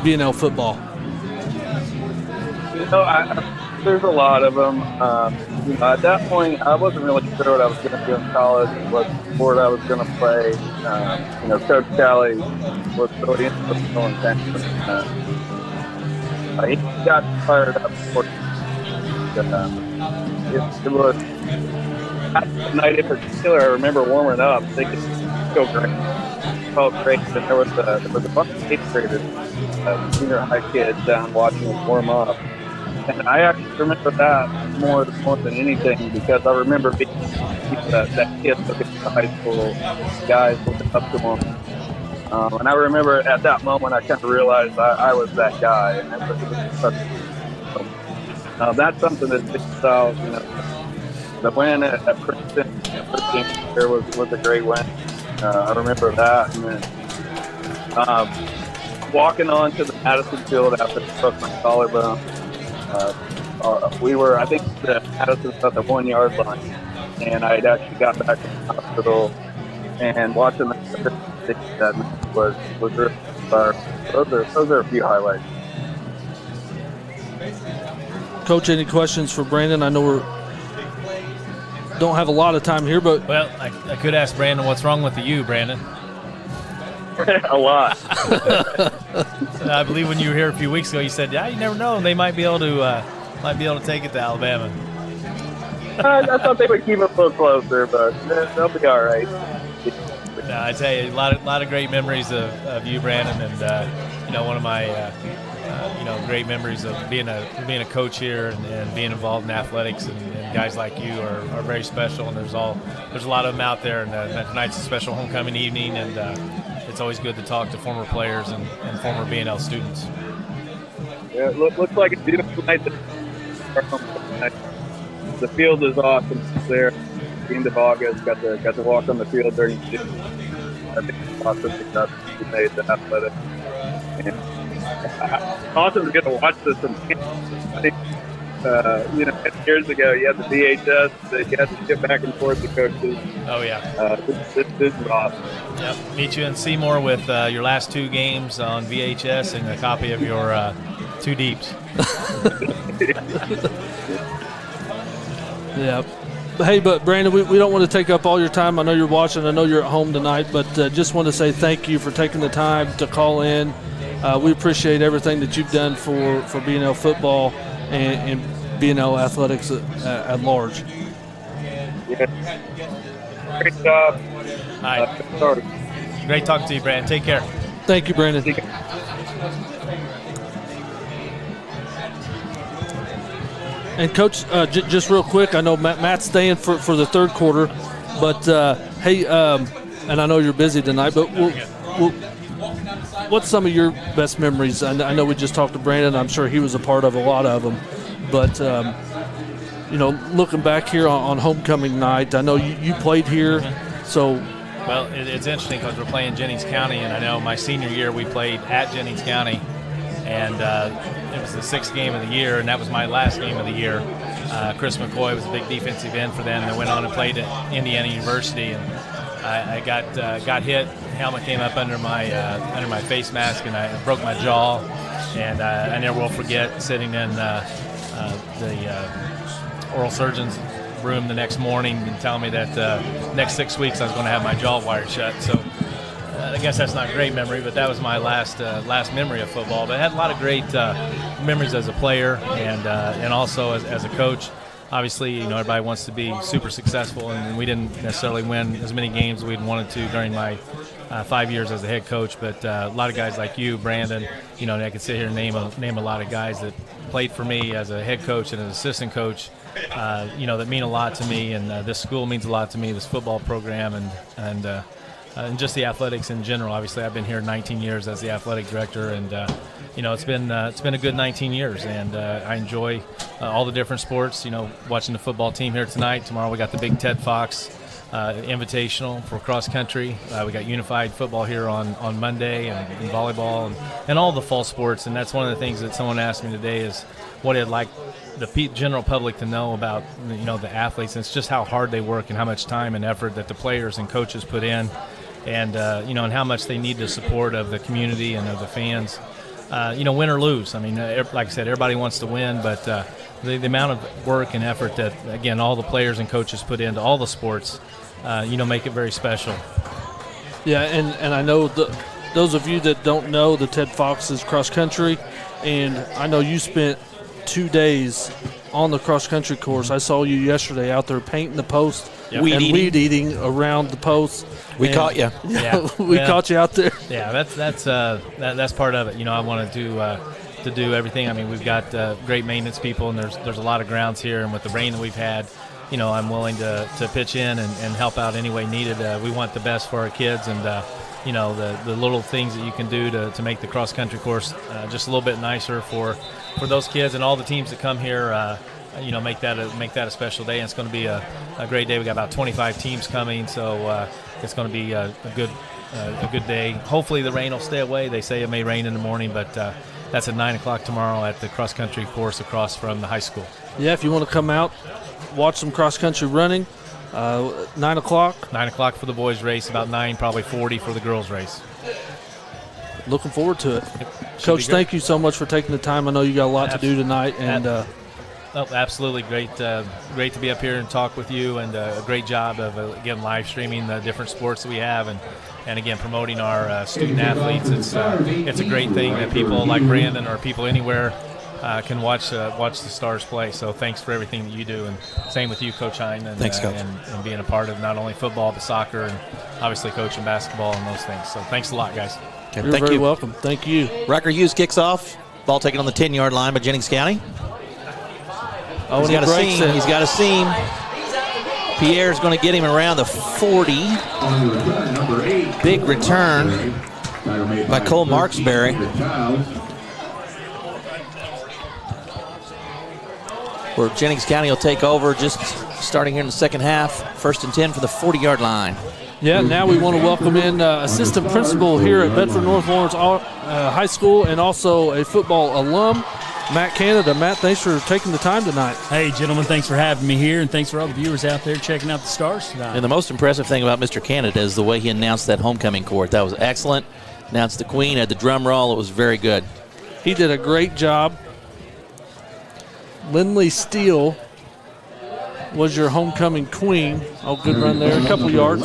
B&L football? There's a lot of them. At that point, I wasn't really sure what I was going to do in college, what sport I was going to play. Coach Callie was really instrumental in that. He got fired up for it. It was that night in particular. I remember warming up, thinking, "Go great!" Felt great. And there was a bunch of 8th graders, junior high kids down watching us warm up. And I actually remember that more than anything because I remember being that kid looking at the high school guys looking up to him. And I remember at that moment I kind of realized I was that guy. And that's something that sticks out. The win at Princeton, first game there was a great win. I remember that. And then walking onto the Madison field after I broke my collarbone. I think the Madison was at the 1-yard line, and I had actually got back to the hospital, and watching that was really those are a few highlights. Coach, any questions for Brandon? I know we don't have a lot of time here, but well, I could ask Brandon what's wrong with the U, Brandon. A lot. I believe when you were here a few weeks ago, you said, "Yeah, you never know. They might be able to take it to Alabama." I thought they would keep it a little closer, but they'll be all right. No, I tell you, a lot of great memories of you, Brandon, and one of my great memories of being a coach here and being involved in athletics, and guys like you are very special. And there's a lot of them out there, and tonight's a special homecoming evening, and it's always good to talk to former players and former B&L students. Yeah, it looks like a beautiful night. The field is awesome there. At the end of August, got to walk on the field during the season. I think it's awesome that we made the athletics. And awesome to get to watch this. I think, 10 years ago, you had the VHS that you had to get back and forth to coaches. Oh, yeah. This is awesome. Yep. Meet you in Seymour with your last 2 games on VHS and a copy of your 2 Deeps. Yeah. Hey, but Brandon, we don't want to take up all your time. I know you're watching. I know you're at home tonight, but just want to say thank you for taking the time to call in. We appreciate everything that you've done for B&L football and B&L athletics at large. Yeah. Great job. All right. Great talking to you, Brandon. Take care. Thank you, Brandon. And Coach, just real quick, I know Matt's staying for the third quarter, but hey, and I know you're busy tonight, but what's some of your best memories? I know we just talked to Brandon. I'm sure he was a part of a lot of them, but looking back here on homecoming night, I know you played here, so. Well, it's interesting because we're playing Jennings County, and I know my senior year we played at Jennings County, and it was the 6th game of the year, and that was my last game of the year. Chris McCoy was a big defensive end for them. They went on and played at Indiana University, and I got hit. Helmet came up under my face mask, and I broke my jaw. And I never will forget sitting in the oral surgeon's room the next morning and telling me that next 6 weeks I was going to have my jaw wired shut. So I guess that's not a great memory, but that was my last memory of football. But I had a lot of great memories as a player and also as a coach. Obviously, everybody wants to be super successful, and we didn't necessarily win as many games as we'd wanted to during my 5 years as a head coach. But a lot of guys like you, Brandon, I could sit here and name a lot of guys that played for me as a head coach and an assistant coach, that mean a lot to me. And this school means a lot to me, this football program, and just the athletics in general. Obviously, I've been here 19 years as the athletic director, and it's been a good 19 years, and I enjoy all the different sports. Watching the football team here tonight. Tomorrow we got the big Ted Fox Invitational for cross country. We got unified football here on Monday, and volleyball, and all the fall sports. And that's one of the things that someone asked me today is what it'd like the general public to know about the athletes. And it's just how hard they work and how much time and effort that the players and coaches put in. And and how much they need the support of the community and of the fans. Win or lose. I mean, like I said, everybody wants to win, but the amount of work and effort that, again, all the players and coaches put into all the sports, make it very special. Yeah, and I know those of you that don't know, the Ted Fox is cross country, and I know you spent 2 days on the cross country course. I saw you yesterday out there painting the post. Yep. Weed eating around the post. We caught you. Yeah, we caught you out there. Yeah, that's part of it. I wanted to do everything. I mean, we've got great maintenance people, and there's a lot of grounds here, and with the rain that we've had, I'm willing to pitch in and help out any way needed. We want the best for our kids, and the little things that you can do to make the cross country course just a little bit nicer for those kids and all the teams that come here. Make that a special day. And it's going to be a great day. We got about 25 teams coming, so it's going to be a good day. Hopefully the rain will stay away. They say it may rain in the morning, but that's at 9 o'clock tomorrow at the cross country course across from the high school. Yeah, if you want to come out, watch some cross country running. 9 o'clock. 9 o'clock for the boys race. About 9, probably 40 for the girls race. looking forward to it. Coach, thank you so much for taking the time. I know you got a lot to do tonight. And absolutely great to be up here and talk with you, and a great job of, again, live streaming the different sports that we have, and again, promoting our student athletes. It's a great thing that people like Brandon or people anywhere can watch the Stars play. So thanks for everything that you do, and same with you, Coach Hine, and, thanks, Coach. And being a part of not only football but soccer, and obviously coaching basketball and those things. So thanks a lot, guys. You're very welcome. Thank you. Rucker Hughes kicks off. Ball taken on the 10-yard line by Jennings County. Oh, he's got a seam. He's got a seam. Pierre's going to get him around the 40. Big return by Cole Marksberry. Where Jennings County will take over just starting here in the second half. 1st and 10 for the 40-yard line. Yeah, now we want to welcome in assistant principal here at Bedford North Lawrence High School, and also a football alum, Matt Canada. Matt, thanks for taking the time tonight. Hey, gentlemen, thanks for having me here, and thanks for all the viewers out there checking out the Stars tonight. And the most impressive thing about Mr. Canada is the way he announced that homecoming court. That was excellent. Announced the Queen, had the drum roll. It was very good. He did a great job. Lindley Steele was your homecoming queen. Oh, good run there, a couple yards.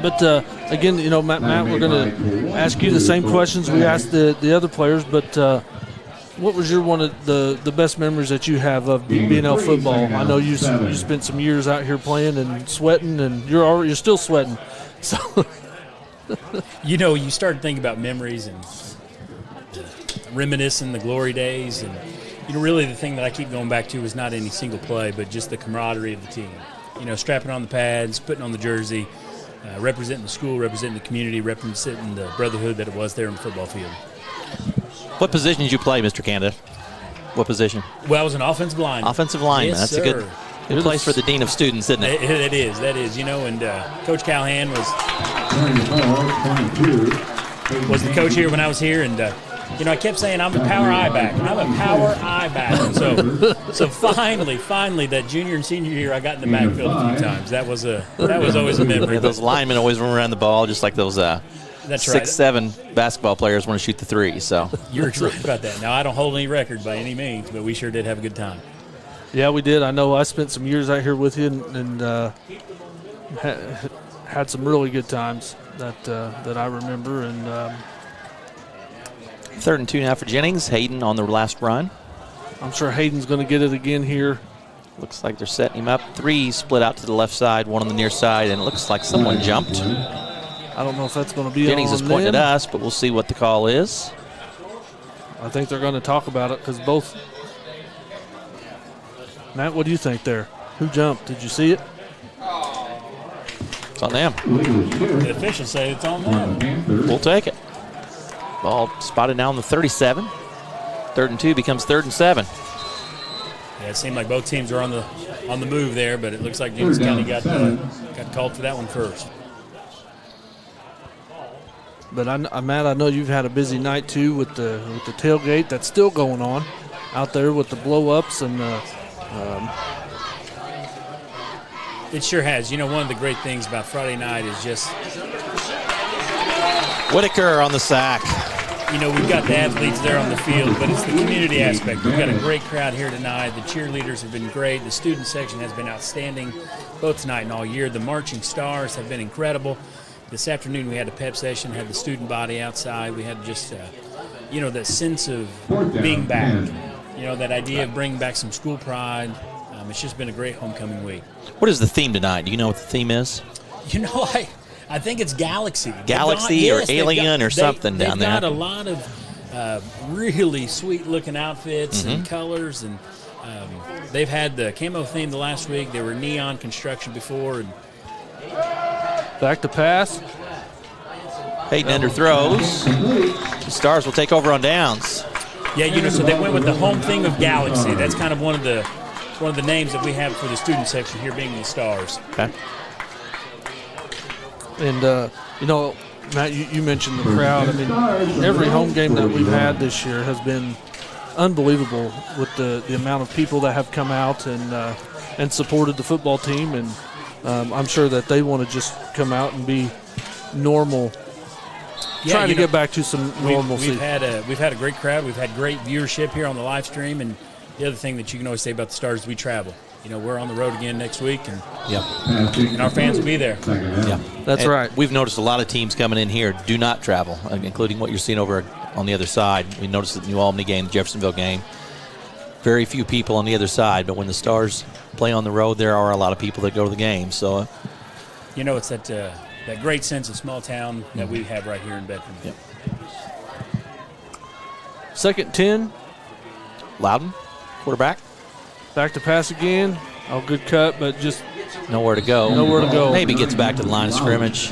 But again, Matt, we're going to ask you the same questions we asked the other players. But what was one of the best memories that you have of BNL football? I know you spent some years out here playing and sweating, and you're still sweating. So you start thinking about memories and reminiscing the glory days, and really the thing that I keep going back to is not any single play, but just the camaraderie of the team. Strapping on the pads, putting on the jersey, representing the school, representing the community, representing the brotherhood that it was there on the football field. What position did you play, Mr. Canada? What position? Well, I was an offensive lineman. Offensive lineman. Yes, That's sir. a good place for the dean of students, isn't it? That is. And Coach Callahan was the coach here when I was here, and I kept saying I'm a power I back. I'm a power I back. And so finally, that junior and senior year, I got in the backfield a few times. That was always a memory. Yeah, those linemen always run around the ball just like those That's 6'7" basketball players want to shoot the three. So you're true about that. Now I don't hold any record by any means, but we sure did have a good time. Yeah, we did. I know I spent some years out here with you, and had some really good times that I remember. And 3rd and 2 now for Jennings. Hayden on the last run. I'm sure Hayden's going to get it again here. Looks like they're setting him up. 3 split out to the left side, 1 on the near side, and it looks like someone jumped. I don't know if that's going to be Jennings on is pointing them. at us, but we'll see what the call is. I think they're going to talk about it because both. Matt, what do you think there? Who jumped? Did you see it? It's on them. The officials say it's on them. We'll take it. Ball spotted now on the 37. 3rd and 2 becomes 3rd and 7. Yeah, it seemed like both teams were on the move there, but it looks like Jennings County got called for that one first. But Matt, I know you've had a busy night too with the tailgate that's still going on out there with the blow-ups and. It sure has. One of the great things about Friday night is just Whitaker on the sack. We've got the athletes there on the field, but it's the community aspect. We've got a great crowd here tonight. The cheerleaders have been great. The student section has been outstanding both tonight and all year. The marching stars have been incredible. This afternoon we had a pep session, had the student body outside. We had just, that sense of being back. That idea of bringing back some school pride. It's just been a great homecoming week. What is the theme tonight? Do you know what the theme is? I think it's Galaxy. Galaxy or Alien or something down there. They've got a lot of really sweet-looking outfits and colors, and they've had the camo theme the last week. They were neon construction before. And back to pass. Hayden underthrows. The Stars will take over on downs. Yeah, so they went with the home theme of Galaxy. That's kind of one of the names that we have for the student section here, being the Stars. Okay. And, Matt, you mentioned the crowd. I mean, every home game that we've had this year has been unbelievable with the amount of people that have come out and supported the football team. And I'm sure that they want to just come out and be normal trying to get back to some normalcy. We've had a great crowd. We've had great viewership here on the live stream. And the other thing that you can always say about the Stars is we travel. We're on the road again next week, and our fans will be there. Yeah, that's right. We've noticed a lot of teams coming in here do not travel, including what you're seeing over on the other side. We noticed the New Albany game, the Jeffersonville game. Very few people on the other side, but when the Stars play on the road, there are a lot of people that go to the game. So, it's that great sense of small town that we have right here in Bedford. Yep. 2nd 10. Loudon, quarterback. Back to pass again. Oh, good cut, but just nowhere to go. Nowhere to go. Maybe gets back to the line of scrimmage.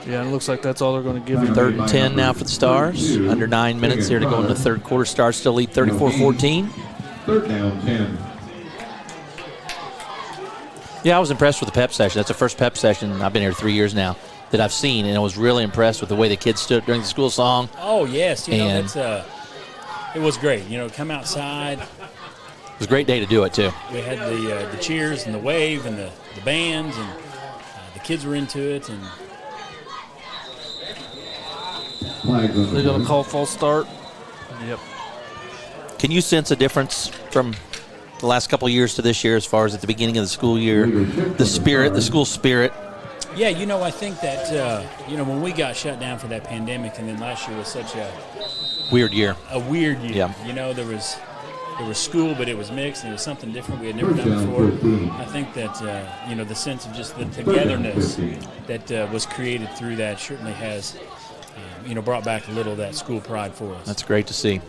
Yeah, it looks like that's all they're going to give him. 3rd and 10 now for the Stars. Under 9 minutes here to go into the third quarter. Stars still lead 34-14. 3rd down 10. Yeah, I was impressed with the pep session. That's the first pep session, I've been here 3 years now, that I've seen, and I was really impressed with the way the kids stood during the school song. Oh, yes. It was great. Come outside. It was a great day to do it, too. We had the cheers and the wave and the bands, and the kids were into it. And they're going to call false start. Yep. Can you sense a difference from the last couple of years to this year as far as at the beginning of the school year, the spirit, the school spirit? Yeah, I think that, when we got shut down for that pandemic, and then last year was such a weird year. Yeah. There was school, but it was mixed, and it was something different we had never done before. I think that, the sense of just the togetherness that was created through that certainly has, brought back a little of that school pride for us. That's great to see.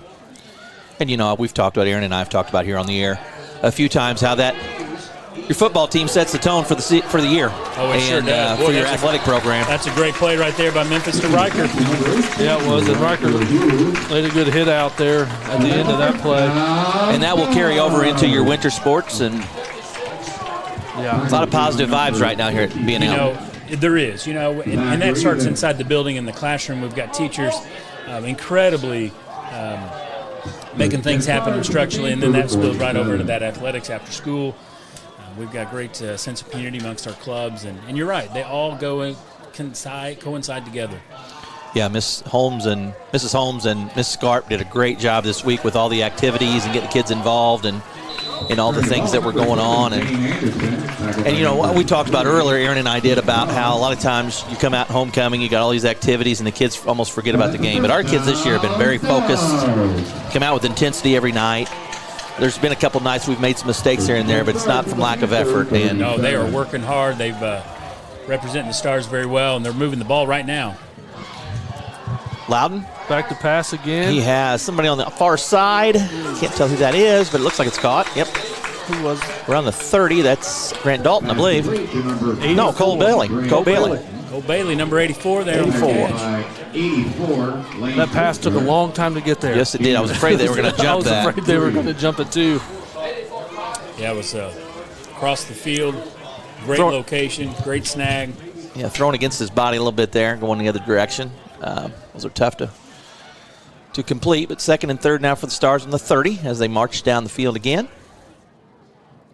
And, we've talked about, Aaron and I have talked about here on the air a few times how that your football team sets the tone for the year. Oh, it sure does. For your athletic program. That's a great play right there by Memphis to Riker. Yeah, it was. And Riker laid a good hit out there at the end of that play. And that will carry over into your winter sports. And a lot of positive vibes right now here at B&L. There is, and that starts inside the building in the classroom. We've got teachers incredibly making things happen instructionally, and then that spills right over into that athletics after school. We've got great sense of community amongst our clubs, and you're right, they all coincide together. Yeah, Mrs. Holmes and Miss Scarp did a great job this week with all the activities and getting the kids involved and all the things that were going on. And what we talked about earlier, Aaron and I did, about how a lot of times you come out homecoming, you got all these activities, and the kids almost forget about the game. But our kids this year have been very focused, come out with intensity every night. There's been a couple nights we've made some mistakes here and there, but it's not from lack of effort. And no, they are working hard. They've representing the Stars very well, and they're moving the ball right now. Loudon. Back to pass again. He has somebody on the far side. Can't tell who that is, but it looks like it's caught. Yep. Who was? Around the 30. That's Grant Dalton, I believe. 84. No, Cole Bailey. Cole Bailey. Cole Bailey, number 84 there. 84. That pass took a long time to get there. Yes, it did. I was afraid they were going to jump that. I was afraid they were going to jump it too. Yeah, it was across the field. Great location. Great snag. Yeah, thrown against his body a little bit there, going the other direction. Those are tough to complete, but 2nd and 3rd now for the Stars on the 30 as they march down the field again.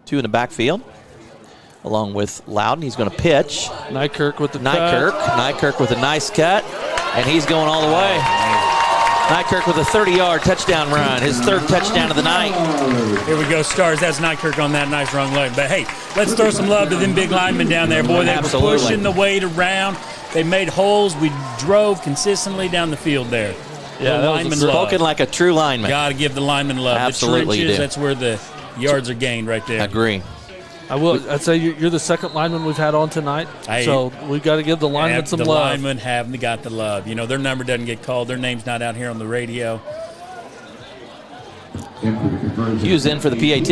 2 in the backfield, along with Loudon. He's going to pitch. Nykirk with the Nykirk with a nice cut, and he's going all the way. Nykirk with a 30-yard touchdown run, his 3rd touchdown of the night. Here we go, Stars. That's Nykirk on that nice run leg. But, hey, let's throw some love to them big linemen down there. Boy, they were pushing the weight around. They made holes. We drove consistently down the field there. Yeah, that was spoken like a true lineman. Got to give the lineman love. Absolutely, the trenches, that's where the yards are gained right there. I agree. I'd say you're the second lineman we've had on tonight, so we've got to give the linemen some love. The linemen have got the love. Their number doesn't get called. Their name's not out here on the radio. Hughes in for the PAT.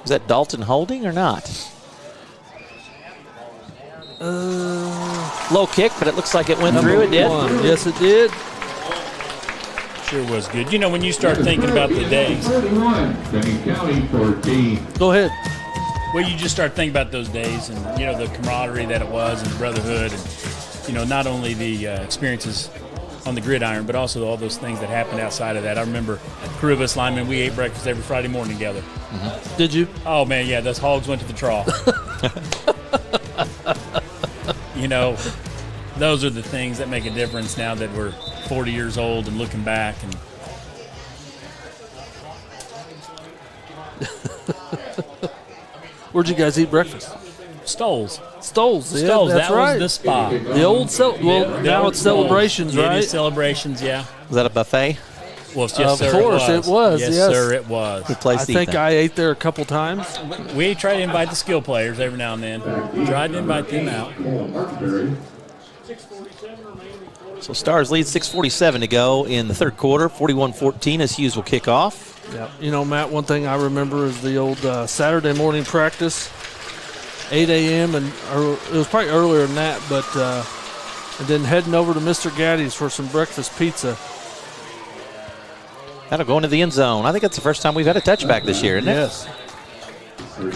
Is that Dalton holding or not? Low kick, but it looks like it went through. It did. Yes, it did. Sure was good. When you start thinking about the days. Go ahead. Well, you just start thinking about those days and, the camaraderie that it was and the brotherhood and, not only the experiences on the gridiron, but also all those things that happened outside of that. I remember a crew of us linemen, we ate breakfast every Friday morning together. Mm-hmm. Did you? Oh, man, yeah, those hogs went to the trough. You know, those are the things that make a difference now that we're 40 years old and looking back. And Where'd you guys eat breakfast? Stoles. Stoles, yeah, Stoles, that's that right. was the spot. The old, now it's Celebrations, right? It is Celebrations, yeah. Was that a buffet? Well, yes, sir, of course it was. Yes, yes, sir, it was. I think I ate there a couple times. We try to invite the skill players every now and then. Tried to invite them out. So Stars lead 6:47 to go in the third quarter, 41-14 as Hughes will kick off. Yeah, you know, Matt, one thing I remember is the old Saturday morning practice, 8 a.m. and it was probably earlier than that, but and then heading over to Mr. Gaddy's for some breakfast pizza. That'll go into the end zone. I think that's the first time we've had a touchback this year, isn't it? Yes.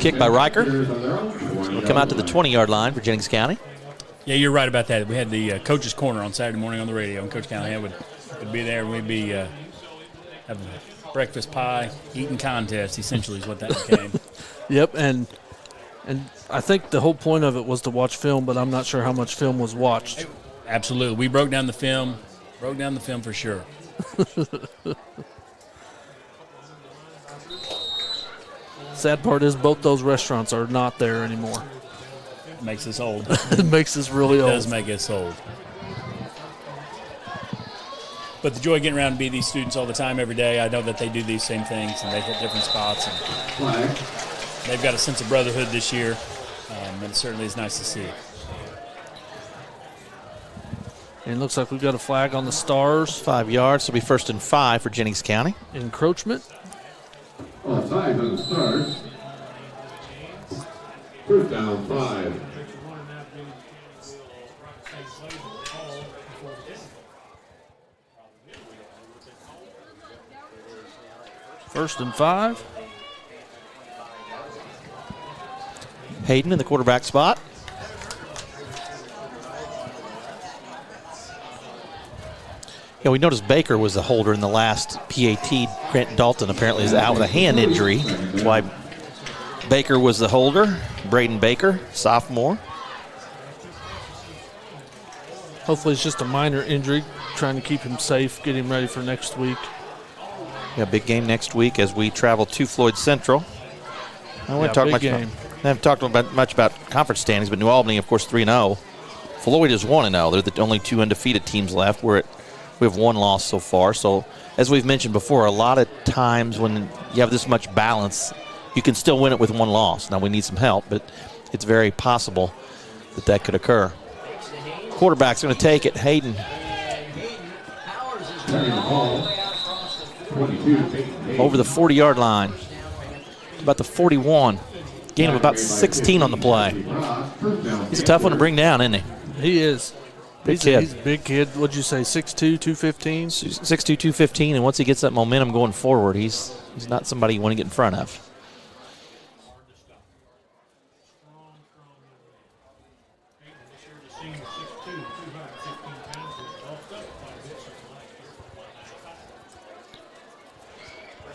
Kick by Riker. Will come out to the 20-yard line for Jennings County. Yeah, you're right about that. We had the Coach's Corner on Saturday morning on the radio, and Coach Callahan would be there. We'd be having a breakfast pie eating contest, essentially, is what that became. Yep, and I think the whole point of it was to watch film, but I'm not sure how much film was watched. Absolutely. We broke down the film for sure. Sad part is both those restaurants are not there anymore. It makes us old. It makes us really old. It does make us old. But the joy of getting around and be these students all the time, every day, I know that they do these same things and they hit different spots. And they've got a sense of brotherhood this year, and it certainly is nice to see. And it looks like we've got a flag on the Stars. 5 yards, so it'll be 1st and 5 for Jennings County. Encroachment. Offside on the Stars. First down, 5. First and 5. Hayden in the quarterback spot. Yeah, we noticed Baker was the holder in the last PAT. Grant Dalton apparently is out with a hand injury. That's why Baker was the holder. Braden Baker, sophomore. Hopefully it's just a minor injury, trying to keep him safe, get him ready for next week. Yeah, big game next week as we travel to Floyd Central. I haven't talked much about conference standings, but New Albany, of course, 3-0. Floyd is 1-0. They're the only two undefeated teams left. We have one loss so far. So, as we've mentioned before, a lot of times when you have this much balance, you can still win it with one loss. Now, we need some help, but it's very possible that could occur. Quarterback's going to take it. Hayden. Over the 40-yard line. About the 41. Gain of about 16 on the play. He's a tough one to bring down, isn't he? He is. He's a big kid. What'd you say, 6'2", 215? 6'2", 215, and once he gets that momentum going forward, he's not somebody you want to get in front of.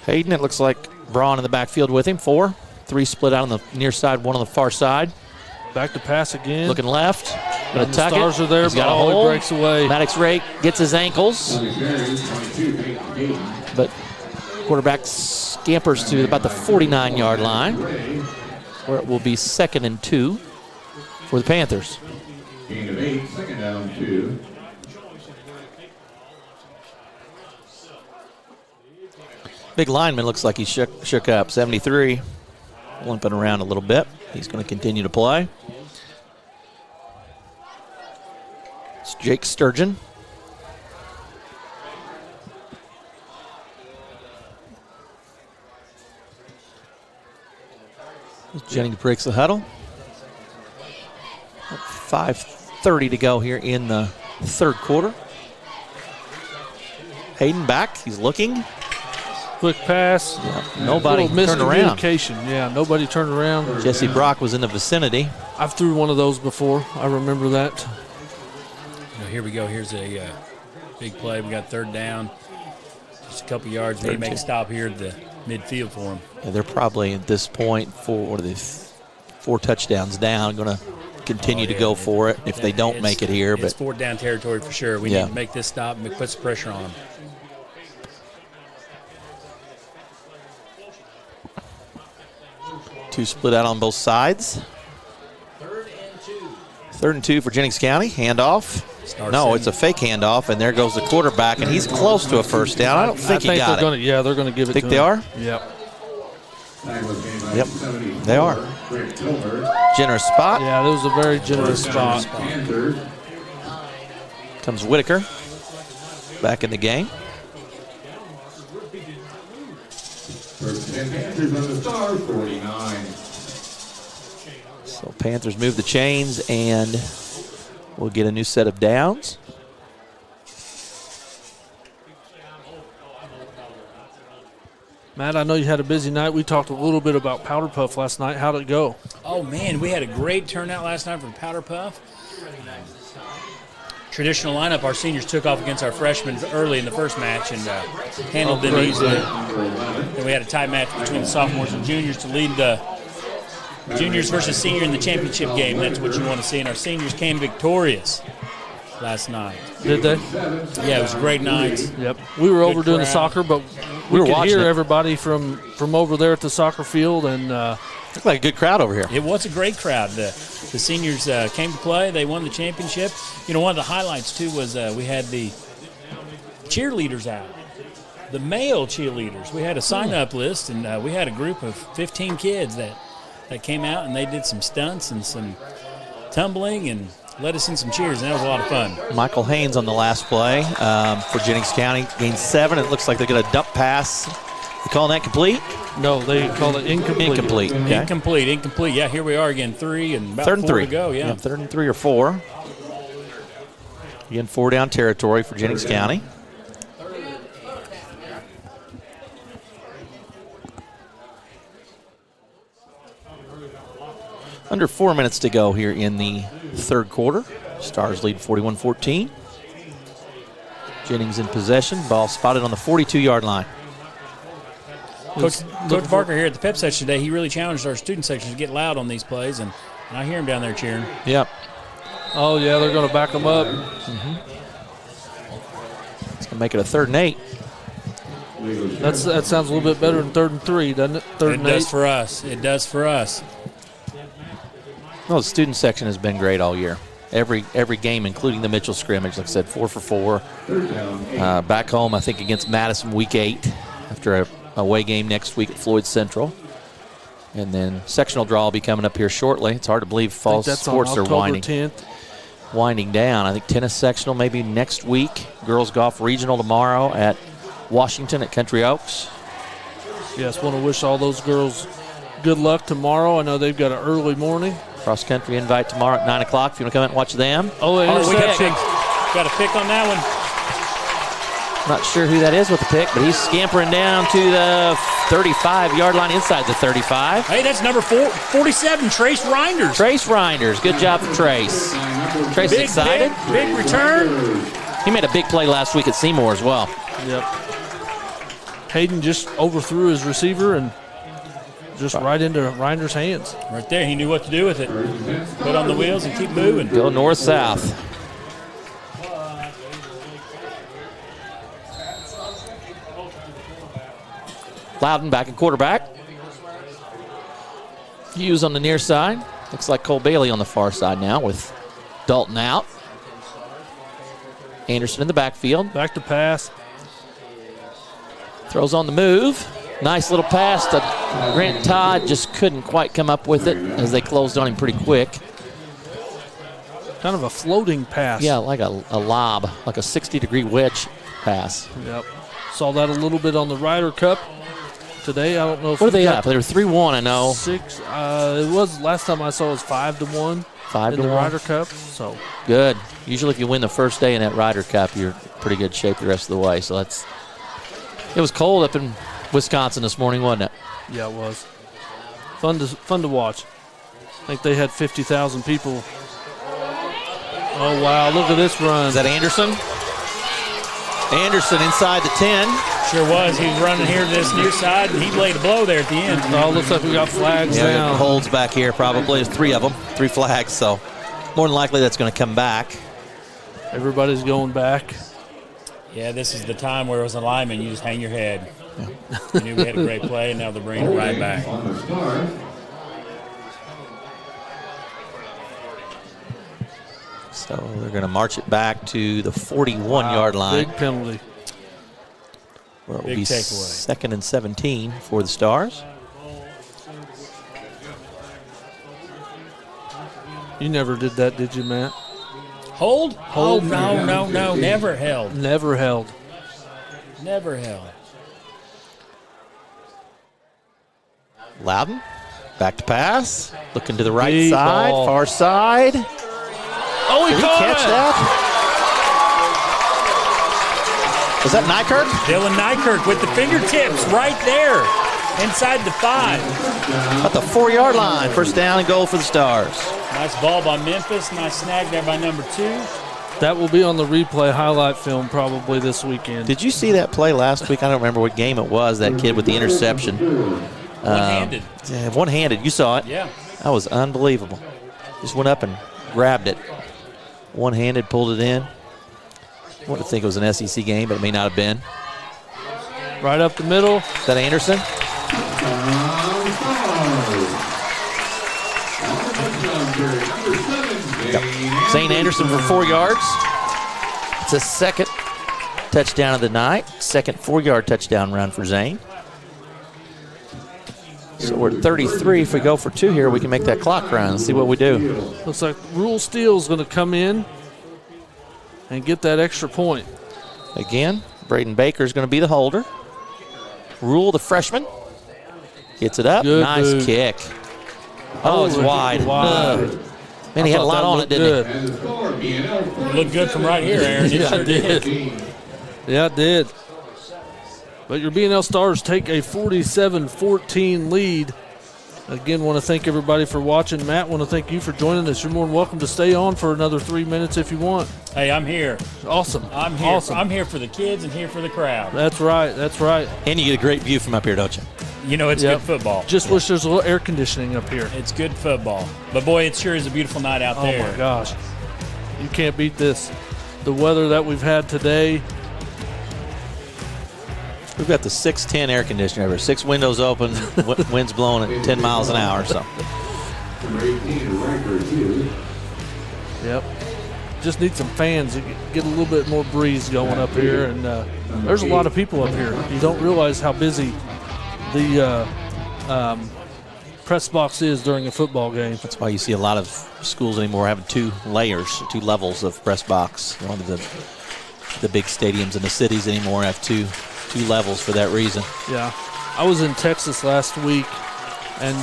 Hayden, it looks like Braun in the backfield with him. 4. 3 split out on the near side, 1 on the far side. Back to pass again. Looking left. Going to tuck it. Stars are there, He's got a but hole. he breaks away. Maddox Ray gets his ankles. But quarterback scampers to about the 49-yard line, where it will be 2nd and 2 for the Panthers. Gain of 8, 2nd down, 2. Big lineman looks like he shook up. 73, limping around a little bit. He's going to continue to play. It's Jake Sturgeon. Jennings breaks the huddle. 5:30 to go here in the third quarter. Hayden back. He's looking. Quick pass. Yeah, nobody turned around. Yeah, nobody turned around. Jesse Brock was in the vicinity. I've threw one of those before. I remember that. Here we go. Here's a Big play. We got third down. Just a couple yards. Maybe make a stop here at the midfield for them. Yeah, they're probably at this point 4 touchdowns down, going to continue to go for it if they don't make it here. It's But fourth down territory for sure. We need to make this stop and put some pressure on them. two split out on both sides. 3rd and 2 for Jennings County. Handoff. It's a fake handoff, and there goes the quarterback, and he's close to a first down. I don't think he got it. Yeah, they're going to give it to him. Think they are? Yep. Yep, they are. Generous spot. Yeah, that was a very generous spot. Comes Whitaker back in the game. Panthers on the star, 49. So Panthers move the chains, and we'll get a new set of downs. Matt, I know you had a busy night. We talked a little bit about Powder Puff last night. How'd it go? Oh, man, we had a great turnout last night for Powder Puff. Traditional lineup, our seniors took off against our freshmen early in the first match and handled them easily. Then we had a tie match between the sophomores and juniors to lead the juniors versus senior in the championship game. That's what you want to see. And our seniors came victorious last night. Did they? Yeah, it was a great night. Yep. We were over doing the soccer, but we could hear everybody from over there at the soccer field. And looked like a good crowd over here. It was a great crowd. The seniors came to play. They won the championship. You know, one of the highlights, too, was we had the cheerleaders out, the male cheerleaders. We had a sign-up list, and we had a group of 15 kids that came out, and they did some stunts and some tumbling and led us in some cheers, and that was a lot of fun. Michael Haynes on the last play for Jennings County. Gained 7. It looks like they're going to dump pass. You calling that complete? No, they call it incomplete. Incomplete. Okay. Incomplete. Yeah, here we are again, 3 and about 3rd and 4 to go. Yeah, 3rd and 3 or 4. Again, 4 down territory for Jennings County. Under 4 minutes to go here in the 3rd quarter. Stars lead 41-14. Jennings in possession. Ball spotted on the 42-yard line. Coach Barker here at the pep session today, he really challenged our student section to get loud on these plays, and I hear him down there cheering. Yep. Oh, yeah, they're going to back them up. Mm-hmm. It's going to make it a 3rd and 8. That sounds a little bit better than 3rd and 3, doesn't it? 3rd and 8. It does for us. It does for us. Well, the student section has been great all year. Every game, including the Mitchell scrimmage, like I said, 4 for 4. Back home, I think, against Madison week 8 after a away game next week at Floyd Central. And then sectional draw will be coming up here shortly. It's hard to believe fall sports are winding down. I think tennis sectional maybe next week. Girls golf regional tomorrow at Washington at Country Oaks. Yes, want to wish all those girls good luck tomorrow. I know they've got an early morning. Cross country invite tomorrow at 9 o'clock if you want to come out and watch them. Oh, we got a pick on that one. Not sure who that is with the pick, but he's scampering down to the 35-yard line inside the 35. Hey, that's number 47, Trace Reinders. Trace Reinders. Good job for Trace. Trace is excited. Big return. He made a big play last week at Seymour as well. Yep. Hayden just overthrew his receiver and just right into Reinders' hands. Right there. He knew what to do with it. Put on the wheels and keep moving. Go north-south. Loudon back at quarterback. Hughes on the near side. Looks like Cole Bailey on the far side now with Dalton out. Anderson in the backfield. Back to pass. Throws on the move. Nice little pass to Grant Todd. Just couldn't quite come up with it as they closed on him pretty quick. Kind of a floating pass. Yeah, like a lob, like a 60-degree wedge pass. Yep. Saw that a little bit on the Ryder Cup today. I don't know if what are they up? They were 3-1, I know. 6. It was last time I saw it was 5-1. 5-1 in the Ryder Cup. So good. Usually, if you win the first day in that Ryder Cup, you're in pretty good shape the rest of the way. So it was cold up in Wisconsin this morning, wasn't it? Yeah, it was. Fun to watch. I think they had 50,000 people. Oh wow! Look at this run. Is that Anderson? Anderson inside the 10. Sure was. He was running here to this near side, and he laid a blow there at the end. Oh, looks like we got flags now. Holds back here probably. There's 3 of them, 3 flags, so more than likely that's going to come back. Everybody's going back. Yeah, this is the time where as a lineman, you just hang your head. Yeah. You knew we had a great play, and now they're bringing it right back. So they're going to march it back to the 41-yard line. Big penalty. Where it will be takeaway. 2nd and 17 for the Stars. You never did that, did you, Matt? Hold? Oh, no. Never held. Never held. Never held. Loudon, back to pass. Looking to the right side, far side. Oh, he Did he catch that? Was that Nykirk? Dylan Nykirk with the fingertips right there inside the 5. At the 4-yard line. First down and goal for the Stars. Nice ball by Memphis. Nice snag there by number 2. That will be on the replay highlight film probably this weekend. Did you see that play last week? I don't remember what game it was, that kid with the interception. One-handed. One-handed. You saw it. Yeah. That was unbelievable. Just went up and grabbed it. One-handed, pulled it in. I would think it was an SEC game, but it may not have been. Right up the middle. Is that Anderson? Yep. Zane Anderson for 4 yards. It's a second touchdown of the night. Second 4-yard touchdown run for Zane. So we're at 33. If we go for 2 here, we can make that clock run and see what we do. Looks like Rule Steele's going to come in and get that extra point. Again, Braden Baker is going to be the holder. Rule, the freshman, gets it up. Good nice move. kick. Oh, it's wide. Man, he had a lot on it, didn't he? It looked good from right here, Aaron. Yeah, it did. Yeah, it did. But your B&L Stars take a 47-14 lead. Again, want to thank everybody for watching. Matt, want to thank you for joining us. You're more than welcome to stay on for another 3 minutes if you want. Hey, I'm here. Awesome. I'm here. Awesome. I'm here for the kids and here for the crowd. That's right. That's right. And you get a great view from up here, don't you? You know, it's good football. Just wish there's a little air conditioning up here. It's good football. But, boy, it sure is a beautiful night out there. Oh, my gosh. You can't beat this. The weather that we've had today. We've got the 610 air conditioner over. 6 windows open, wind's blowing at 10 miles an hour. So. Yep. Just need some fans to get a little bit more breeze going up here. And there's a lot of people up here. You don't realize how busy the press box is during a football game. That's why you see a lot of schools anymore having 2 layers, 2 levels of press box. One of the big stadiums in the cities anymore have two levels for that reason. Yeah. I was in Texas last week and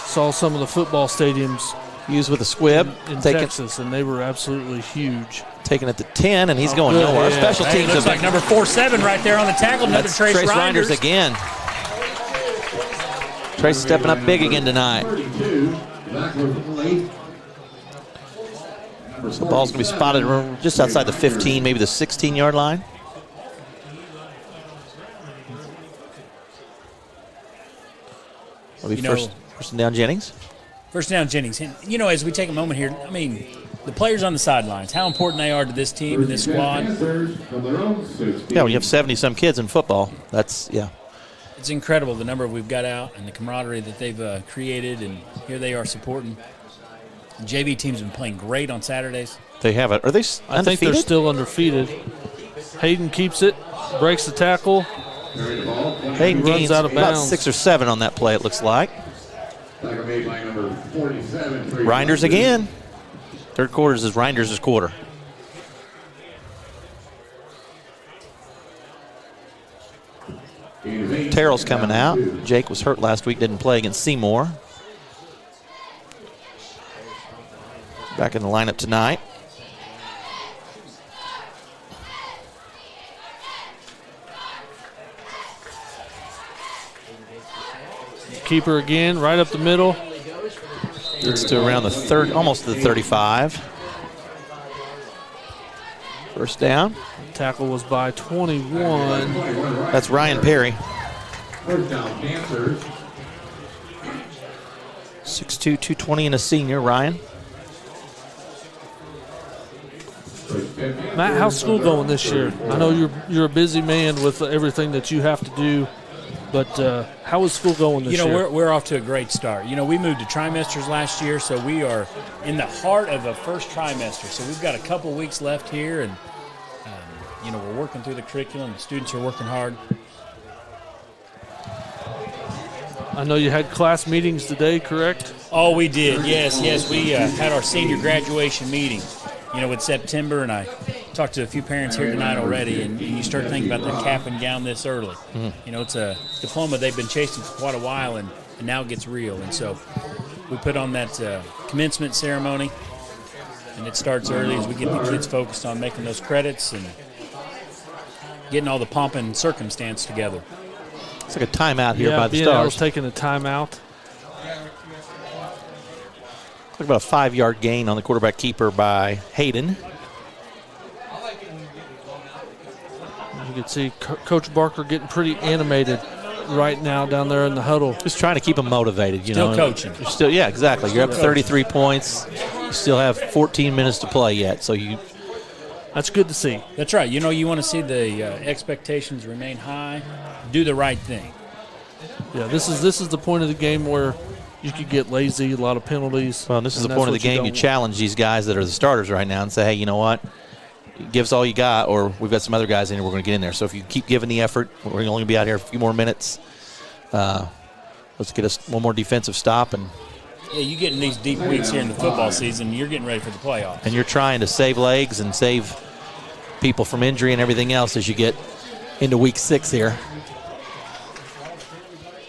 saw some of the football stadiums used with a squib in Texas, and they were absolutely huge. Taking it to 10, and he's going nowhere. Yeah. Special teams. Looks like number 4-7 right there on the tackle. Another Trace Reinders again. Trace stepping up big again tonight. So the ball's going to be spotted just outside the 15, maybe the 16-yard line. Will be first and down Jennings. First down Jennings. And, you know, as we take a moment here, I mean, the players on the sidelines, how important they are to this team and this squad. Yeah, when you have 70-some kids in football, that's, yeah. It's incredible the number we've got out and the camaraderie that they've created, and here they are supporting. The JV team's been playing great on Saturdays. They have it. Are they undefeated? I think they're still undefeated. Hayden keeps it, breaks the tackle. Hayden runs out of bounds. About 6 or 7 on that play, it looks like. Reinders again. Third quarter is Reinders' quarter. Terrell's coming out. Jake was hurt last week, didn't play against Seymour. Back in the lineup tonight. Keeper again, right up the middle. Gets to around the almost the 35. First down. Tackle was by 21. That's Ryan Perry. First down, Panthers. 6'2", 220 and a senior, Ryan. Matt, how's school going this year? I know you're a busy man with everything that you have to do, but how is school going this year? We're off to a great start. We moved to trimesters last year, so we are in the heart of the first trimester. So we've got a couple weeks left here, and we're working through the curriculum. The students are working hard. I know you had class meetings today, correct? Oh, we did. Yes. We had our senior graduation meeting, with September, and I talked to a few parents here tonight already, and you start thinking about the cap and gown this early. It's a diploma they've been chasing for quite a while, and now it gets real. And so we put on that commencement ceremony, and it starts early as we get the kids focused on making those credits and getting all the pomp and circumstance together. It's like a timeout here by the BNL's Stars. Taking a timeout. Talk about a 5-yard gain on the quarterback keeper by Hayden. You can see Coach Barker getting pretty animated right now down there in the huddle. Just trying to keep them motivated. Still coaching. Yeah, exactly. You're up 33 points. You still have 14 minutes to play yet, so that's good to see. That's right. You want to see the expectations remain high. Do the right thing. Yeah, this is the point of the game where you could get lazy, a lot of penalties. Well, this is the point of the game. You challenge these guys that are the starters right now and say, hey, you know what? Give us all you got, or we've got some other guys in here, we're going to get in there. So if you keep giving the effort, we're only going to be out here a few more minutes. Let's get us one more defensive stop. And you get in these deep weeks here in the football season, you're getting ready for the playoffs. And you're trying to save legs and save people from injury and everything else as you get into week 6 here.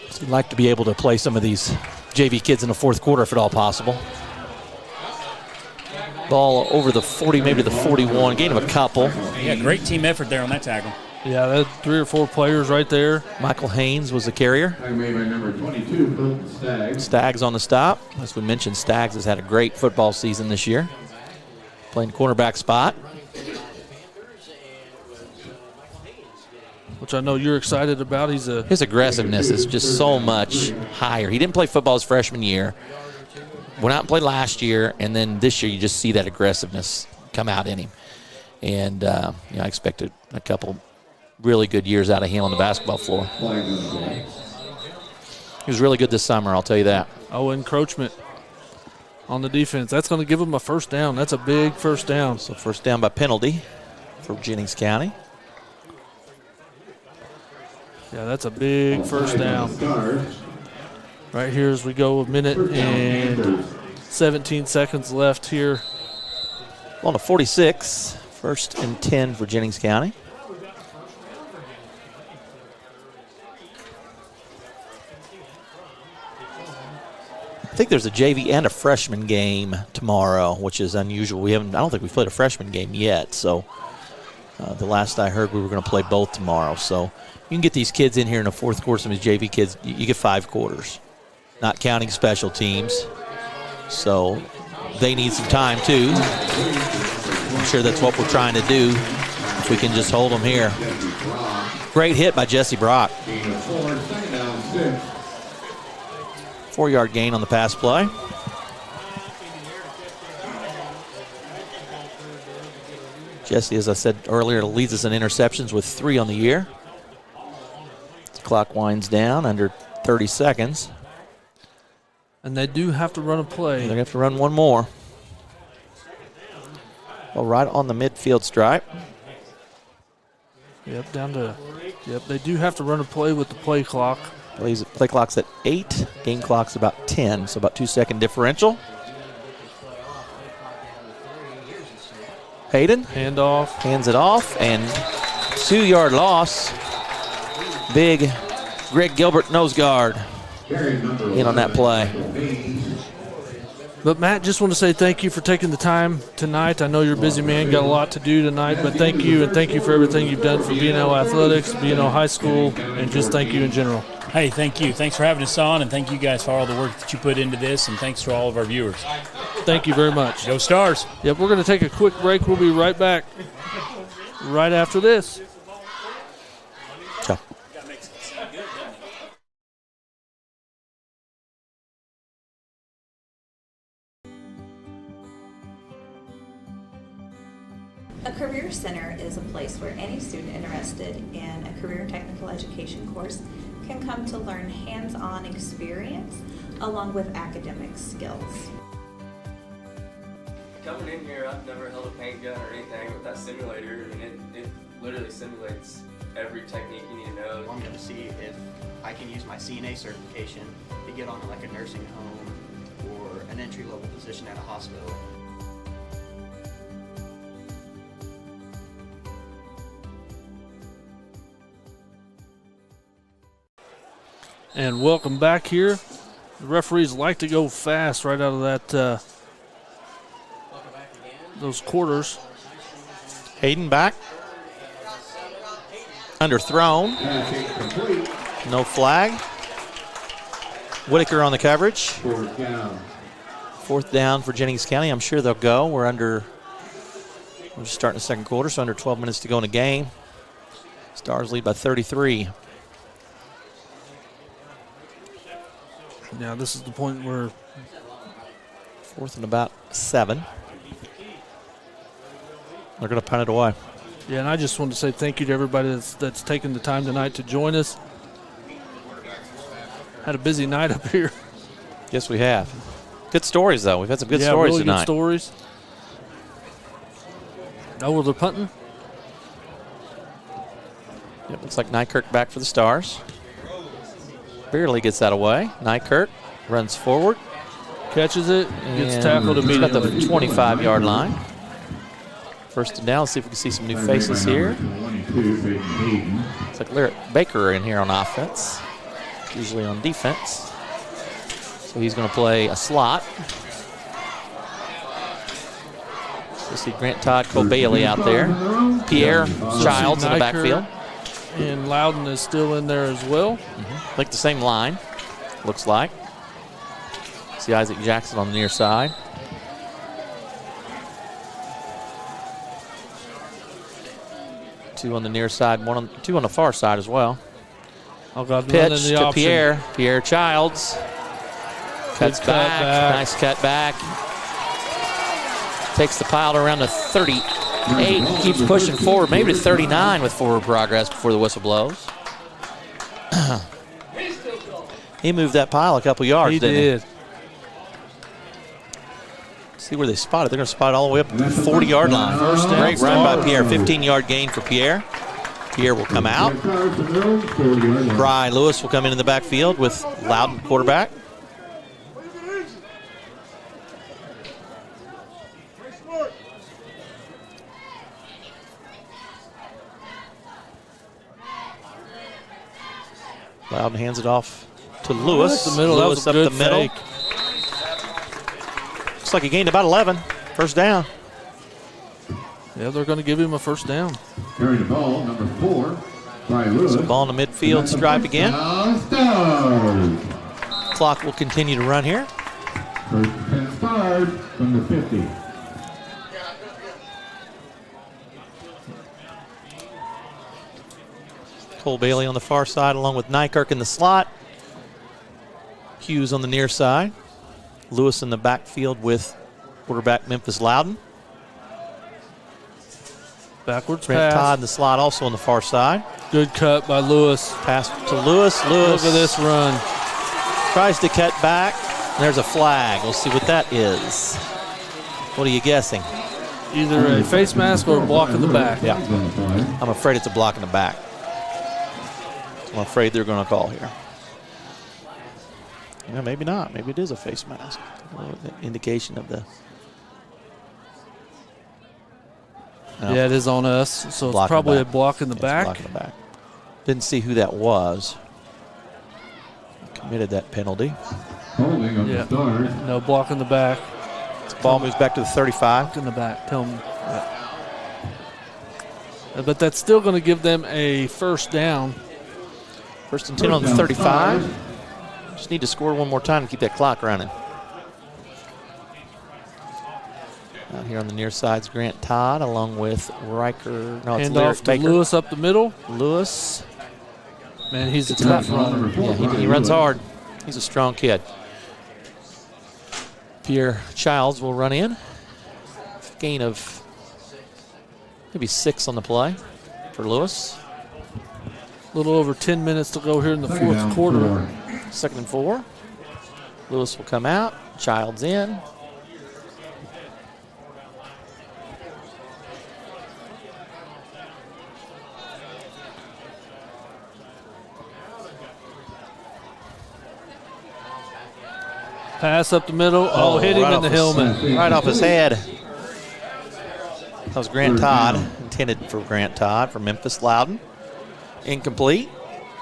So we'd like to be able to play some of these JV kids in the fourth quarter if at all possible. Ball over the 40, maybe the 41, gain of a couple. Yeah, great team effort there on that tackle. Yeah, that 3 or 4 players right there. Michael Haynes was the carrier. Made by number 22, Staggs. Staggs on the stop. As we mentioned, Staggs has had a great football season this year, playing cornerback spot. Which I know you're excited about. His aggressiveness is just so much higher. He didn't play football his freshman year. Went out and played last year, and then this year you just see that aggressiveness come out in him. And I expect a couple really good years out of him on the basketball floor. He was really good this summer, I'll tell you that. Oh, encroachment on the defense. That's going to give him a first down. That's a big first down. So first down by penalty for Jennings County. Yeah, that's a big first down. Right here as we go, a minute and 17 seconds left here. On the 46, first and 10 for Jennings County. I think there's a JV and a freshman game tomorrow, which is unusual. I don't think we've played a freshman game yet, so the last I heard we were going to play both tomorrow. So you can get these kids in here in the fourth quarter, some of these JV kids, you get 5 quarters, not counting special teams. So they need some time too. I'm sure that's what we're trying to do if we can just hold them here. Great hit by Jesse Brock. 4-yard gain on the pass play. Jesse, as I said earlier, leads us in interceptions with 3 on the year. The clock winds down under 30 seconds. And they do have to run a play. They're going to have to run one more. Well, right on the midfield stripe. Yep, they do have to run a play with the play clock. Play clock's at 8. Game clock's about 10, so about 2-second differential. Hayden. Handoff. Hands it off, and 2-yard loss. Big Greg Gilbert nose guard in on that play. But, Matt, just want to say thank you for taking the time tonight. I know you're a busy man, got a lot to do tonight, but thank you, and thank you for everything you've done for BNL Athletics, BNL High School, and just thank you in general. Hey, thank you. Thanks for having us on, and thank you guys for all the work that you put into this, and thanks to all of our viewers. Thank you very much. Go Stars. Yep, we're going to take a quick break. We'll be right back. right after this. Ciao. A Career Center is a place where any student interested in a career technical education course can come to learn hands-on experience along with academic skills. Coming in here, I've never held a paint gun or anything with that simulator. I mean, it literally simulates every technique you need to know. I'm going to see if I can use my CNA certification to get on like a nursing home or an entry-level position at a hospital. And welcome back here. The referees like to go fast right out of that those quarters. Hayden back. Underthrown. No flag. Whitaker on the coverage. Fourth down for Jennings County. I'm sure they'll go. We're just starting the second quarter, so under 12 minutes to go in the game. Stars lead by 33. Now this is the point where fourth and about 7. They're going to punt it away. Yeah, and I just want to say thank you to everybody that's taken the time tonight to join us. Had a busy night up here. Yes, we have. Good stories, though. We've had some good stories really tonight. Good stories. Oh, they're punting. Yep, looks like Nykirk back for the Stars. Barely gets that away. Nykirk runs forward. Catches it. Gets tackled immediately. At the 25-yard line. First and down. Let's see if we can see some new faces here. It's like Lyric Baker in here on offense. Usually on defense. So he's going to play a slot. So see Grant Todd, Cole Bailey out there. Pierre Childs in the backfield. And Loudon is still in there as well. Like the same line, looks like. See Isaac Jackson on the near side. Two on the near side, two on the far side as well. Pitch to Pierre. Pierre Childs. Cuts back. Nice cut back. Takes the pile to around the 38. Keeps pushing forward, maybe to 39 with forward progress before the whistle blows. He moved that pile a couple yards, didn't he? See where they spot it. They're going to spot it all the way up to the 40-yard line. Great run by Pierre. 15-yard gain for Pierre. Pierre will come out. Brian Lewis will come into the backfield with Loudon quarterback. Loudon hands it off to Lewis. Lewis up the middle. Looks like he gained about 11. First down. Yeah, they're going to give him a first down. Carrying the ball, number 4, Brian Lewis. So ball in the midfield stripe again. Clock will continue to run here. First and 10 Stars from the 50. Cole Bailey on the far side along with Nykirk in the slot. Hughes on the near side. Lewis in the backfield with quarterback Memphis Loudon. Backwards Brent pass. Todd in the slot also on the far side. Good cut by Lewis. Pass to Lewis. Lewis. Look at this run. Tries to cut back. There's a flag. We'll see what that is. What are you guessing? Either a face mask or a block in the back. Yeah. I'm afraid it's a block in the back. I'm afraid they're going to call here. Yeah, maybe not. Maybe it is a face mask. The indication of the. No. Yeah, it is on us. So it's probably a block in the back. Block in the back. Didn't see who that was. Committed that penalty. Holding on the Stars. No, block in the back. Ball moves back to the 35. In the back. Tell me. Yeah. But that's still going to give them a first down. First and 10 on the 35. Just need to score one more time to keep that clock running. Out here on the near side's Grant Todd along with Riker. No, it's Hand Lyric off to Baker. Lewis up the middle. Lewis. Man, he's a tough runner. Yeah, he runs hard. He's a strong kid. Pierre Childs will run in. Gain of maybe 6 on the play for Lewis. A little over 10 minutes to go here in the fourth quarter. 2nd and 4. Lewis will come out. Childs in. Pass up the middle. Oh, hit him right in the off helmet. Right off his head. That was Grant Todd. Intended for Grant Todd from Memphis. Loudon. Incomplete.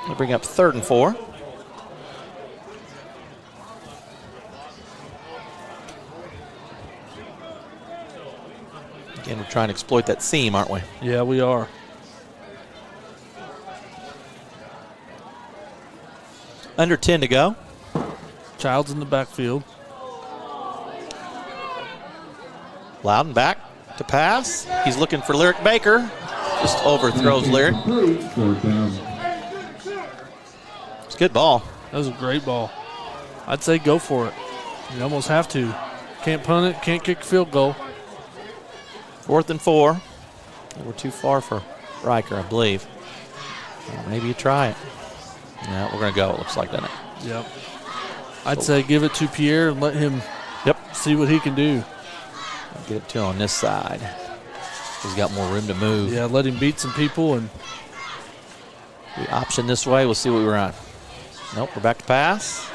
They'll bring up 3rd and 4. Again, we're trying to exploit that seam, aren't we? Yeah, we are. Under 10 to go. Childs in the backfield. Loudon back to pass. He's looking for Lyric Baker. Just overthrows Lyric. It's a good ball. That was a great ball. I'd say go for it. You almost have to. Can't punt it, can't kick a field goal. 4th and 4. We're too far for Riker, I believe. Well, maybe you try it. Yeah, we're going to go, it looks like, doesn't it? Yep. I'd say give it to Pierre and let him see what he can do. Get it to him on this side. He's got more room to move. Yeah, let him beat some people. And we option this way. We'll see what we run. Nope, we're back to pass.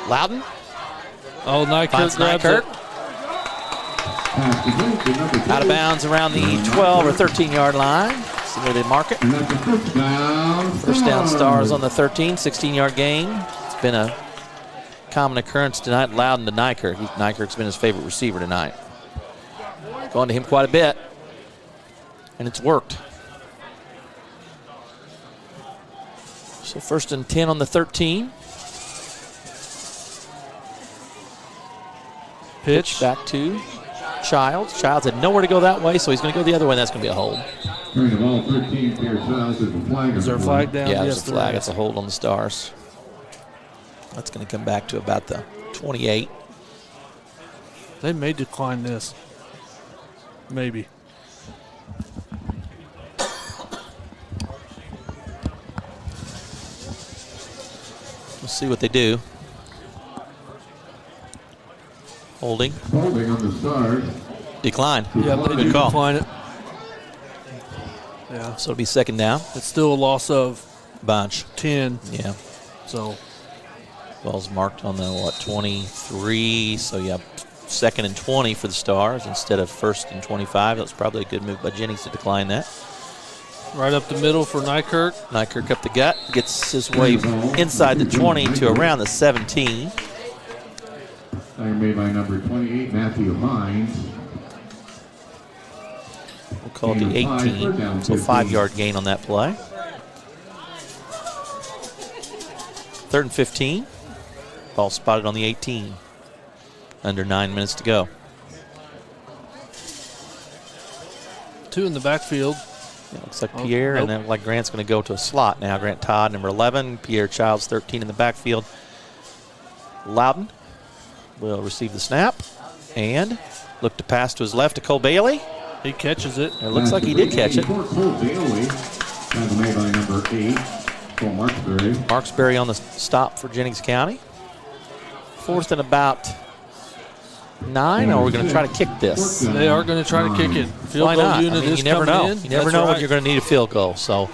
Loudon. Oh, Nykirk grabs it. Out of bounds around the 12 or 13-yard line. See where they mark it. First down Stars on the 13, 16-yard gain. It's been a common occurrence tonight. Loudon to Nykirk. Nykirk's been his favorite receiver tonight. Going to him quite a bit, and it's worked. So 1st and 10 on the 13. Pitch back to Childs. Childs had nowhere to go that way, so he's going to go the other way, and that's going to be a hold. Is there a flag down? Yeah, yes, there's a flag. It's a hold on the Stars. That's going to come back to about the 28. They may decline this. Maybe. We'll see what they do. Holding. Holding on the Stars. Decline. Yeah, they good do call. decline it. Yeah. So it'll be 2nd down. It's still a loss of bunch. 10. Yeah. So ball's marked on the 23. So yeah, 2nd and 20 for the Stars instead of 1st and 25. That's probably a good move by Jennings to decline that. Right up the middle for Nykirk. Nykirk up the gut, gets his way inside the 20 to around the 17. Made by number 28, Matthew Hines. We'll call it the 18. So 5-yard gain on that play. 3rd and 15. Ball spotted on the 18. Under 9 minutes to go. 2 in the backfield. Yeah, looks like Pierre, and then like Grant's going to go to a slot now. Grant Todd, number 11. Pierre Childs, 13 in the backfield. Loudon will receive the snap and look to pass to his left to Cole Bailey. He catches it. It looks like he did catch it. Cole Bailey, made by number 8, Cole Marksberry. Marksberry on the stop for Jennings County. 4th and about 9, or we're going to try to kick this. They are going to try to kick it. Field Why goal not? unit is you never coming know. in. You never That's know when right. you're going to need a field goal. So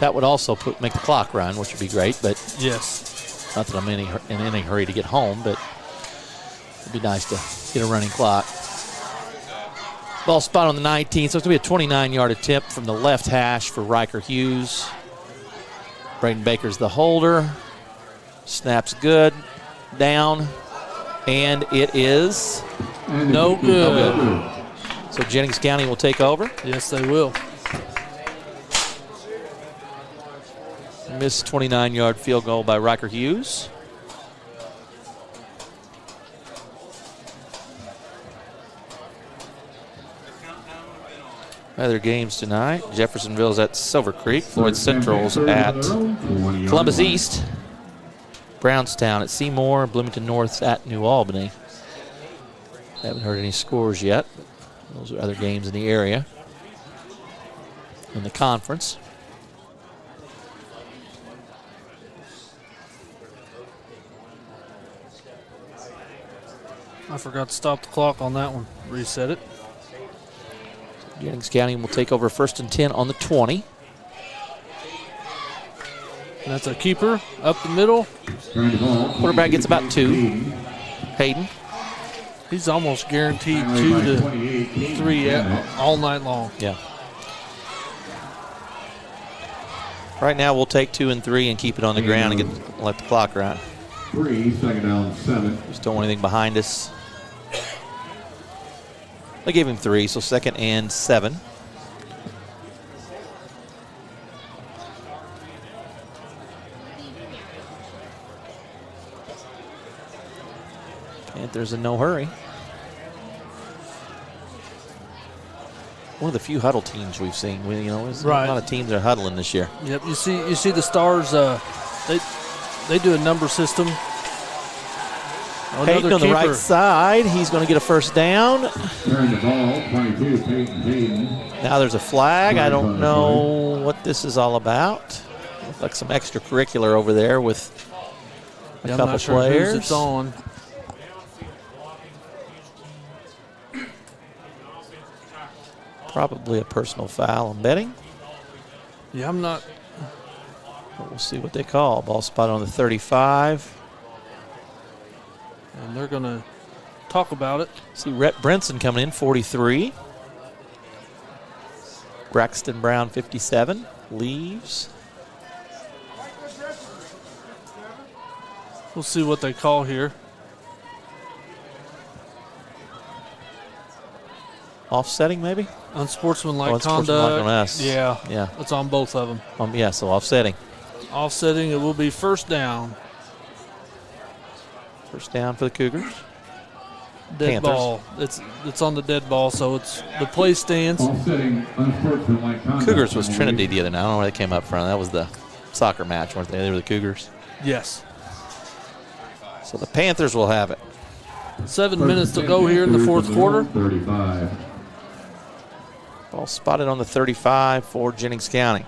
that would also make the clock run, which would be great. But yes, not that I'm in any hurry to get home, but it'd be nice to get a running clock. Ball spot on the 19, so it's going to be a 29-yard attempt from the left hash for Riker Hughes. Braden Baker's the holder. Snap's good. Down. And it is no good. So Jennings County will take over. Yes, they will. Missed 29-yard field goal by Riker Hughes. Other games tonight. Jeffersonville's at Silver Creek. Floyd Central's at Columbus East. Brownstown at Seymour. Bloomington North's at New Albany. Haven't heard any scores yet. Those are other games in the area. In the conference. I forgot to stop the clock on that one. Reset it. Jennings County will take over 1st and 10 on the 20. And that's a keeper up the middle. Quarterback gets about 2. Hayden. He's almost guaranteed 2 to 3 all night long. Yeah. Right now we'll take 2 and 3 and keep it on the ground and let the clock run. 3, second down, 7. Just don't want anything behind us. They gave him 3, so 2nd and 7. Panthers in no hurry. One of the few huddle teams we've seen. There's right. A lot of teams are huddling this year. Yep, you see the Stars. They do a number system. Peyton on the right side. He's going to get a first down. Turn the ball, 22, Peyton. Now there's a flag. I don't know what this is all about. Looks like some extracurricular over there with a couple I'm not sure players. Who's it's on. Probably a personal foul, I'm betting. Yeah, I'm not. But we'll see what they call. Ball spotted on the 35. And they're going to talk about it. See Rhett Brinson coming in, 43. Braxton Brown, 57. Leaves. We'll see what they call here. Offsetting, maybe? Unsportsmanlike conduct. Unsportsmanlike on us. Yeah. It's on both of them. Yeah, so offsetting. Offsetting, it will be first down. First down for the Cougars. Dead Panthers. ball. It's on the dead ball, so the play stands. Offsetting, unsportsmanlike conduct. Cougars was Trinity the other night. I don't know where they came up from. That was the soccer match, weren't they? They were the Cougars. Yes. So the Panthers will have it. 7 minutes to go here in the fourth quarter. 35. Ball spotted on the 35 for Jennings County.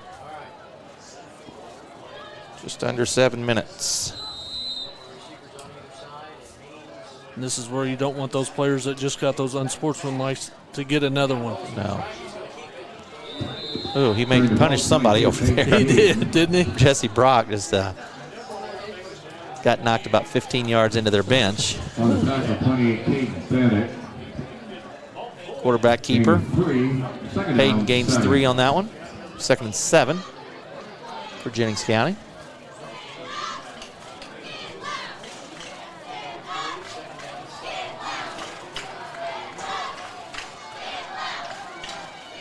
Just under 7 minutes. And this is where you don't want those players that just got those unsportsmanlike to get another one. No. Oh, he may punish somebody over there. He did, didn't he? Jesse Brock just got knocked about 15 yards into their bench. On the tackle, 28, Peyton Bennett. Quarterback keeper. Second Hayden down, gains 7. 3 on that one. 2nd and 7 for Jennings County.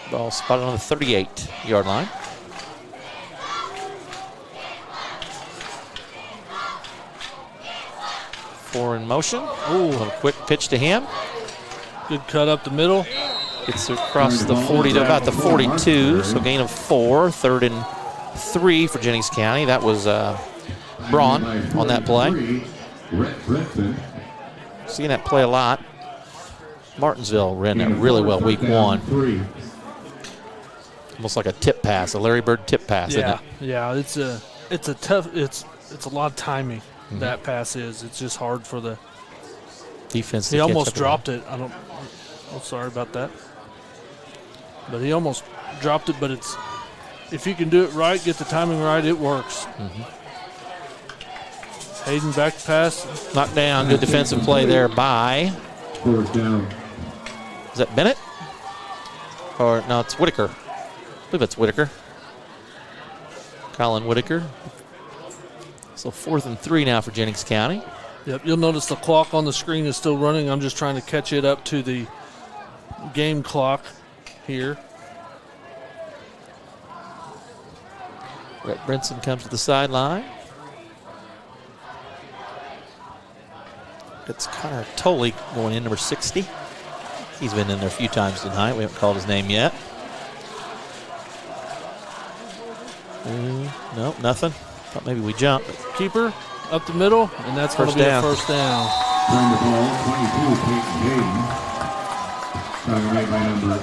Ball spotted on the 38-yard line. Four in motion. Ooh, a little quick pitch to him. Good cut up the middle. Gets across the 40 to about the 42, so gain of 4. 3rd and 3 for Jennings County. That was Braun on that play. Seeing that play a lot. Martinsville ran that really well week 1. Almost like a tip pass, a Larry Bird tip pass, isn't it? Yeah, it's a tough, it's a lot of timing. That pass is. It's just hard for the defense. He almost dropped it. I'm sorry about that. But he almost dropped it, but it's, if you can do it right, get the timing right, it works. Hayden back pass. Knocked down. Good defensive play there by. Fourth down. Is that Bennett? Or no, it's Whitaker. I believe it's Whitaker. Colin Whitaker. So 4th and 3 now for Jennings County. Yep, you'll notice the clock on the screen is still running. I'm just trying to catch it up to the game clock here. Rhett Brinson comes to the sideline. It's Connor Tolley going in, number 60. He's been in there a few times tonight. We haven't called his name yet. Nope, nothing. Thought maybe we jumped. Keeper up the middle, and that's going to be a first down. Turn the ball, 22, Peyton Hayden. Made by number.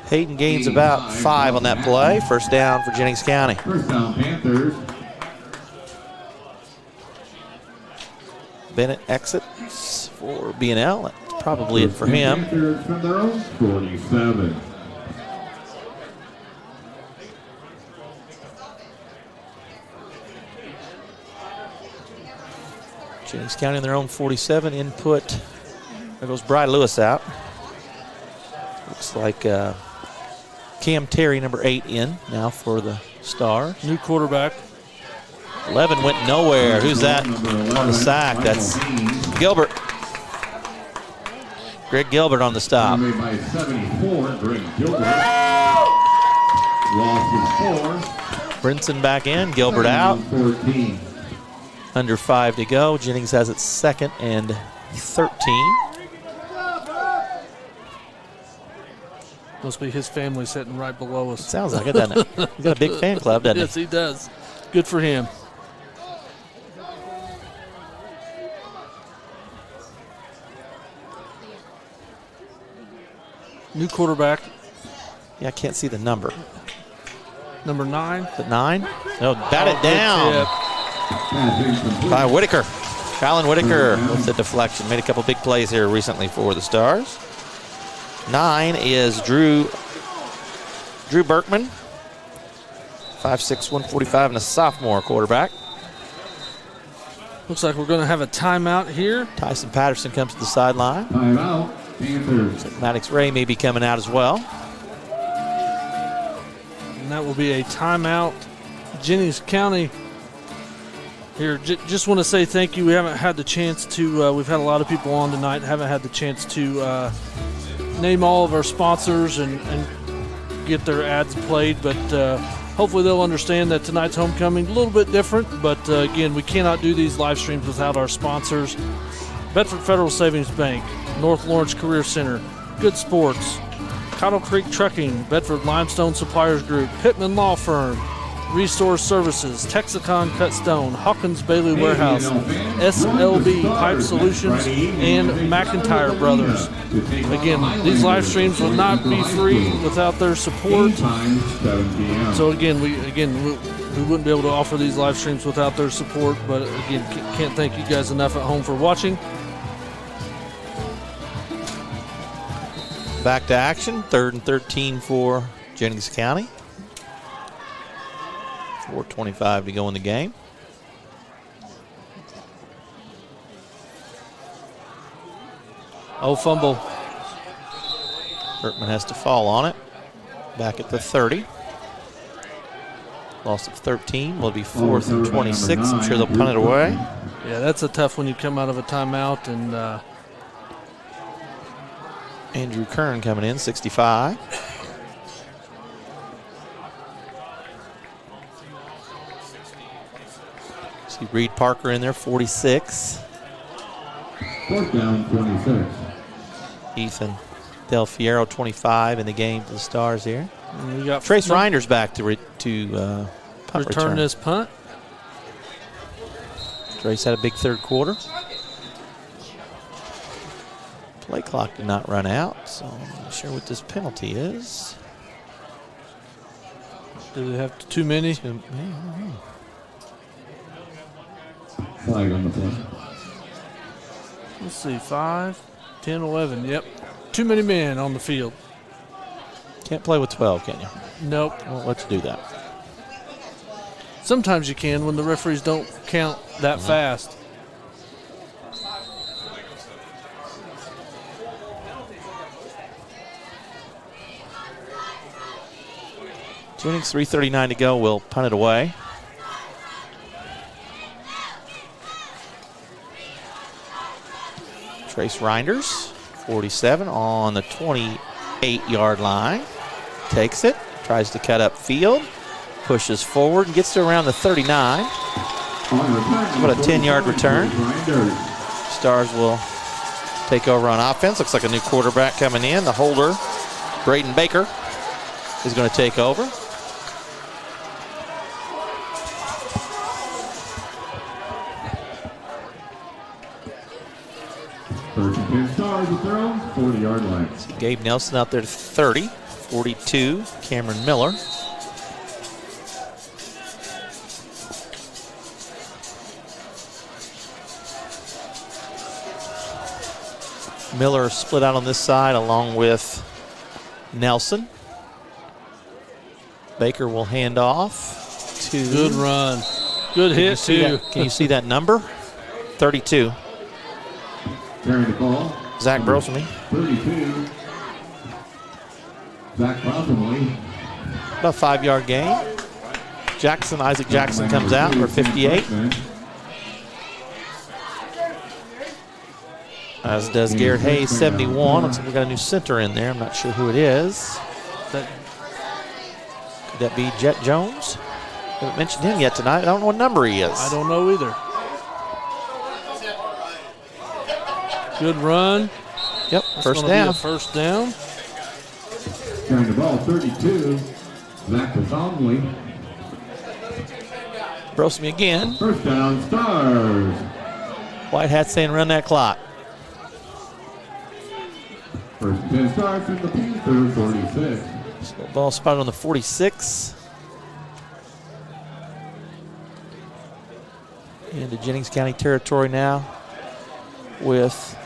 Hayden gains about 5 on that play. First down for Jennings County. First down, Panthers. Bennett exits for B&L. That's probably it for him. Panthers from their own 47. Jennings County in their own 47. Input. There goes Bri Lewis out. Looks like Cam Terry, number 8, in now for the Stars. New quarterback. 11 went nowhere. Who's that on the sack? That's Gilbert. Greg Gilbert on the stop. Made by 74, Greg Gilbert. Loss is 4. Brinson back in. Gilbert out. 14. Under 5 to go. Jennings has it 2nd and 13. Must be his family sitting right below us. Sounds like it, doesn't it? He's got a big fan club, doesn't he? Yes, he does. Good for him. New quarterback. Yeah, I can't see the number. Number 9. Is it 9? No, bat it down by Whitaker. Colin Whitaker with the deflection. Made a couple big plays here recently for the Stars. 9 is Drew Berkman. 5'6", 145, and a sophomore quarterback. Looks like we're going to have a timeout here. Tyson Patterson comes to the sideline. Timeout. Panthers. Maddox Ray may be coming out as well. And that will be a timeout. Jennings County here. Just want to say thank you. We haven't had the chance to, we've had a lot of people on tonight, haven't had the chance to name all of our sponsors and get their ads played, but hopefully they'll understand that tonight's homecoming a little bit different, but again, we cannot do these live streams without our sponsors. Bedford Federal Savings Bank, North Lawrence Career Center, Good Sports, Cottle Creek Trucking, Bedford Limestone Suppliers Group, Pittman Law Firm, Resource Services, Texacon Cut Stone, Hawkins Bailey Warehouse, SLB Pipe Solutions, and McIntyre Brothers. Again, these live streams will not be free without their support. So again, we wouldn't be able to offer these live streams without their support. But again, can't thank you guys enough at home for watching. Back to action. 3rd and 13 for Jennings County. 4:25 to go in the game. Oh, fumble. Berkman has to fall on it. Back at the 30. Loss of 13. Will be 4th and 26. I'm sure they'll punt it away. Yeah, that's a tough when you come out of a timeout. And Andrew Kern coming in, 65. See Reed Parker in there, 46. 4th down, 26. Ethan Del Fiero, 25 in the game for the Stars here. and we got Trace Reinder's back to punt return this punt. Trace had a big 3rd quarter. Play clock did not run out, so I'm not sure what this penalty is. Do they have too many? Flag on the play. Let's see, 5, 10, 11. Yep. Too many men on the field. Can't play with 12, can you? Nope. Well, let's do that. Sometimes you can when the referees don't count that fast. Jennings, 3:39 to go. We'll punt it away. Trace Reinders, 47, on the 28-yard line. Takes it, tries to cut up field, pushes forward, and gets to around the 39. What a 10-yard return. Stars will take over on offense. Looks like a new quarterback coming in. The holder, Braden Baker, is going to take over. First and 10 Stars at their own 40-yard line. Gabe Nelson out there to 30, 42, Cameron Miller. Miller split out on this side along with Nelson. Baker will hand off to... Good run. Good hit, too. Can you see that number? 32. Carrying the ball. Zach Brosamy. 32. Zach Brosamy. About a 5-yard gain. Isaac Jackson comes out for 58. As does Garrett Hayes, 71. Looks like we got a new center in there. I'm not sure who it is. Could that be Jet Jones? Haven't mentioned him yet tonight. I don't know what number he is. I don't know either. Good run. Yep, That's first gonna down. Be a first down. Carrying the ball, 32. Zach Brosamy. Brosamy again. First down, Stars. White hat saying run that clock. First and 10 Stars from the Panther, 46. So ball spotted on the 46. Into Jennings County territory now with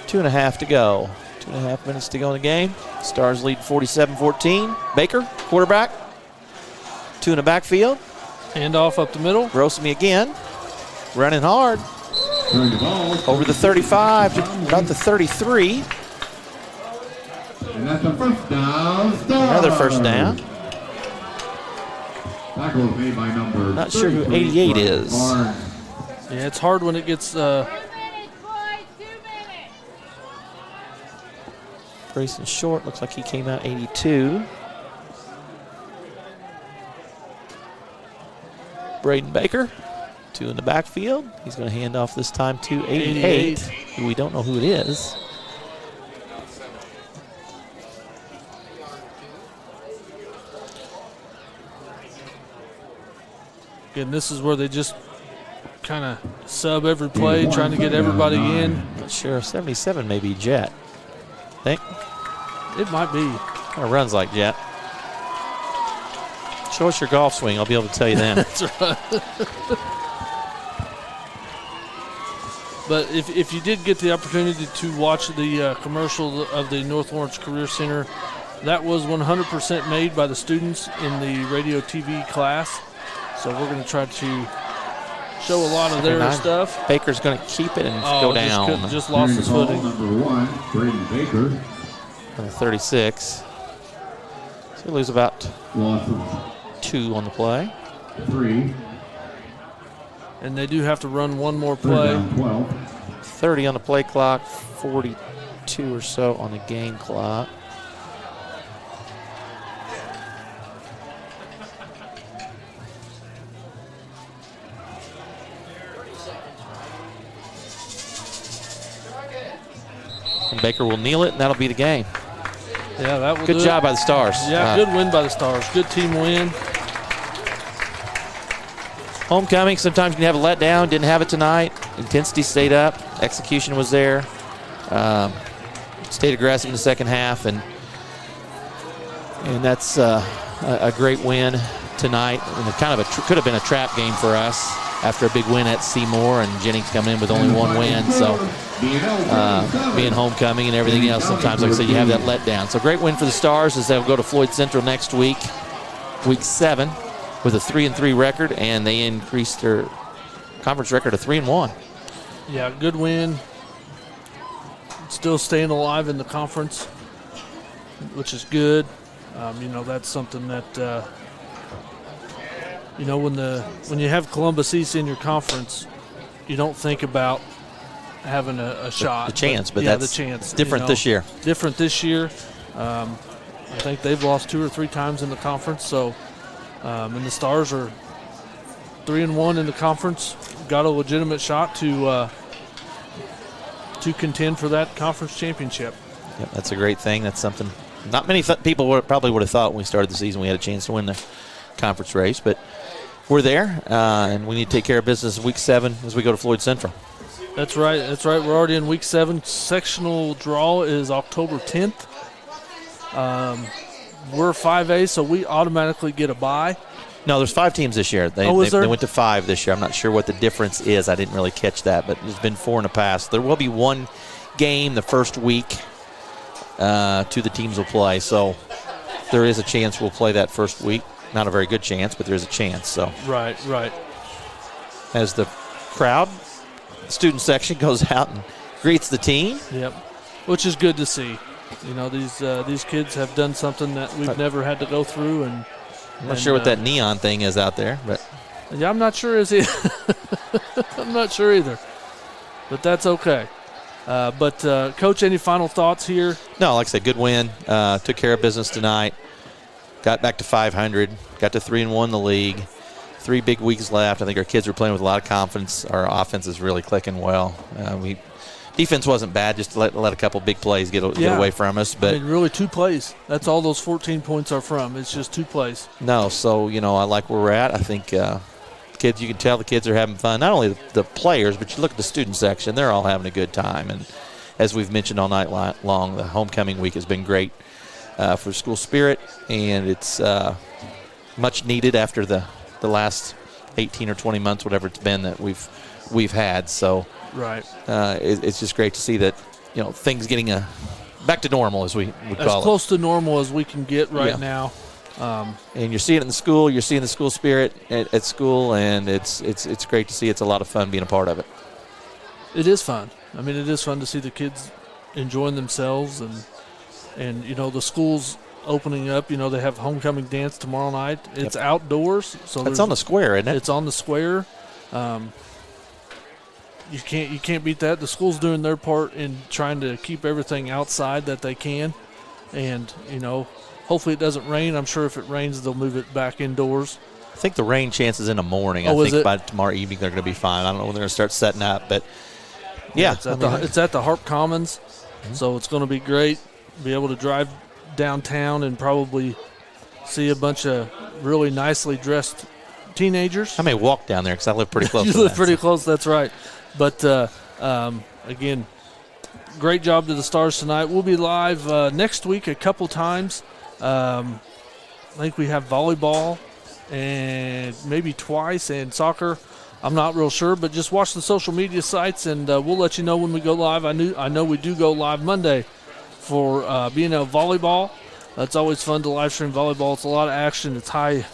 2.5 to go. 2.5 minutes to go in the game. Stars lead 47-14. Baker, quarterback. 2 in the backfield. Hand off up the middle. Brosamy again. Running hard. Over the 35 to about the 33. And that's a first down. Stars. Another first down. Tackle was made by number. Not sure who 88 is. Yeah, it's hard when it gets. Grayson Short looks like he came out 82. Braden Baker, 2 in the backfield. He's going to hand off this time to 88, who we don't know who it is. And this is where they just kind of sub every play, trying to get everybody in. Not sure. 77 may be Jet. Think it might be. Kind of runs like Jet. Show us your golf swing. I'll be able to tell you then. That's right. But if you did get the opportunity to watch the commercial of the North Lawrence Career Center, that was 100% made by the students in the radio TV class. So we're going to try to show a lot of their stuff. Baker's going to keep it and go down. Just lost his footing. Number 1, Braden Baker. 36. So we lose about 2 on the play. 3. And they do have to run one more play. 30 on the play clock, 42 or so on the game clock. And Baker will kneel it, and that'll be the game. Yeah, that will Good job by the Stars. Yeah, good win by the Stars. Good team win. Homecoming, sometimes you can have a letdown. Didn't have it tonight. Intensity stayed up. Execution was there. Stayed aggressive in the second half, and that's a great win tonight. And it kind of could have been a trap game for us after a big win at Seymour, and Jennings coming in with only 1 win. So being homecoming and everything else, sometimes, like I said, you have that letdown. So great win for the Stars as they'll go to Floyd Central next week, week 7, with a 3-3 record, and they increased their conference record to 3-1. Yeah, good win. Still staying alive in the conference, which is good. That's something that when you have Columbus East in your conference, you don't think about having a shot. The chance, but that's the chance. Different this year. Different this year. I think they've lost 2 or 3 times in the conference, so and the Stars are 3-1 in the conference. Got a legitimate shot to contend for that conference championship. Yep, that's a great thing. That's something not many people probably would have thought when we started the season we had a chance to win the conference race, but we're there, and we need to take care of business in week 7 as we go to Floyd Central. That's right. We're already in week 7. Sectional draw is October 10th. We're 5A, so we automatically get a bye. No, there's 5 teams this year. They went to 5 this year. I'm not sure what the difference is. I didn't really catch that, but there's been 4 in the past. There will be 1 game the first week 2 the teams will play. So there is a chance we'll play that first week. Not a very good chance, but there is a chance. So Right. As the crowd, the student section goes out and greets the team. Yep, which is good to see. You know, these kids have done something that we've never had to go through, and I'm not sure what that neon thing is out there, but yeah, I'm not sure I'm not sure either, but that's okay. But Coach, any final thoughts here? No, like I said, good win. Took care of business tonight. Got back to 500. Got to 3-1 in the league. 3 big weeks left. I think our kids are playing with a lot of confidence. Our offense is really clicking well. Defense wasn't bad, just to let a couple big plays get away from us. But I mean, really 2 plays. That's all those 14 points are from. It's just 2 plays. No, so, I like where we're at. I think kids, you can tell the kids are having fun. Not only the players, but you look at the student section. They're all having a good time. And as we've mentioned all night long, the homecoming week has been great for school spirit. And it's much needed after the last 18 or 20 months, whatever it's been that we've had. So right, it's just great to see that things getting back to normal, as we would call it. As close to normal as we can get right now. And you're seeing it in the school. You're seeing the school spirit at school, and it's great to see. It's a lot of fun being a part of it. It is fun. I mean, it is fun to see the kids enjoying themselves, and the school's opening up. They have homecoming dance tomorrow night. It's outdoors, so it's on the square, isn't it? It's on the square. You can't beat that. The school's doing their part in trying to keep everything outside that they can, and hopefully it doesn't rain. I'm sure if it rains, they'll move it back indoors. I think the rain chance is in the morning. Oh, I think by tomorrow evening they're going to be fine. I don't know when they're going to start setting up, but yeah, it's at the Harp Commons, so it's going to be great. Be able to drive downtown and probably see a bunch of really nicely dressed teenagers. I may walk down there because I live pretty close. You live pretty close, that's right. But again, great job to the Stars tonight. We'll be live next week a couple times. I think we have volleyball and maybe twice, and soccer. I'm not real sure, but just watch the social media sites, and we'll let you know when we go live. I know we do go live Monday for B&L volleyball. It's always fun to live stream volleyball. It's a lot of action. It's high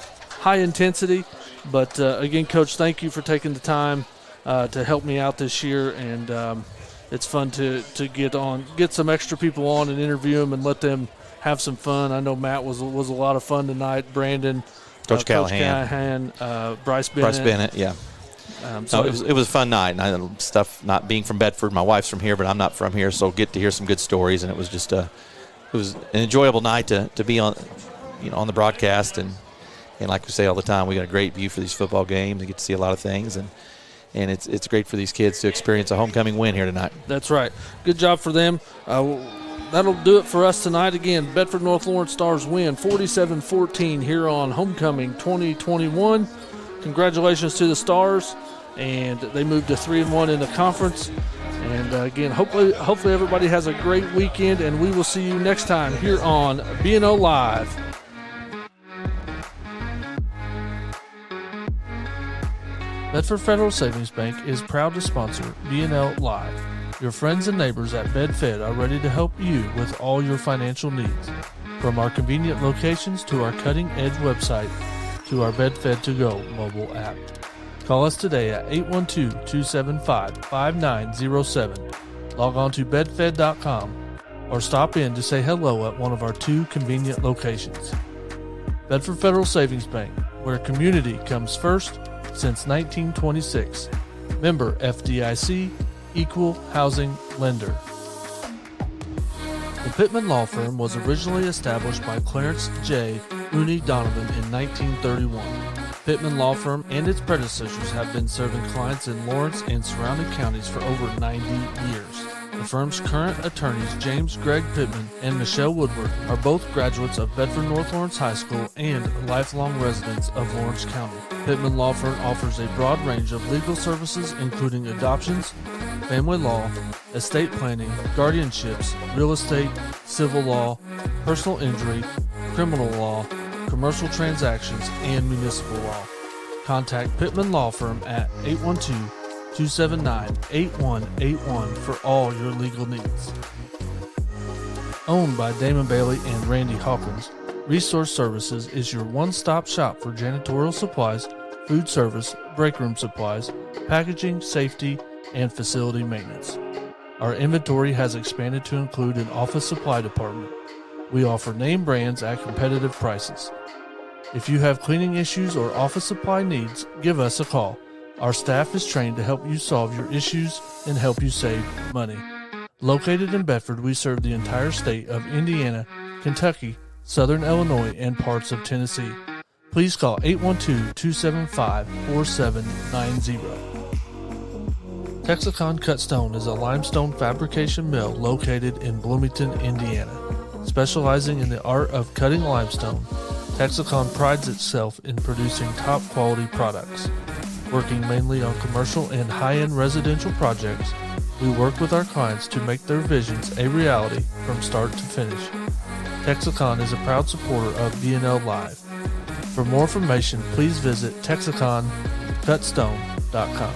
intensity. But again, Coach, thank you for taking the time to help me out this year, and it's fun to get some extra people on and interview them and let them have some fun. I know Matt was a lot of fun tonight. Brandon, Coach Callahan, Bryce Bennett, yeah. So it was a fun night, and stuff. Not being from Bedford, my wife's from here, but I'm not from here, so get to hear some good stories. And it was just it was an enjoyable night to be on, on the broadcast, and like we say all the time, we got a great view for these football games and get to see a lot of things, and it's great for these kids to experience a homecoming win here tonight. That's right. Good job for them. That'll do it for us tonight. Again, Bedford North Lawrence Stars win 47-14 here on Homecoming 2021. Congratulations to the Stars, and they moved to 3-1 in the conference. And again, hopefully everybody has a great weekend, and we will see you next time here on B&O Live. Bedford Federal Savings Bank is proud to sponsor B&L Live. Your friends and neighbors at BedFed are ready to help you with all your financial needs. From our convenient locations to our cutting-edge website to our BedFed To Go mobile app. Call us today at 812-275-5907. Log on to bedfed.com or stop in to say hello at one of our 2 convenient locations. Bedford Federal Savings Bank, where community comes first since 1926. Member FDIC, Equal Housing Lender. The Pittman Law Firm was originally established by Clarence J. Uni Donovan in 1931. Pittman Law Firm and its predecessors have been serving clients in Lawrence and surrounding counties for over 90 years. The firm's current attorneys, James Gregg Pittman and Michelle Woodward, are both graduates of Bedford North Lawrence High School and lifelong residents of Lawrence County. Pittman Law Firm offers a broad range of legal services, including adoptions, family law, estate planning, guardianships, real estate, civil law, personal injury, criminal law, commercial transactions, and municipal law. Contact Pittman Law Firm at 812-279-8181 for all your legal needs. Owned by Damon Bailey and Randy Hawkins, Resource Services is your one-stop shop for janitorial supplies, food service, break room supplies, packaging, safety, and facility maintenance. Our inventory has expanded to include an office supply department. We offer name brands at competitive prices. If you have cleaning issues or office supply needs, give us a call. Our staff is trained to help you solve your issues and help you save money. Located in Bedford, we serve the entire state of Indiana, Kentucky, Southern Illinois, and parts of Tennessee. Please call 812-275-4790. Texicon Cut Stone is a limestone fabrication mill located in Bloomington, Indiana. Specializing in the art of cutting limestone, Texicon prides itself in producing top quality products. Working mainly on commercial and high-end residential projects, we work with our clients to make their visions a reality from start to finish. Texicon is a proud supporter of B&L Live. For more information, please visit TexiconCutStone.com.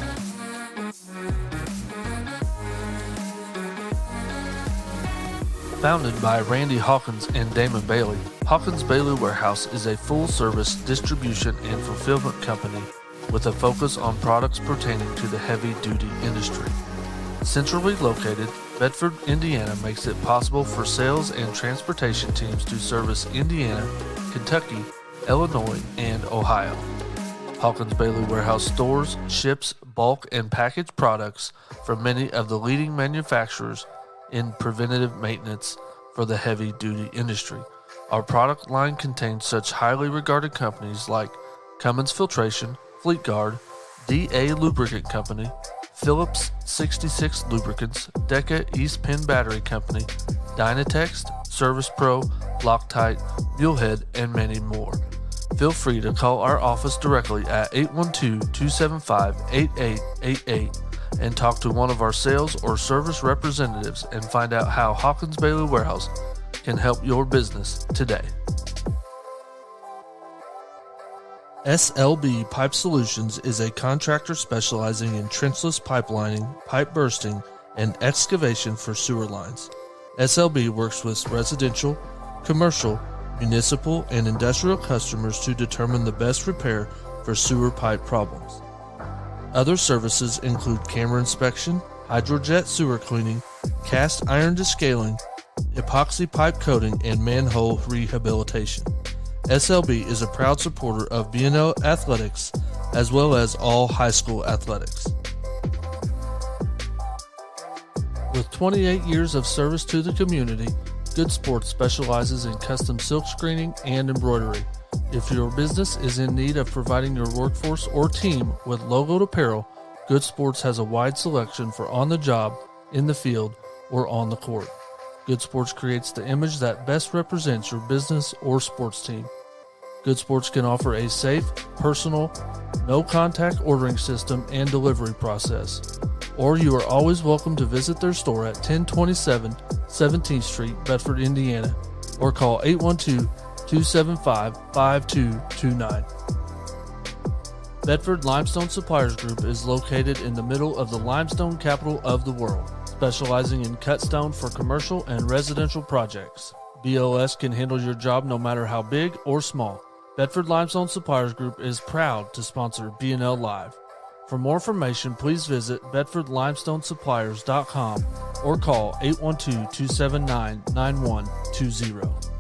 Founded by Randy Hawkins and Damon Bailey, Hawkins Bailey Warehouse is a full-service distribution and fulfillment company with a focus on products pertaining to the heavy-duty industry. Centrally located, Bedford, Indiana makes it possible for sales and transportation teams to service Indiana, Kentucky, Illinois, and Ohio. Hawkins Bailey Warehouse stores, ships bulk and package products from many of the leading manufacturers in preventative maintenance for the heavy-duty industry. Our product line contains such highly regarded companies like Cummins Filtration, Fleet Guard, DA Lubricant Company, Phillips 66 Lubricants, Deca East Penn Battery Company, Dynatext, Service Pro, Loctite, Mulehead, and many more. Feel free to call our office directly at 812-275-8888 and talk to one of our sales or service representatives and find out how Hawkins Bailey Warehouse can help your business today. SLB Pipe Solutions is a contractor specializing in trenchless pipelining, pipe bursting, and excavation for sewer lines. SLB works with residential, commercial, municipal, and industrial customers to determine the best repair for sewer pipe problems. Other services include camera inspection, hydrojet sewer cleaning, cast iron descaling, epoxy pipe coating, and manhole rehabilitation. SLB is a proud supporter of B&L Athletics as well as all high school athletics. With 28 years of service to the community, Good Sports specializes in custom silk screening and embroidery. If your business is in need of providing your workforce or team with logoed apparel, Good Sports has a wide selection for on the job, in the field, or on the court. Good Sports creates the image that best represents your business or sports team. Good Sports can offer a safe, personal, no-contact ordering system and delivery process. Or you are always welcome to visit their store at 1027 17th Street, Bedford, Indiana, or call 812-275-5229. Bedford Limestone Suppliers Group is located in the middle of the limestone capital of the world, specializing in cut stone for commercial and residential projects. BLS can handle your job no matter how big or small. Bedford Limestone Suppliers Group is proud to sponsor B&L Live. For more information, please visit BedfordLimestoneSuppliers.com or call 812-279-9120.